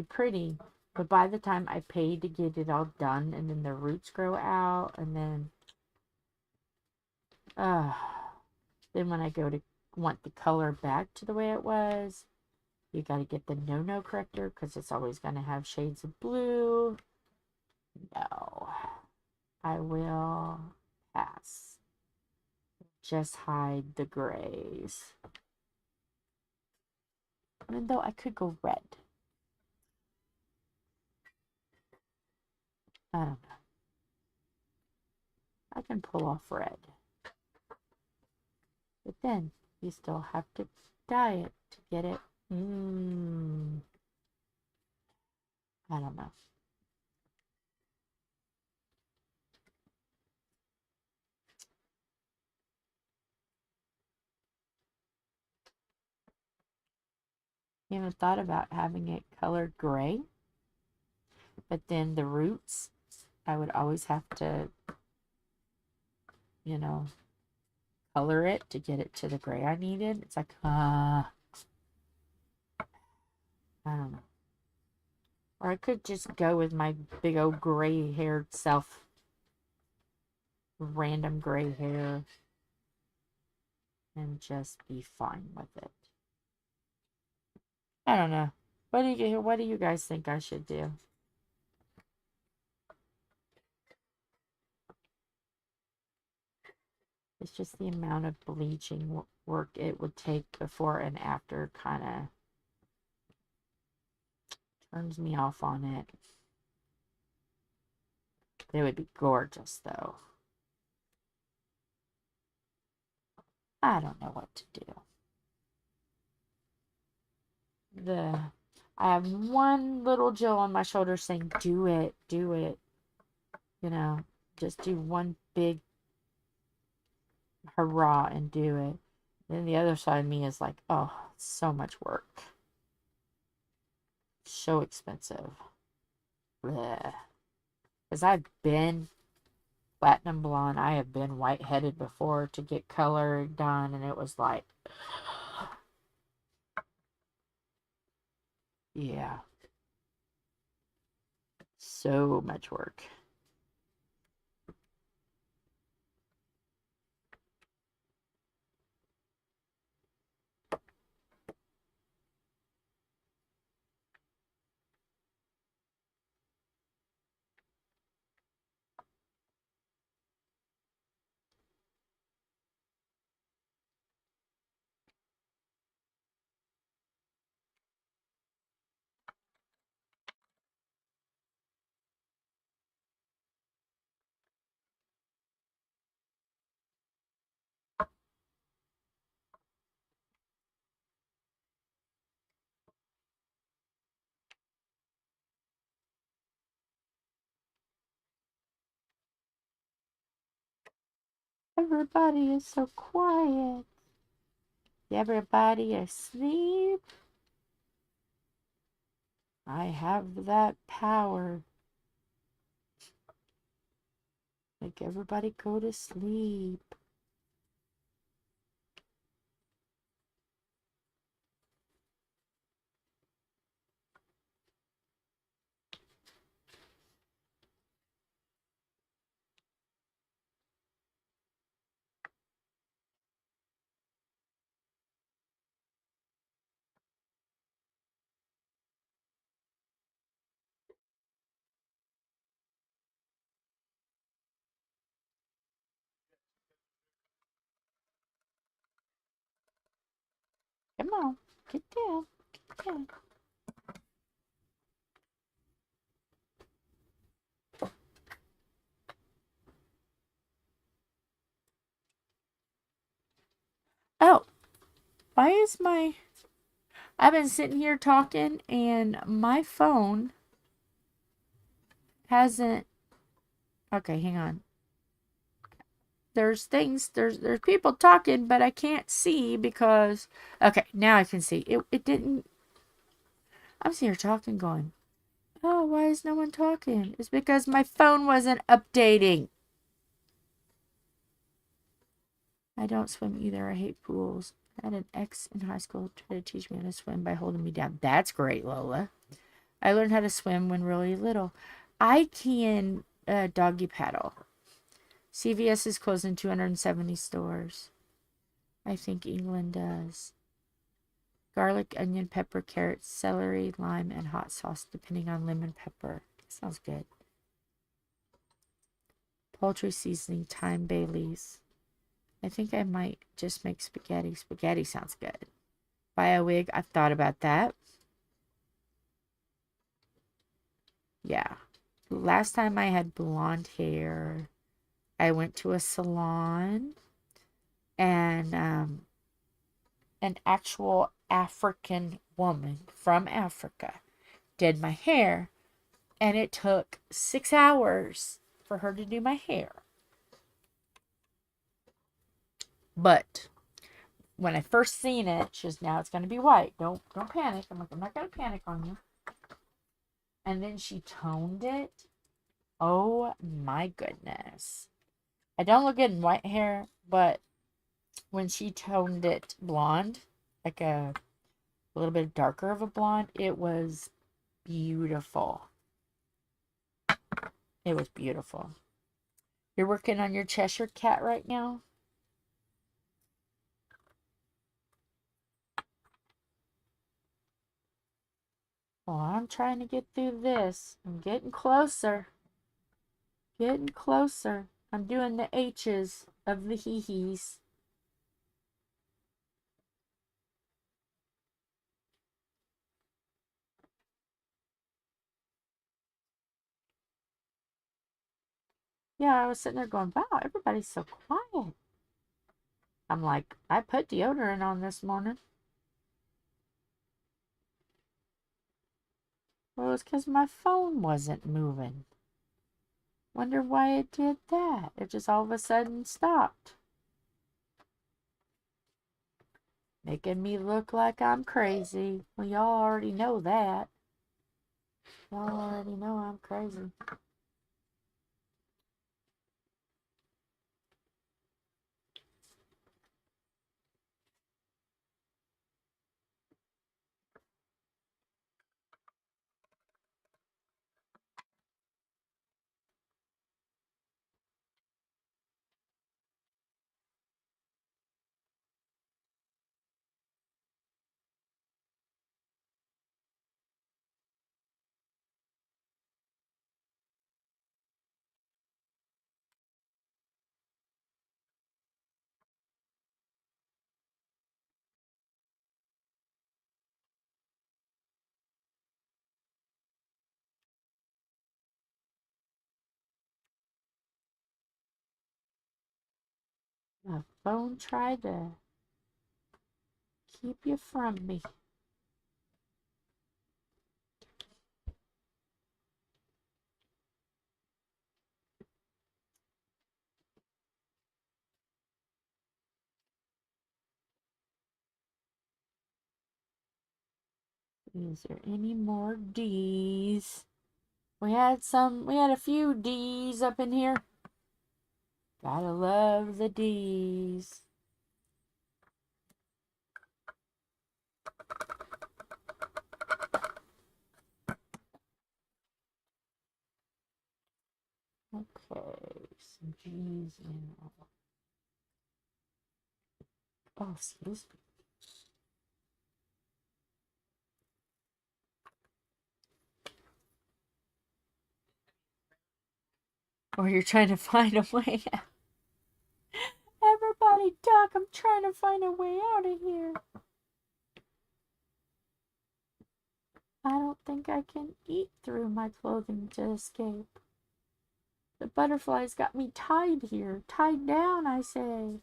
pretty, but by the time I paid to get it all done, and then the roots grow out, and then when I go to want the color back to the way it was, you got to get the no corrector because it's always going to have shades of blue. No, I will pass. Just hide the grays. Even though I could go red. I don't know. I can pull off red. But then you still have to dye it to get it. I don't know. You haven't thought about having it colored gray? But then the roots, I would always have to, you know, color it to get it to the gray I needed. It's like, I don't know. Or I could just go with my big old gray haired self. Random gray hair. And just be fine with it. I don't know. What do you guys think I should do? It's just the amount of bleaching work it would take before and after kind of turns me off on it. It would be gorgeous, though. I don't know what to do. I have one little Jill on my shoulder saying, do it, do it. You know, just do one big hurrah and do it. Then the other side of me is like, oh, so much work. So expensive. Because I've been platinum blonde. I have been white-headed before to get color done, and it was like, yeah. So much work. Everybody is so quiet. Everybody asleep. I have that power. Make everybody go to sleep. Come on, get down, get down. Oh, why is I've been sitting here talking and my phone hasn't. Okay, hang on. There's people talking, but I can't see because. Okay, now I can see. It didn't. I'm sitting here talking, going, oh, why is no one talking? It's because my phone wasn't updating. I don't swim either. I hate pools. I had an ex in high school try to teach me how to swim by holding me down. That's great, Lola. I learned how to swim when really little. I can doggy paddle. CVS is closing 270 stores. I think England does. Garlic, onion, pepper, carrots, celery, lime, and hot sauce, depending on lemon pepper. Sounds good. Poultry seasoning, thyme, bay leaves. I think I might just make spaghetti. Spaghetti sounds good. Buy a wig. I've thought about that. Yeah. Last time I had blonde hair, I went to a salon and an actual African woman from Africa did my hair, and it took 6 hours for her to do my hair. But when I first seen it, she was, now it's going to be white. Don't panic. I'm like, I'm not going to panic on you. And then she toned it. Oh my goodness. I don't look good in white hair, but when she toned it blonde, like a little bit darker of a blonde, it was beautiful. It was beautiful. You're working on your Cheshire cat right now? Well, I'm trying to get through this. I'm getting closer. Getting closer. I'm doing the H's of the hee-hees. Yeah, I was sitting there going, wow, everybody's so quiet. I'm like, I put deodorant on this morning. Well, it was because my phone wasn't moving. Wonder why it did that. It just all of a sudden stopped. Making me look like I'm crazy. Well, y'all already know that. Y'all already know I'm crazy. My phone tried to keep you from me. Is there any more D's? We had a few D's up in here. Gotta love the D's. Okay, some G's in. Oh, excuse me. Or you're trying to find a way out. Everybody duck, I'm trying to find a way out of here. I don't think I can eat through my clothing to escape. The butterflies got me tied here. Tied down, I say.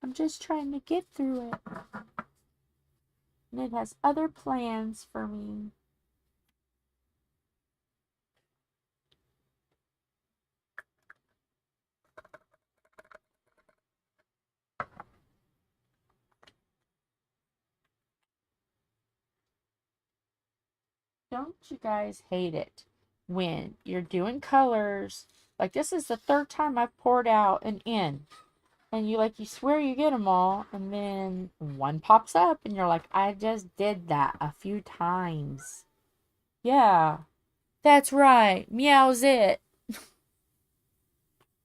I'm just trying to get through it. And it has other plans for me. Don't you guys hate it when you're doing colors? Like, this is the third time I've poured out an in. And you swear you get them all, and then one pops up, and you're like, I just did that a few times. Yeah, that's right. Meow's it.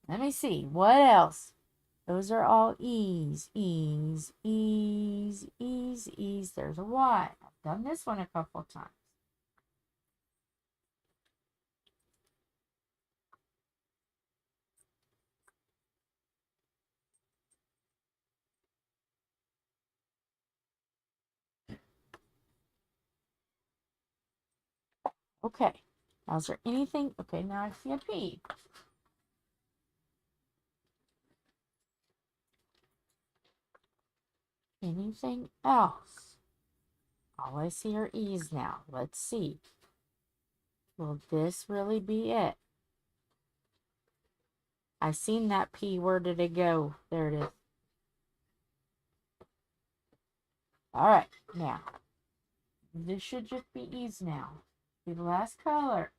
Let me see. What else? Those are all E's. E's, E's, E's, E's. There's a Y. I've done this one a couple times. Okay. Now, is there anything? Okay, now I see a P. Anything else? All I see are E's now. Let's see. Will this really be it? I seen that P. Where did it go? There it is. All right, now. This should just be E's now. Be the last color.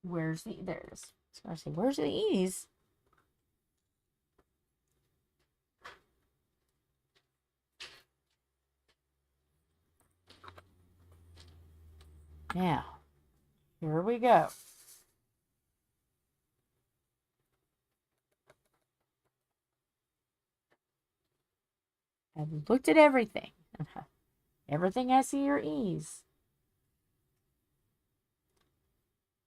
Where's the... There it is. I was going to say, where's the E's? Now, here we go. I've looked at everything. Everything I see are E's.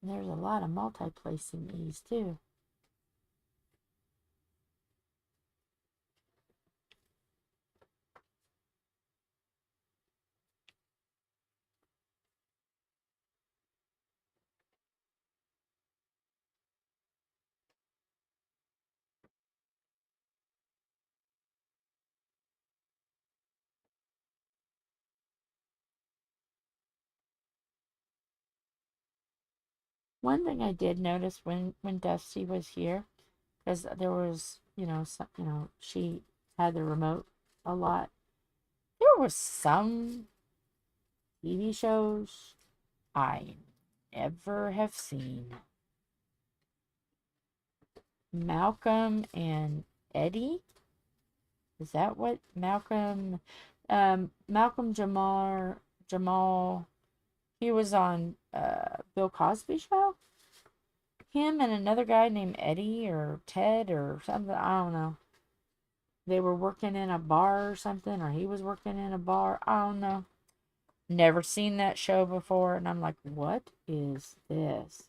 And there's a lot of multi-placing E's too. One thing I did notice when Dusty was here, because there was, she had the remote a lot. There was some TV shows I never have seen. Malcolm and Eddie? Is that what Malcolm Jamal, he was on Bill Cosby show? Him and another guy named Eddie or Ted or something, I don't know. They were working in a bar or something, or he was working in a bar, I don't know. Never seen that show before, and I'm like, what is this?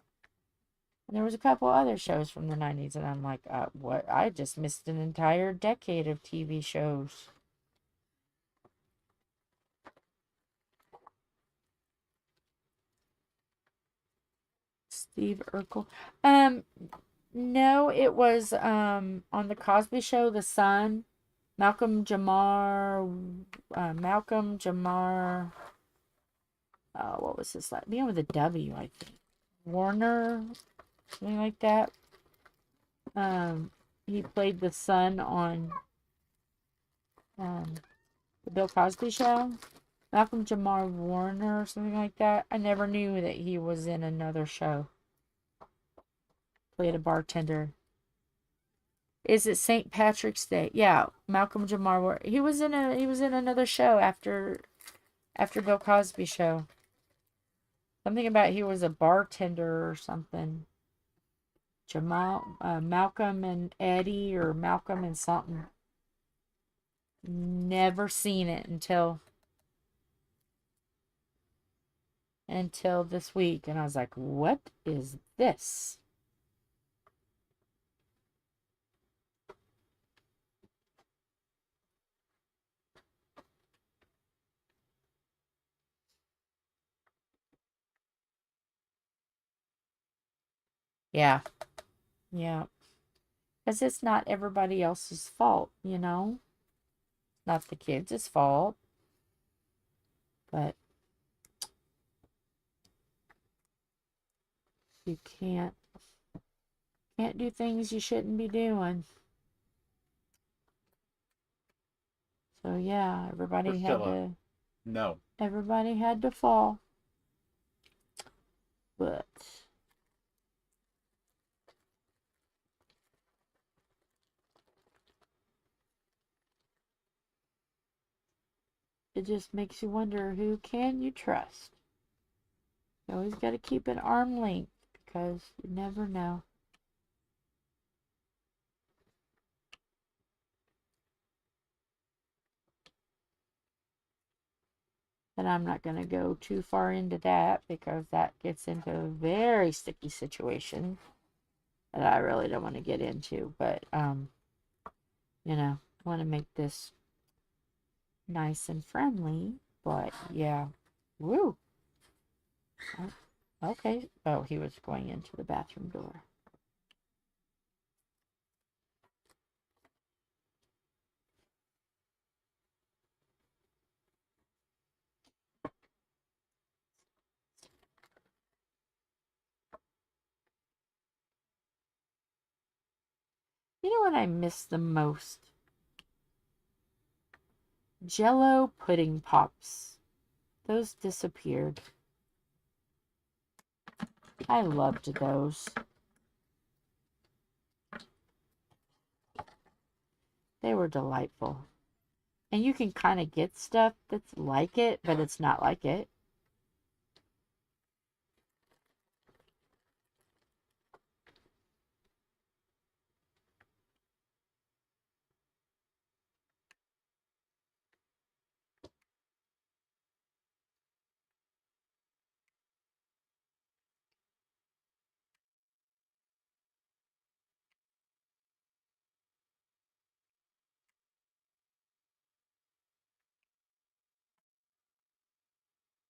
And there was a couple other shows from the 90s, and I'm like, what? I just missed an entire decade of TV shows. Steve Urkel. No, it was on the Cosby Show, The Son. Malcolm Jamar. What was his last? Began with a W, I think. Warner, something like that. He played the son on the Bill Cosby Show. Malcolm Jamar Warner or something like that. I never knew that he was in another show. Played a bartender. Is it St. Patrick's Day? Yeah, Malcolm Jamar Warner. He was in another show after Bill Cosby Show. Something about he was a bartender or something. Malcolm and Eddie or Malcolm and something. Never seen it until this week, and I was like, what is this? Yeah. Because it's not everybody else's fault, Not the kids' fault. But you can't do things you shouldn't be doing. So yeah, everybody had to. No. Everybody had to fall. But it just makes you wonder, who can you trust? You always got to keep an arm length, because you never know. And I'm not going to go too far into that, because that gets into a very sticky situation that I really don't want to get into. But, I want to make this nice and friendly. But, yeah. Woo! Okay. Oh, he was going into the bathroom door. You know what I miss the most? Jello pudding pops. Those disappeared. I loved those. They were delightful. And you can kind of get stuff that's like it, but it's not like it.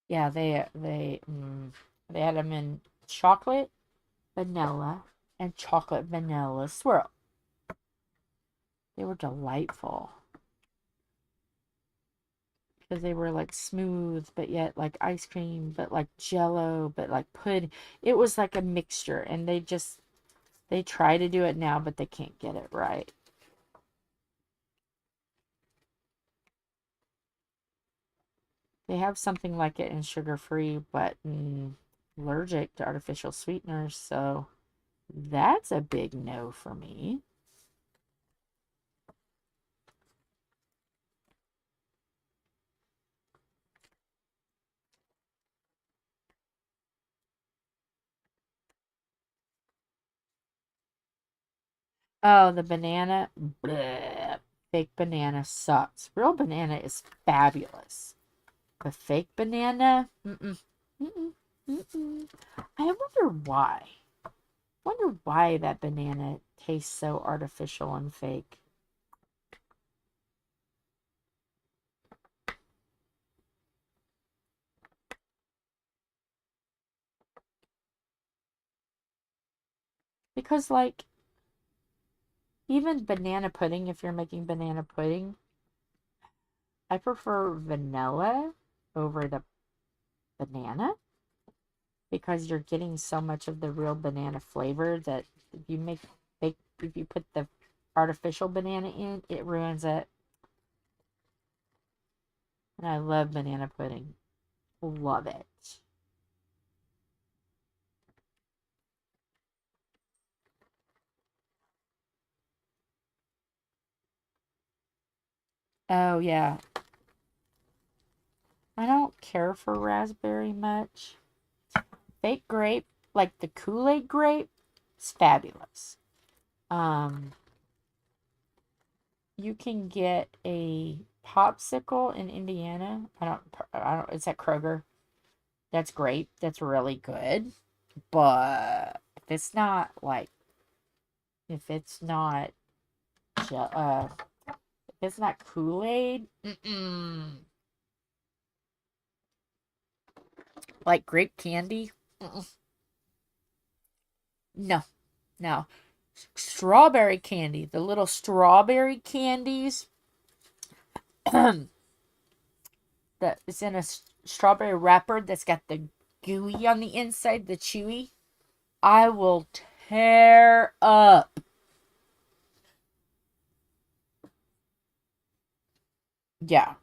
Yeah, they had them in chocolate, vanilla, and chocolate vanilla swirl. They were delightful because they were like smooth, but yet like ice cream, but like jello, but like pudding. It was like a mixture, and they try to do it now, but they can't get it right. They have something like it in sugar-free, but allergic to artificial sweeteners, so that's a big no for me. Oh, the banana. Bleh. Fake banana sucks. Real banana is fabulous. The fake banana, mm-mm, mm-mm. I wonder why. Wonder why that banana tastes so artificial and fake. Because like even banana pudding, if you're making banana pudding, I prefer vanilla over the banana because you're getting so much of the real banana flavor that if you if you put the artificial banana in, it ruins it. And I love banana pudding. Love it. Oh yeah. I don't care for raspberry much. Fake grape, like the Kool-Aid grape, is fabulous. You can get a popsicle in Indiana. I don't, it's at Kroger. That's great. That's really good. But if it's not, if it's not Kool-Aid, like grape candy, no, no. Strawberry candy, the little strawberry candies that is in a strawberry wrapper that's got the gooey on the inside, the chewy. I will tear up. Yeah,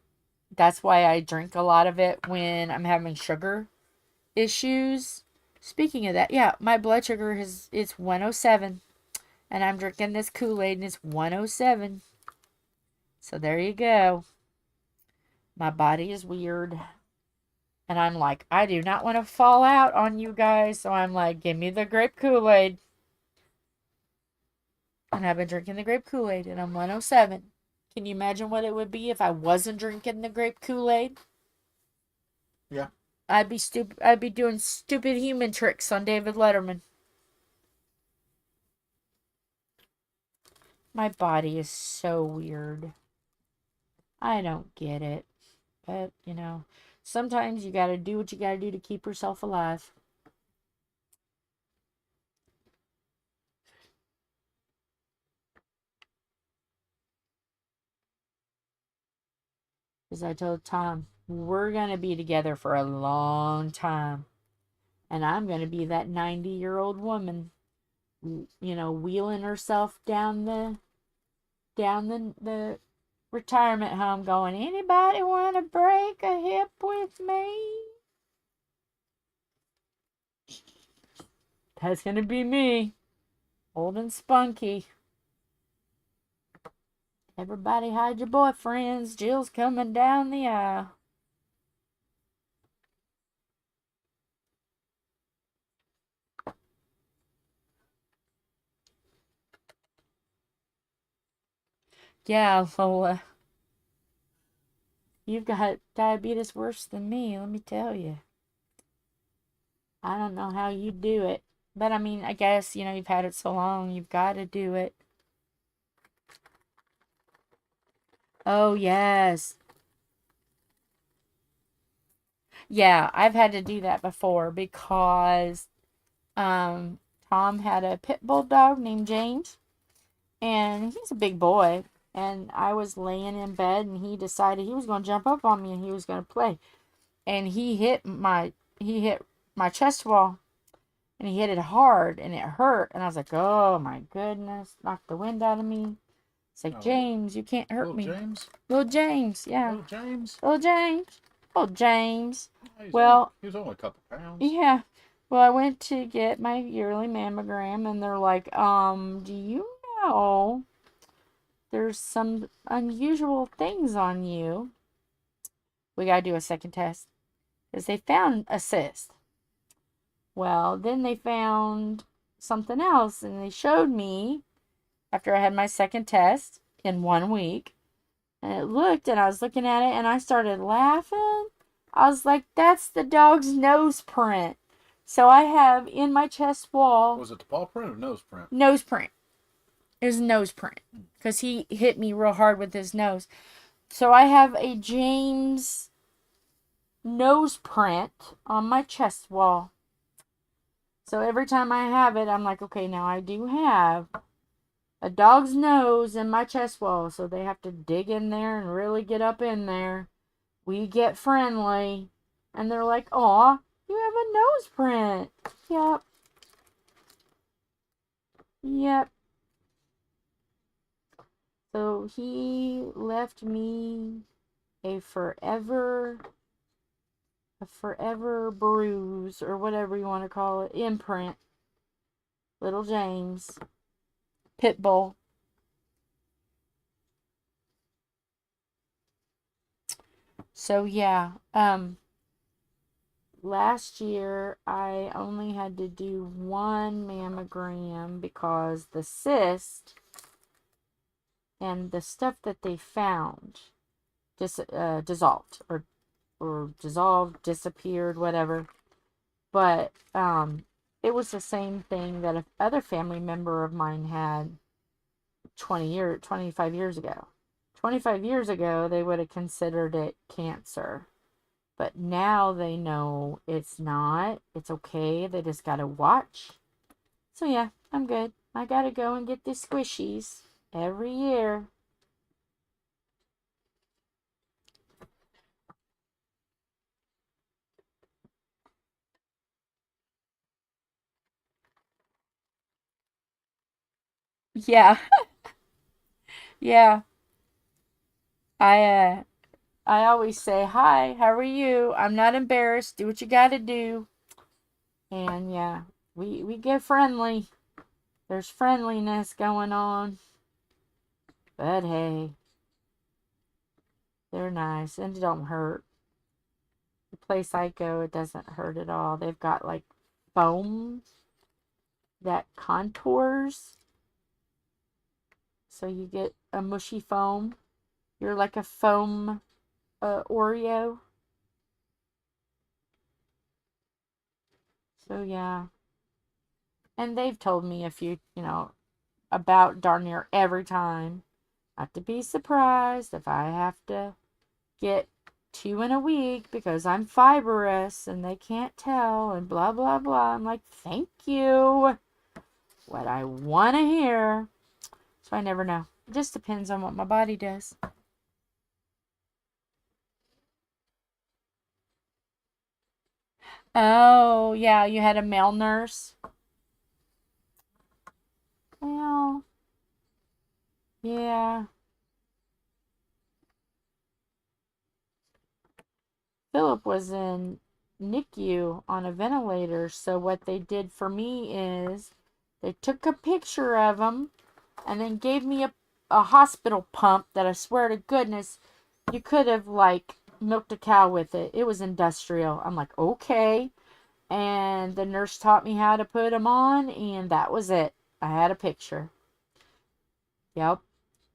that's why I drink a lot of it when I'm having sugar issues. Speaking of that, yeah, my blood sugar it's 107, and I'm drinking this Kool-Aid and it's 107. So there you go. My body is weird. And I'm like, I do not want to fall out on you guys. So I'm like, give me the grape Kool-Aid. And I've been drinking the grape Kool-Aid and I'm 107. Can you imagine what it would be if I wasn't drinking the grape Kool-Aid? Yeah. I'd be stupid. I'd be doing stupid human tricks on David Letterman. My body is so weird. I don't get it. But, sometimes you gotta do what you gotta do to keep yourself alive. As I told Tom, we're gonna be together for a long time. And I'm gonna be that 90-year-old woman, wheeling herself down the retirement home going, anybody want to break a hip with me? That's going to be me. Old and spunky. Everybody hide your boyfriends. Jill's coming down the aisle. Yeah, Lola. You've got diabetes worse than me, let me tell you. I don't know how you do it. But I mean, I guess, you've had it so long, you've got to do it. Oh, yes. Yeah, I've had to do that before because Tom had a pit bull dog named James, and he's a big boy. And I was laying in bed, and he decided he was going to jump up on me and he was going to play. And he hit my chest wall, and he hit it hard, and it hurt. And I was like, oh my goodness, knocked the wind out of me. It's like, Oh, James, you can't hurt little me. James? Little James, yeah. Little James? Little James. Little James. He Well, was only a couple pounds. yeah. Well, I went to get my yearly mammogram, and they're like, do you know there's some unusual things on you? We got to do a second test. Because they found a cyst. Well, then they found something else, and they showed me after I had my second test in 1 week. And it looked, and I was looking at it, and I started laughing. I was like, that's the dog's nose print. So I have in my chest wall. Was it the paw print or nose print? Nose print. It was nose print. Because he hit me real hard with his nose. So I have a James nose print on my chest wall. So every time I have it, I'm like, okay, now I do have a dog's nose in my chest wall. So they have to dig in there and really get up in there. We get friendly. And they're like, aw, you have a nose print. Yep. Yep. So he left me a forever bruise, or whatever you want to call it, imprint. Little James. Pit bull. So yeah, last year I only had to do 1 mammogram because the cyst and the stuff that they found dissolved or dissolved, disappeared, whatever. But it was the same thing that a other family member of mine had 25 years ago. 25 years ago, they would have considered it cancer. But now they know it's not. It's okay. They just got to watch. So yeah, I'm good. I got to go and get the squishies every year. Yeah. Yeah. I always say, hi, how are you? I'm not embarrassed. Do what you got to do. And yeah, we get friendly. There's friendliness going on. But hey, they're nice and it don't hurt. The place I go, it doesn't hurt at all. They've got like foam that contours. So you get a mushy foam. You're like a foam Oreo. So yeah. And they've told me a few, about darn near every time. Not to be surprised if I have to get 2 in a week because I'm fibrous and they can't tell and blah, blah, blah. I'm like, thank you. What I want to hear. So I never know. It just depends on what my body does. Oh, yeah, you had a male nurse. Well, yeah. Philip was in NICU on a ventilator, so what they did for me is they took a picture of him and then gave me a hospital pump that I swear to goodness you could have like milked a cow with it. It was industrial. I'm like, okay. And the nurse taught me how to put them on, and that was it. I had a picture. Yep.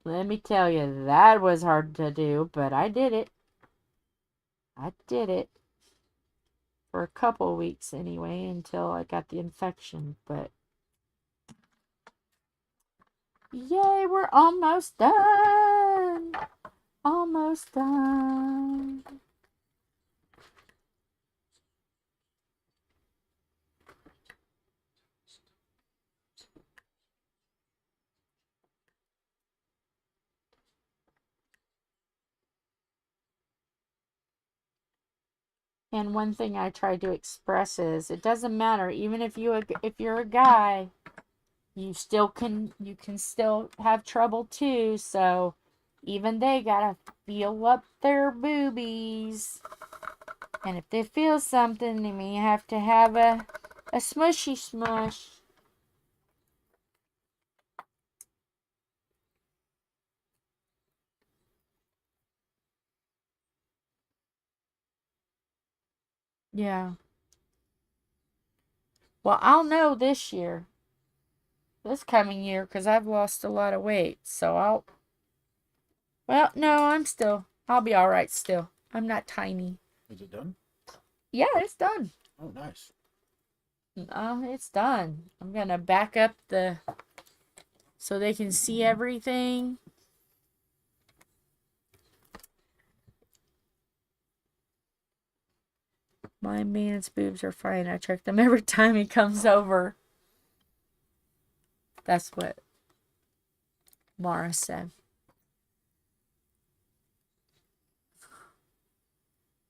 Let me tell you, that was hard to do, but I did it. I did it. For a couple weeks anyway, until I got the infection, but yay, we're almost done. Almost done. And one thing I try to express is it doesn't matter, even if you're a guy, you can still have trouble too. So even they gotta feel up their boobies. And if they feel something, they may have to have a smushy smush. Yeah. Well, I'll know this year. This coming year, because I've lost a lot of weight. So well, no, I'll be alright still. I'm not tiny. Is it done? Yeah, it's done. Oh, nice. It's done. I'm gonna back up so they can see everything. My man's boobs are fine. I check them every time he comes over. That's what Mara said.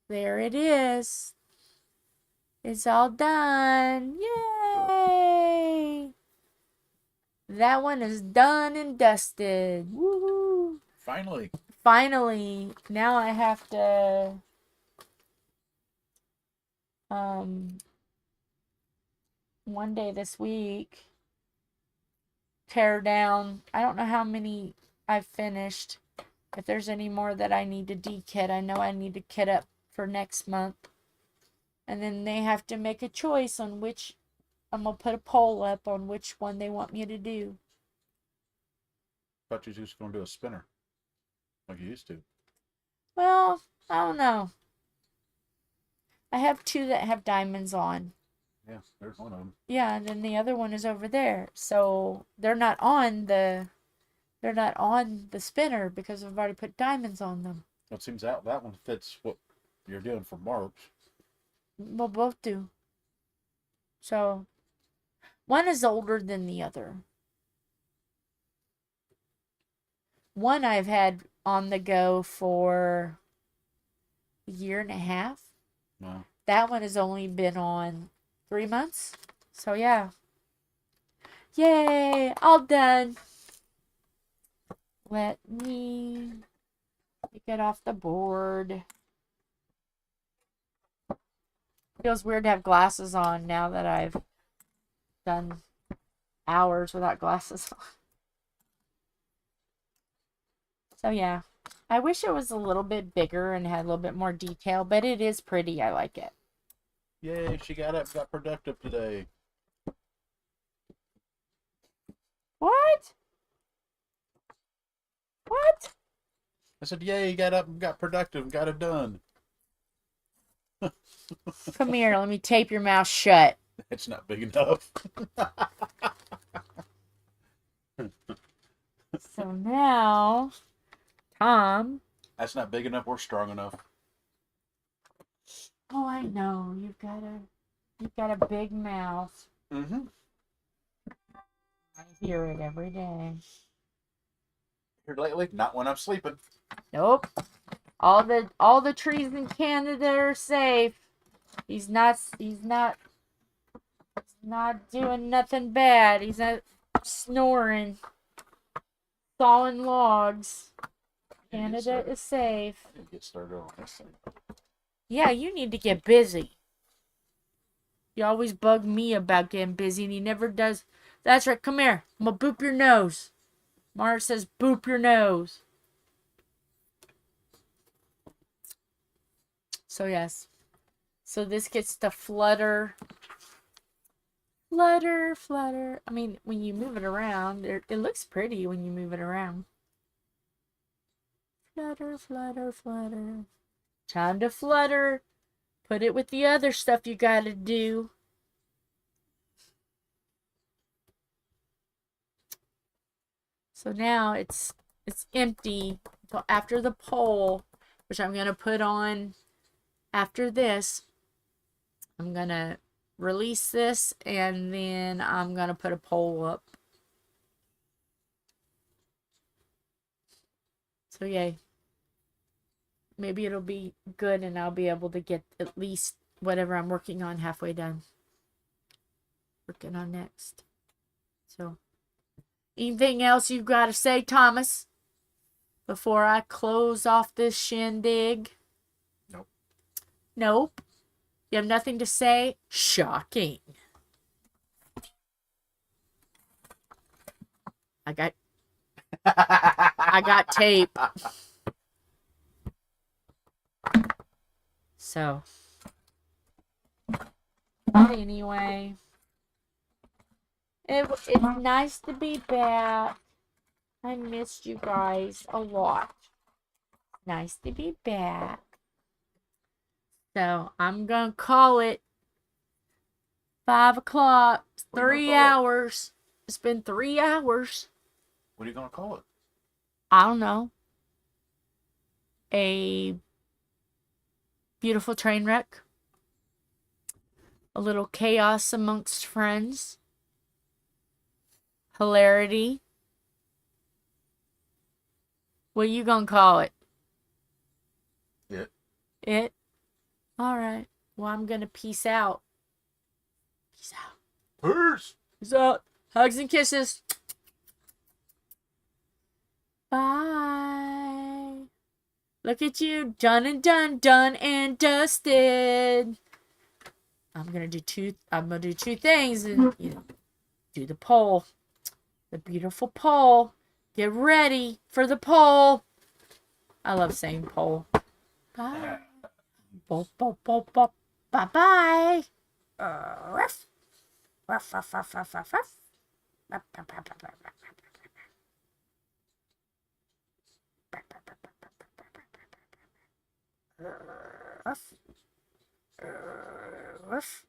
There it is. It's all done. Yay! That one is done and dusted. Woohoo! Finally. Finally. Now I have to one day this week tear down. I don't know how many I've finished. If there's any more that I need to dekit, I know I need to kit up for next month. And then they have to make a choice on which, I'm going to put a poll up on which one they want me to do. Thought you were just going to do a spinner. Like you used to. Well, I don't know. I have 2 that have diamonds on. Yeah, there's one of them. Yeah, and then the other one is over there. So they're not on the spinner because I've already put diamonds on them. It seems that one fits what you're doing for March. Well, both do. So one is older than the other. One I've had on the go for a year and a half. No. That one has only been on 3 months. So yeah. Yay! All done. Let me get off the board. Feels weird to have glasses on now that I've done hours without glasses on. So yeah. I wish it was a little bit bigger and had a little bit more detail, but it is pretty. I like it. Yay, she got up and got productive today. What? What? I said, yay, you got up and got productive and got it done. Come here, let me tape your mouth shut. It's not big enough. So now, Tom. That's not big enough or strong enough. Oh, I know. You've got a big mouth. Mm-hmm. I hear it every day. Here lately, not when I'm sleeping. Nope. All the trees in Canada are safe. He's not doing nothing bad. He's not snoring, sawing logs. Canada is safe. Get started on this thing. Yeah, you need to get busy. You always bug me about getting busy, and he never does. That's right. Come here. I'm gonna boop your nose. Mara says, boop your nose. So yes. So this gets to flutter. Flutter, flutter. I mean, when you move it around, it looks pretty when you move it around. Flutter, flutter, flutter. Time to flutter. Put it with the other stuff you gotta do. So now it's empty until after the poll, which I'm gonna put on after this. I'm gonna release this and then I'm gonna put a poll up. So yay. maybe it'll be good and I'll be able to get at least whatever I'm working on halfway done. Working on next. So, anything else you've got to say, Thomas? Before I close off this shindig? Nope. Nope. You have nothing to say? Shocking. I got tape. So, but anyway, it's nice to be back. I missed you guys a lot. Nice to be back. So, I'm going to call it 5 o'clock. It's What are you 3 gonna call it? hours. It's been 3 hours. What are you gonna call it? I don't know. A beautiful train wreck. A little chaos amongst friends. Hilarity. What you gonna call it? It. It? Alright. Well, I'm gonna peace out. Peace out. Peace. Peace out. Hugs and kisses. Bye. Look at you. Done and done. Done and dusted. I'm gonna do two things and do the poll. The beautiful poll. Get ready for the poll. I love saying poll. Bye. Bop, bop, bop, bop. Bye bye. Ruff. Ruff, ruff, ruff, ruff, ruff, ruff. Ruff, ruff, ruff, ruff, ruff, ruff. Ruff. Ruff.